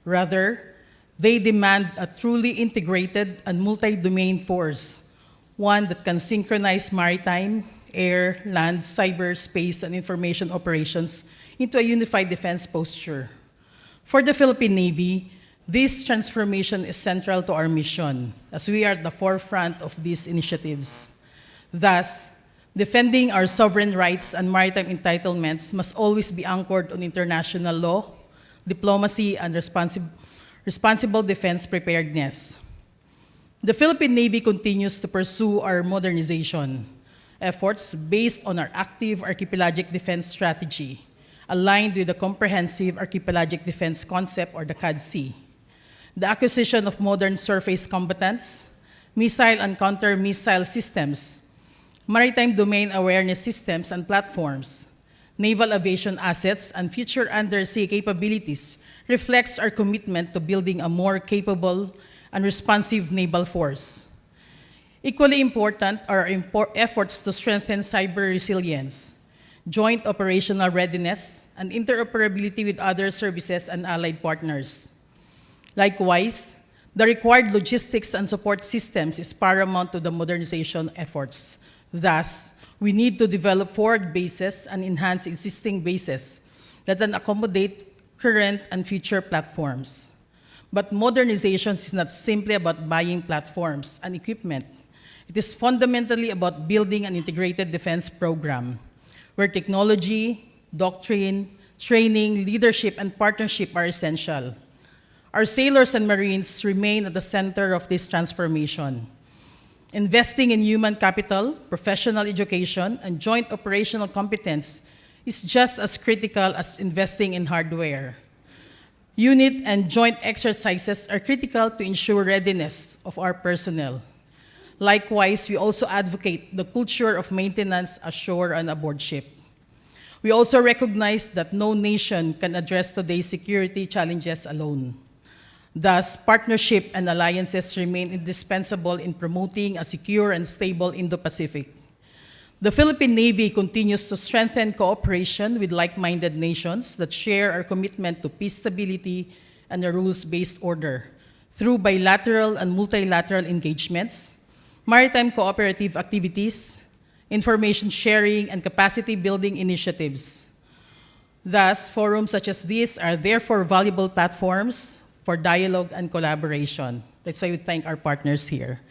Rather, they demand a truly integrated and multi-domain force, one that can synchronize maritime, air, land, cyber, space, and information operations into a unified defense posture. For the Philippine Navy, this transformation is central to our mission, as we are at the forefront of these initiatives. Thus, defending our sovereign rights and maritime entitlements must always be anchored on international law, diplomacy, and responsible defense preparedness. The Philippine Navy continues to pursue our modernization efforts based on our active archipelagic defense strategy, aligned with the Comprehensive Archipelagic Defense Concept, or the CADC. The acquisition of modern surface combatants, missile and counter-missile systems, maritime domain awareness systems and platforms, naval aviation assets, and future undersea capabilities reflects our commitment to building a more capable and responsive naval force. Equally important are our efforts to strengthen cyber resilience, joint operational readiness, and interoperability with other services and allied partners. Likewise, the required logistics and support systems is paramount to the modernization efforts. Thus, we need to develop forward bases and enhance existing bases that can accommodate current and future platforms. But modernization is not simply about buying platforms and equipment. It is fundamentally about building an integrated defense program where technology, doctrine, training, leadership, and partnership are essential. Our sailors and Marines remain at the center of this transformation. Investing in human capital, professional education, and joint operational competence is just as critical as investing in hardware. Unit and joint exercises are critical to ensure readiness of our personnel. Likewise, we also advocate the culture of maintenance ashore and aboard ship. We also recognize that no nation can address today's security challenges alone. Thus, partnership and alliances remain indispensable in promoting a secure and stable Indo-Pacific. The Philippine Navy continues to strengthen cooperation with like-minded nations that share our commitment to peace, stability, and a rules-based order through bilateral and multilateral engagements, maritime cooperative activities, information sharing, and capacity building initiatives. Thus, forums such as these are therefore valuable platforms for dialogue and collaboration. That's why we thank our partners here.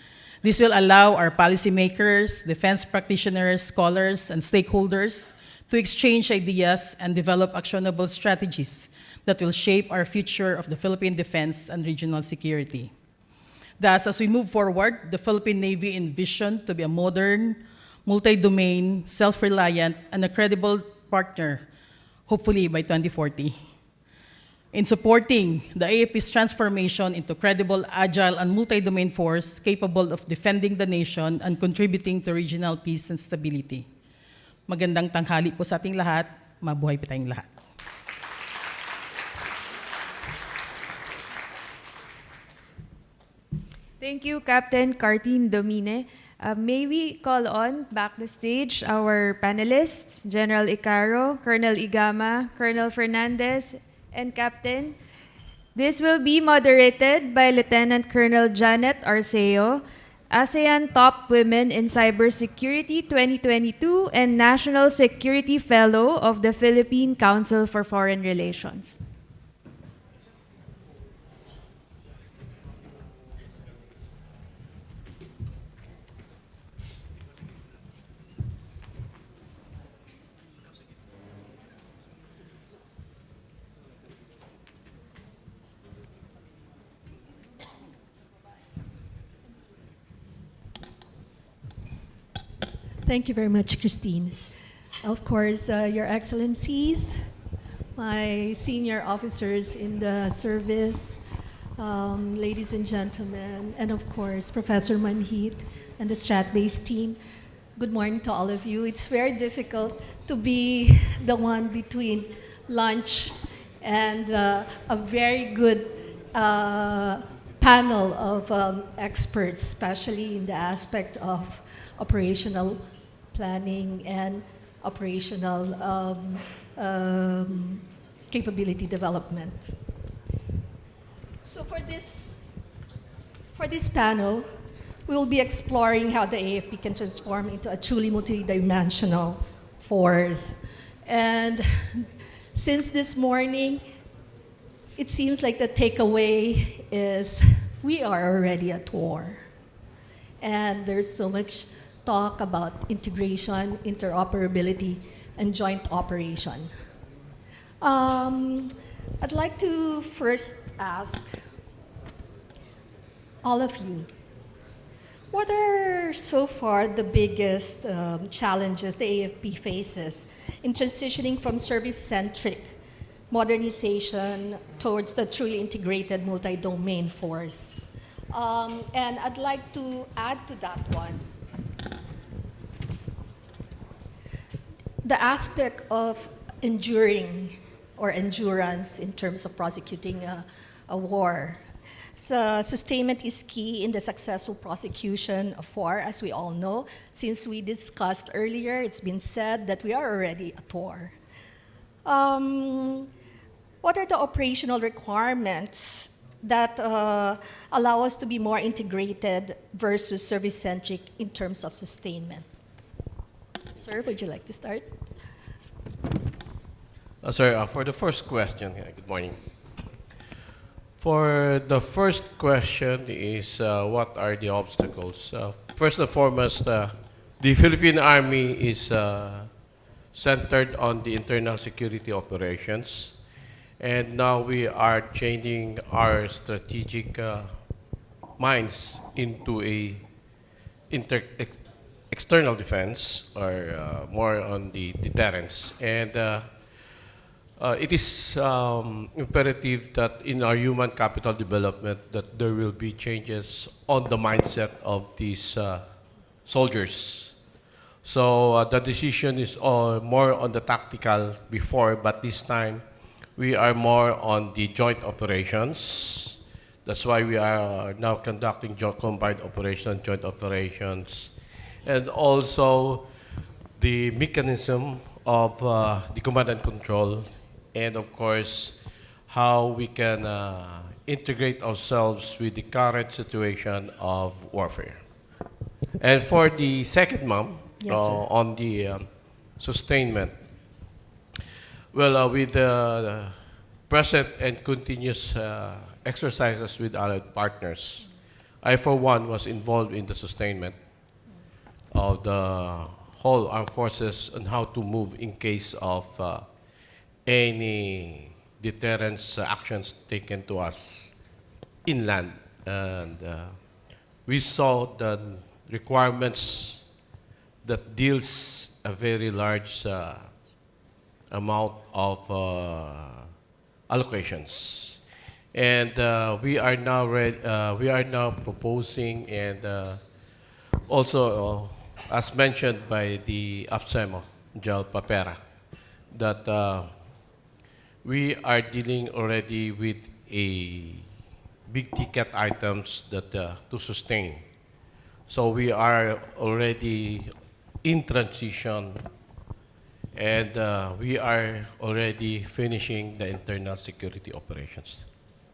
This will allow our policymakers, defense practitioners, scholars, and stakeholders to exchange ideas and develop actionable strategies that will shape our future of the Philippine defense and regional security. Thus, as we move forward, the Philippine Navy envisioned to be a modern, multi-domain, self-reliant, and a credible partner, hopefully by 2040. In supporting the AFP's transformation into credible, agile, and multi-domain force capable of defending the nation and contributing to regional peace and stability. Magandang tanghali po sa ating lahat. Mabuhay po tayong lahat. Thank you, Captain Cartine Domine. May we call on back the stage our panelists, General Icaro, Colonel Igama, Colonel Fernandez, and Captain. This will be moderated by Lieutenant Colonel Janet Arceo, ASEAN Top Women in Cybersecurity 2022 and National Security Fellow of the Philippine Council for Foreign Relations. Thank you very much, Christine. Of course, Your Excellencies, my senior officers in the service, ladies and gentlemen, and of course, Professor Manhit and the Strat-based team. Good morning to all of you. It's very difficult to be the one between lunch and a very good panel of experts, especially in the aspect of operational planning and operational capability development. So for this panel, we will be exploring how the AFP can transform into a truly multidimensional force. And since this morning, it seems like the takeaway is we are already at war. And there's so much talk about integration, interoperability, and joint operation. I'd like to first ask all of you, What are so far the biggest challenges the AFP faces in transitioning from service-centric modernization towards the truly integrated multi-domain force? And I'd like to add to that one the aspect of enduring or endurance in terms of prosecuting a war. So sustainment is key in the successful prosecution of war, as we all know. Since we discussed earlier, it's been said that we are already at war. What are the operational requirements that allow us to be more integrated versus service-centric in terms of sustainment? Sir, would you like to start? Sir, for the first question, good morning. For the first question is what are the obstacles? First and foremost, the Philippine Army is centered on the internal security operations. And now we are changing our strategic minds into a external defense, or more on the deterrence. And it is imperative that in our human capital development that there will be changes on the mindset of these soldiers. So the decision is more on the tactical before, but this time we are more on the joint operations. That's why we are now conducting combined operations, joint operations, and also the mechanism of the command and control, and of course, how we can integrate ourselves with the current situation of warfare. And for the second, ma'am, on the sustainment, well, with the present and continuous exercises with allied partners, I, for one, was involved in the sustainment of the whole armed forces and how to move in case of any deterrence actions taken to us inland. And we saw the requirements that deals a very large amount of allocations. And we are now proposing, and also as mentioned by the AFSEMO, Jal Papera, that we are dealing already with a big ticket items that to sustain. So we are already in transition, and we are already finishing the internal security operations.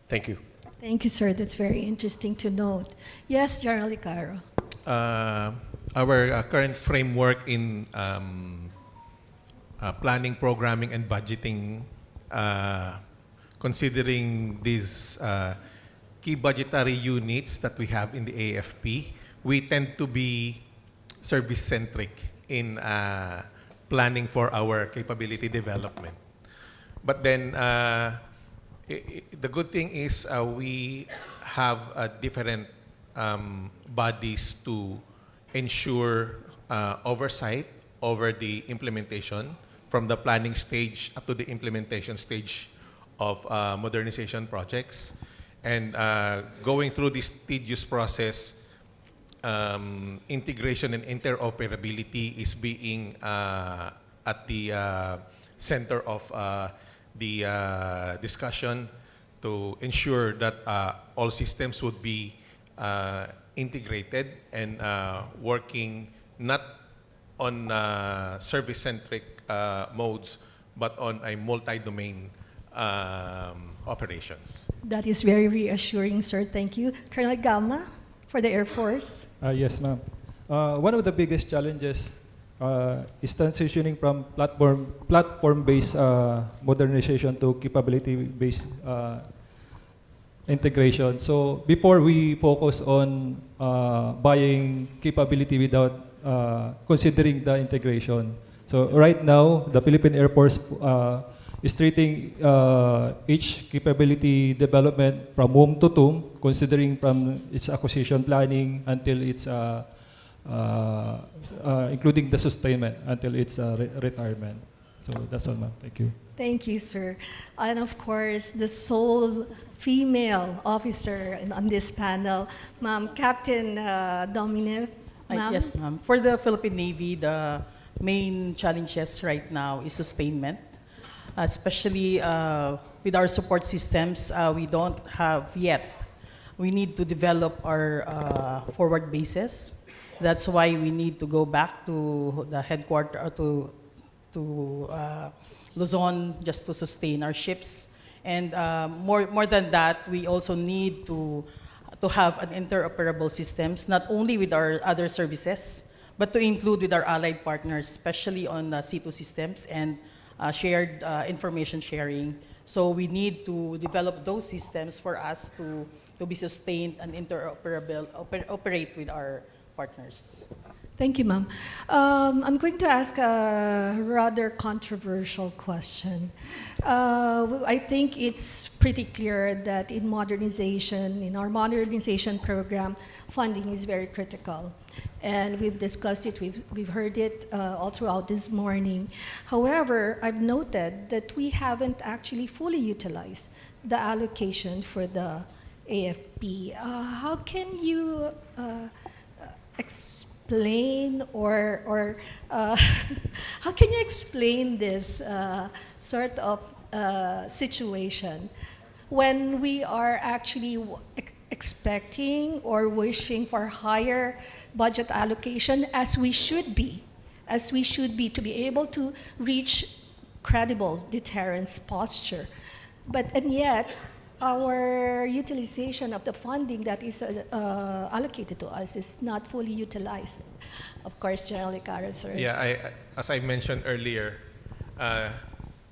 Thank you. Thank you, sir. That's very interesting to note. Yes, General Icaro. Our current framework in planning, programming, and budgeting, considering these key budgetary units that we have in the AFP, we tend to be service-centric in planning for our capability development. But then the good thing is we have different bodies to ensure oversight over the implementation from the planning stage up to the implementation stage of modernization projects. And going through this tedious process, integration and interoperability is being at the center of the discussion to ensure that all systems would be integrated and working not on service-centric modes, but on a multi-domain operations. That is very reassuring, sir. Thank you. Colonel Gama, for the Air Force. Yes, ma'am. One of the biggest challenges is transitioning from platform-based modernization to capability-based integration. So before we focus on buying capability without considering the integration. So right now, the Philippine Air Force is treating each capability development from womb to tomb, considering from its acquisition planning until its including the sustainment until its retirement. So that's all, ma'am. Thank you. Thank you, sir. And of course, the sole female officer on this panel, Ma'am Captain Dominic. Ma'am? Yes, ma'am. For the Philippine Navy, the main challenges right now is sustainment, especially with our support systems. We don't have yet. We need to develop our forward bases. That's why we need to go back to the headquarters, to Luzon, just to sustain our ships. And more than that, we also need to have an interoperable systems, not only with our other services, but to include with our allied partners, especially on C2 systems and shared information sharing. So we need to develop those systems for us to be sustained and interoperable, operate with our partners. Thank you, ma'am. I'm going to ask a rather controversial question. I think it's pretty clear that in our modernization program, funding is very critical. And we've discussed it, we've heard it all throughout this morning. However, I've noted that we haven't actually fully utilized the allocation for the AFP. How can you explain or how can you explain this sort of situation when we are actually expecting or wishing for higher budget allocation as we should be to be able to reach credible deterrence posture, and yet our utilization of the funding that is allocated to us is not fully utilized. Of course, General Icaro, sir. Yeah, as I mentioned earlier,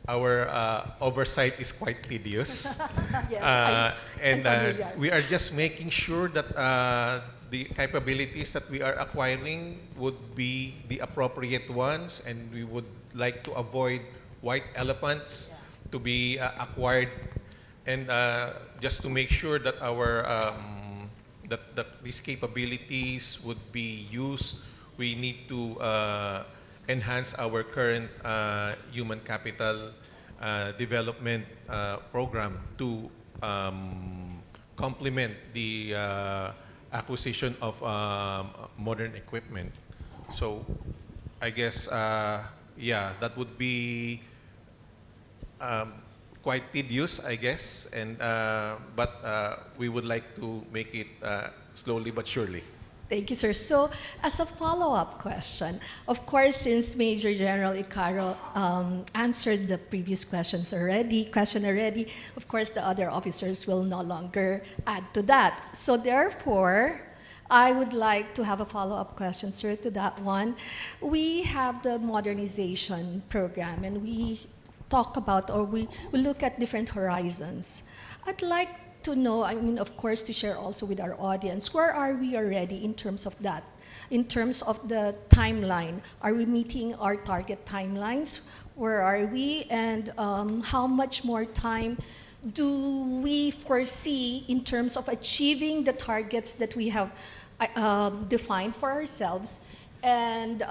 our oversight is quite tedious. Yes, and we are just making sure that the capabilities that we are acquiring would be the appropriate ones, and we would like to avoid white elephants to be acquired. And just to make sure that that these capabilities would be used, we need to enhance our current human capital development program to complement the acquisition of modern equipment. So I guess, that would be quite tedious, I guess, but we would like to make it slowly but surely. Thank you, sir. So, as a follow-up question, of course, since Major General Icaro answered the previous question already, of course, the other officers will no longer add to that. So, therefore, I would like to have a follow-up question, sir, to that one. We have the modernization program, and we talk about, or we look at different horizons. I'd like to know, of course, to share also with our audience, where are we already in terms of that? In terms of the timeline, are we meeting our target timelines? Where are we? And how much more time do we foresee in terms of achieving the targets that we have defined for ourselves? And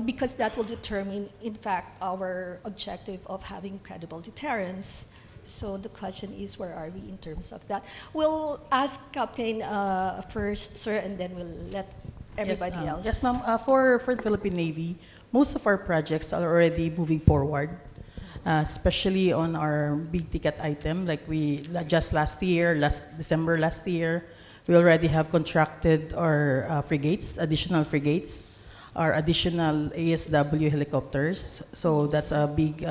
because that will determine, in fact, our objective of having credible deterrence. So the question is, where are we in terms of that? We'll ask Captain first, sir, and then we'll let everybody else. Yes, ma'am. For the Philippine Navy, most of our projects are already moving forward, especially on our big ticket item. Like just December last year, we already have contracted our frigates, additional frigates, our additional ASW helicopters. So that's a big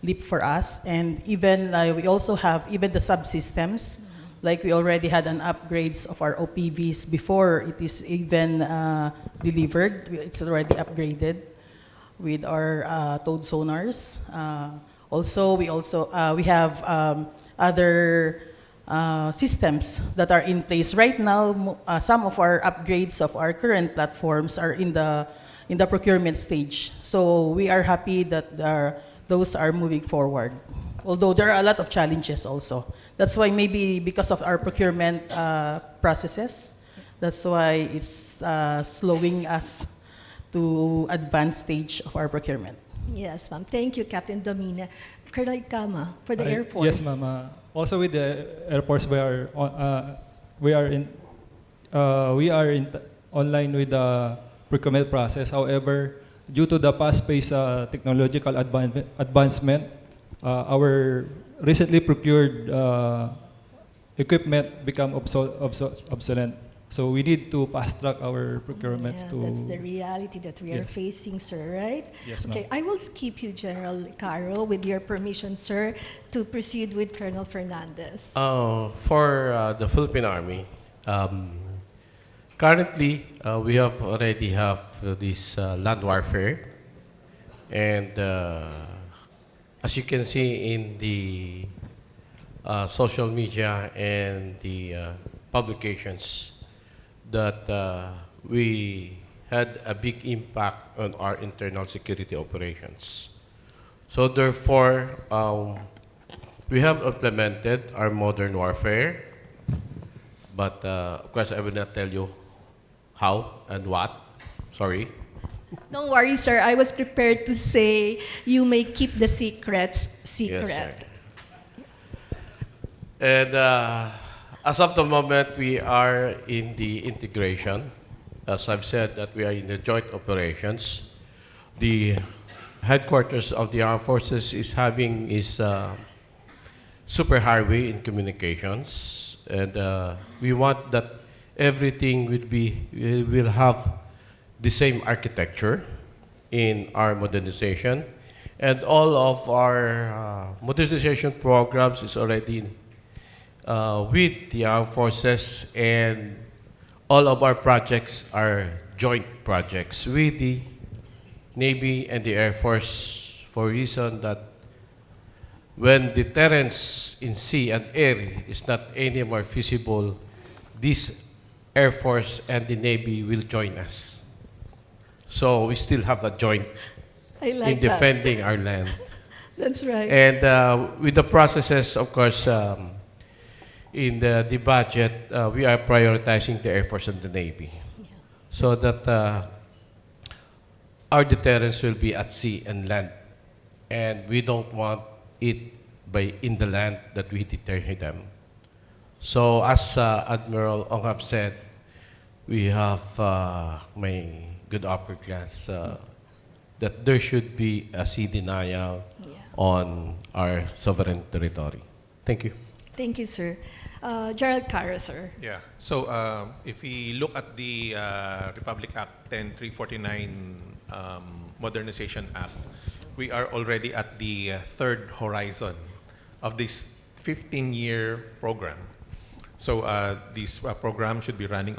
leap for us. And even we also have even the subsystems. Like we already had an upgrades of our OPVs before it is even delivered. It's already upgraded with our towed sonars. We have other systems that are in place right now. Some of our upgrades of our current platforms are in the procurement stage. So we are happy that those are moving forward. Although there are a lot of challenges also. That's why maybe because of our procurement processes, that's why it's slowing us to advanced stage of our procurement. Yes, ma'am. Thank you, Captain Domina. Colonel Ikama, for the Air Force. Yes, ma'am. Also with the Air Force, we are online with the procurement process. However, due to the fast-paced technological advancement, our recently procured equipment become obsolete. So we need to fast-track our procurement Yeah, to... that's the reality that we are Yes. facing, sir, right? Yes, Okay, ma'am. I will skip you, General Caro, with your permission, sir, to proceed with Colonel Fernandez. For the Philippine Army, currently we already have this land warfare, and as you can see in the social media and the publications, that we had a big impact on our internal security operations. So therefore, we have implemented our modern warfare, but of course I will not tell you how and what. Sorry. Don't worry, sir. I was prepared to say you may keep the secrets secret. Yes, sir. And as of the moment, we are in the integration. As I've said, that we are in the joint operations. The headquarters of the armed forces is having its superhighway in communications, and we want that everything will have the same architecture in our modernization, and all of our modernization programs is already with the armed forces, and all of our projects are joint projects with the Navy and the Air Force, for reason that when deterrence in sea and air is not anymore feasible, this Air Force and the Navy will join us. So we still have a joint I like in defending our land. That's right. And with the processes, of course, in the budget, we are prioritizing the Air Force and the Navy, so that our deterrence will be at sea and land, and we don't want it in the land that we deter them. So as Admiral Ong have said, we have my good upper class that there should be a sea denial on our sovereign territory. Thank you. Thank you, sir. Gerald Caro, sir. Yeah. So if we look at the Republic Act 10349 Modernization Act, we are already at the third horizon of this 15-year program. So this program should be running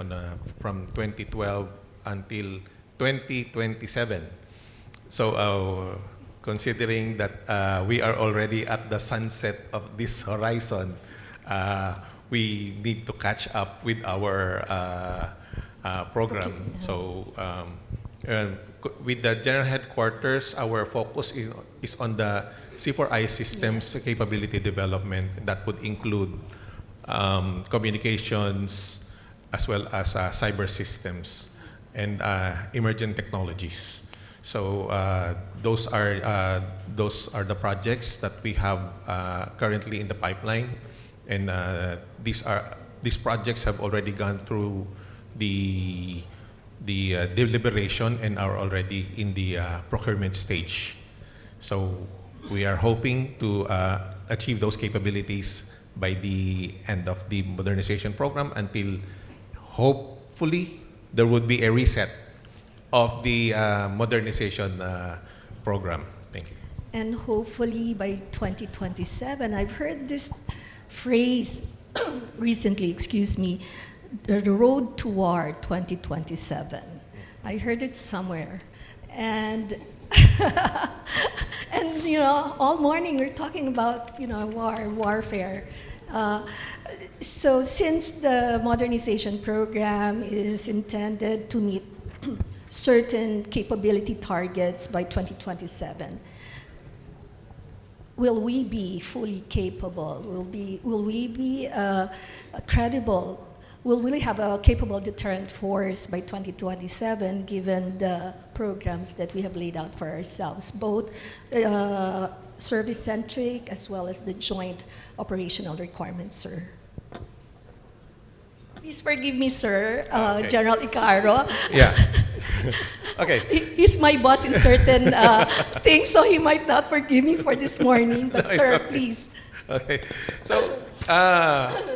from 2012 until 2027. So considering that we are already at the sunset of this horizon, we need to catch up with our program. Okay. So with the general headquarters, our focus is on the C4I systems capability development. That would include communications as well as cyber systems and emergent technologies. So those are the projects that we have currently in the pipeline, and these projects have already gone through the deliberation and are already in the procurement stage. So we are hoping to achieve those capabilities by the end of the modernization program, until hopefully there would be a reset of the modernization program. Thank you. And hopefully by 2027, I've heard this phrase recently, excuse me, the road toward 2027. I heard it somewhere. And and you know, all morning we're talking about, you know, warfare. So since the modernization program is intended to meet certain capability targets by 2027, will we be fully capable? Will we be credible? Will we have a capable deterrent force by 2027, given the programs that we have laid out for ourselves, both service-centric as well as the joint operational requirements, sir? Please forgive me, sir, Okay. General Icaro. Yeah. Okay. He's my boss in certain things, so he might not forgive me for this morning. But, No, it's sir, okay. please. Okay. So,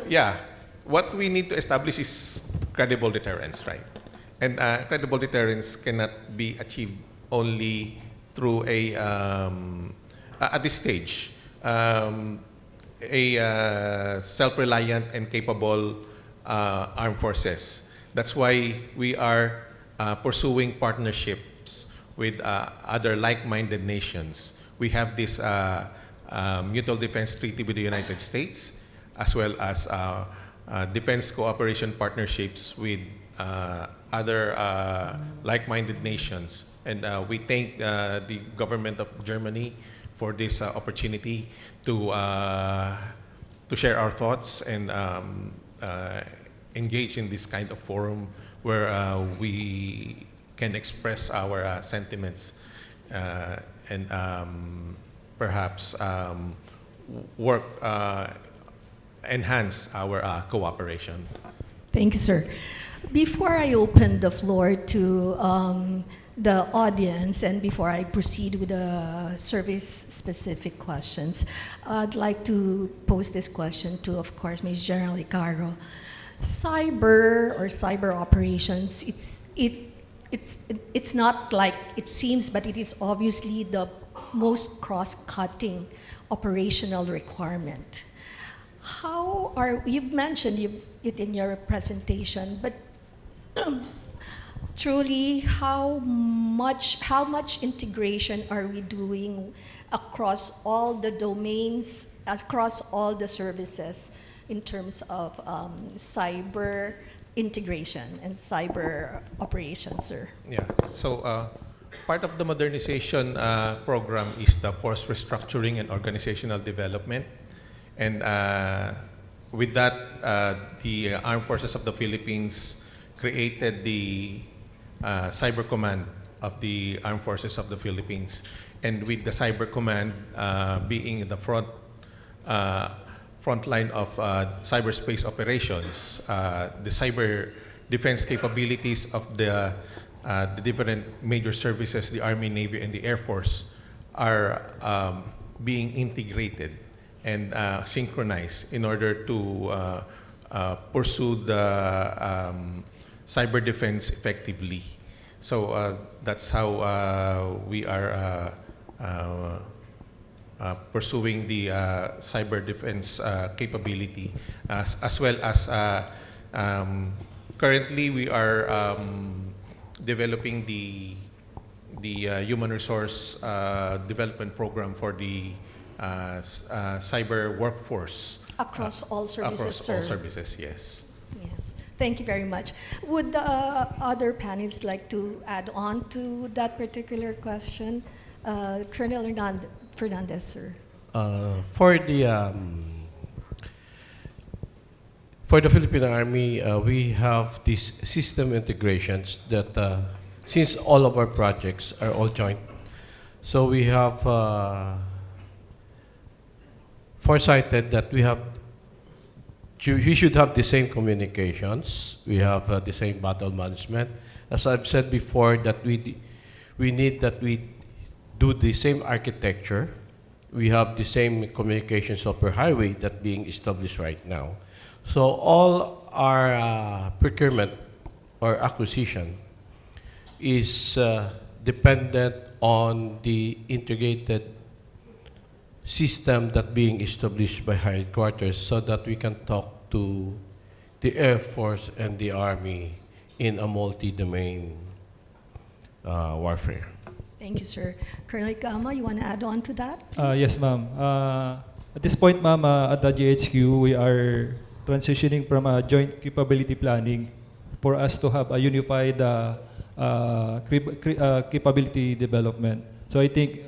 yeah, what we need to establish is credible deterrence, right? And credible deterrence cannot be achieved only through at this stage, a self-reliant and capable armed forces. That's why we are pursuing partnerships with other like-minded nations. We have this mutual defense treaty with the United States, as well as defense cooperation partnerships with other like-minded nations. And we thank the government of Germany for this opportunity to share our thoughts and engage in this kind of forum where we can express our sentiments and perhaps work, enhance our cooperation. Thank you, sir. Before I open the floor to the audience and before I proceed with the service-specific questions, I'd like to pose this question to, of course, Ms. General Icaro. Cyber operations, it's not like it seems, but it is obviously the most cross-cutting operational requirement. You've mentioned it in your presentation, but truly, how much integration are we doing across all the domains, across all the services in terms of cyber integration and cyber operations, sir? Yeah, so part of the modernization program is the force restructuring and organizational development. And with that, the Armed Forces of the Philippines created the Cyber Command of the Armed Forces of the Philippines. And with the Cyber Command being in the front line of cyberspace operations, the cyber defense capabilities of the different major services, the Army, Navy, and the Air Force, are being integrated and synchronized in order to pursue the cyber defense effectively. So that's how we are pursuing the cyber defense capability, as well as currently we are developing the human resource development program for the cyber workforce. Across all services, Across sir? all services, yes. Yes, thank you very much. Would the other panelists like to add on to that particular question? Colonel Fernandez, sir. For the Philippine Army, we have these system integrations that, since all of our projects are all joint, so we have foresighted that we should have the same communications, we have the same battle management. As I've said before, that we do the same architecture, we have the same communication superhighway that being established right now. So all our procurement or acquisition is dependent on the integrated system that being established by headquarters, so that we can talk to the Air Force and the Army in a multi-domain warfare. Thank you, sir. Colonel Gama, you want to add on to that, please? Yes, ma'am. At this point, ma'am, at the GHQ, we are transitioning from a joint capability planning for us to have a unified capability development. So I think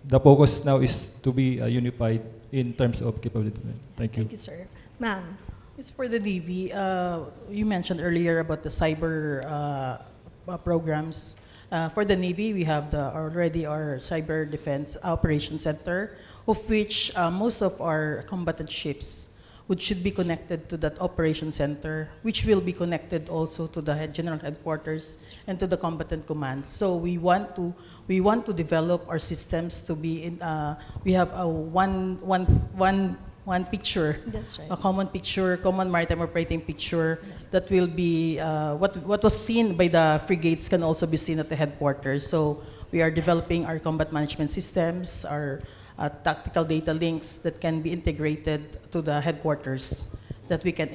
the focus now is to be unified in terms of capability. Thank you. Thank you, sir. Ma'am. It's for the Navy. You mentioned earlier about the cyber programs. For the Navy, we have already our Cyber Defense Operations Center, of which most of our combatant ships should be connected to that operation center, which will be connected also to the general headquarters and to the combatant command. So we want to develop our systems to be in. We have a one picture, That's right. a common picture, common maritime operating picture that will be what was seen by the frigates can also be seen at the headquarters. So we are developing our combat management systems, our tactical data links that can be integrated to the headquarters that we can,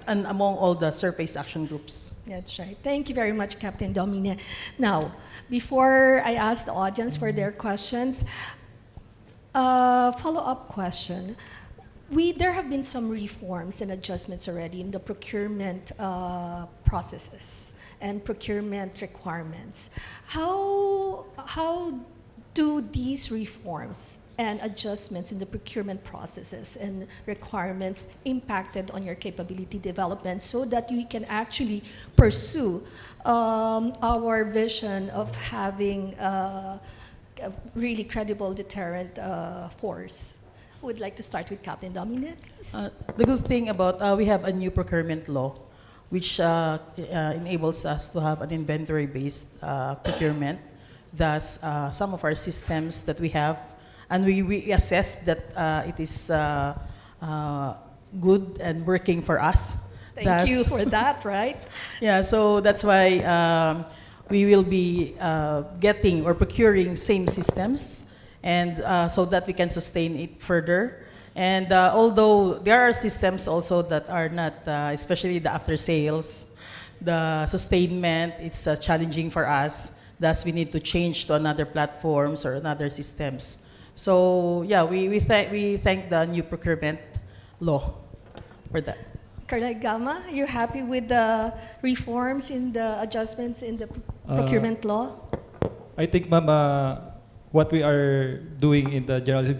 and among all the surface action groups. That's right. Thank you very much, Captain Domine. Now, before I ask the audience for their questions, follow-up question. There have been some reforms and adjustments already in the procurement processes and procurement requirements. How do these reforms and adjustments in the procurement processes and requirements impacted on your capability development so that we can actually pursue our vision of having a really credible deterrent force? Who would like to start with Captain Dominic, please? The good thing about we have a new procurement law, which enables us to have an inventory-based procurement. Thus, some of our systems that we have, and we assess that it is good and working for us. Thank you for that, right? Yeah, so that's why we will be getting or procuring same systems, and so that we can sustain it further. And although there are systems also that are not, especially the after sales, the sustainment, it's challenging for us. Thus, we need to change to another platforms or another systems. So yeah, we thank the new procurement law for that. Colonel Gama, are you happy with the reforms in the adjustments in the procurement law? I think, ma'am, what we are doing in the general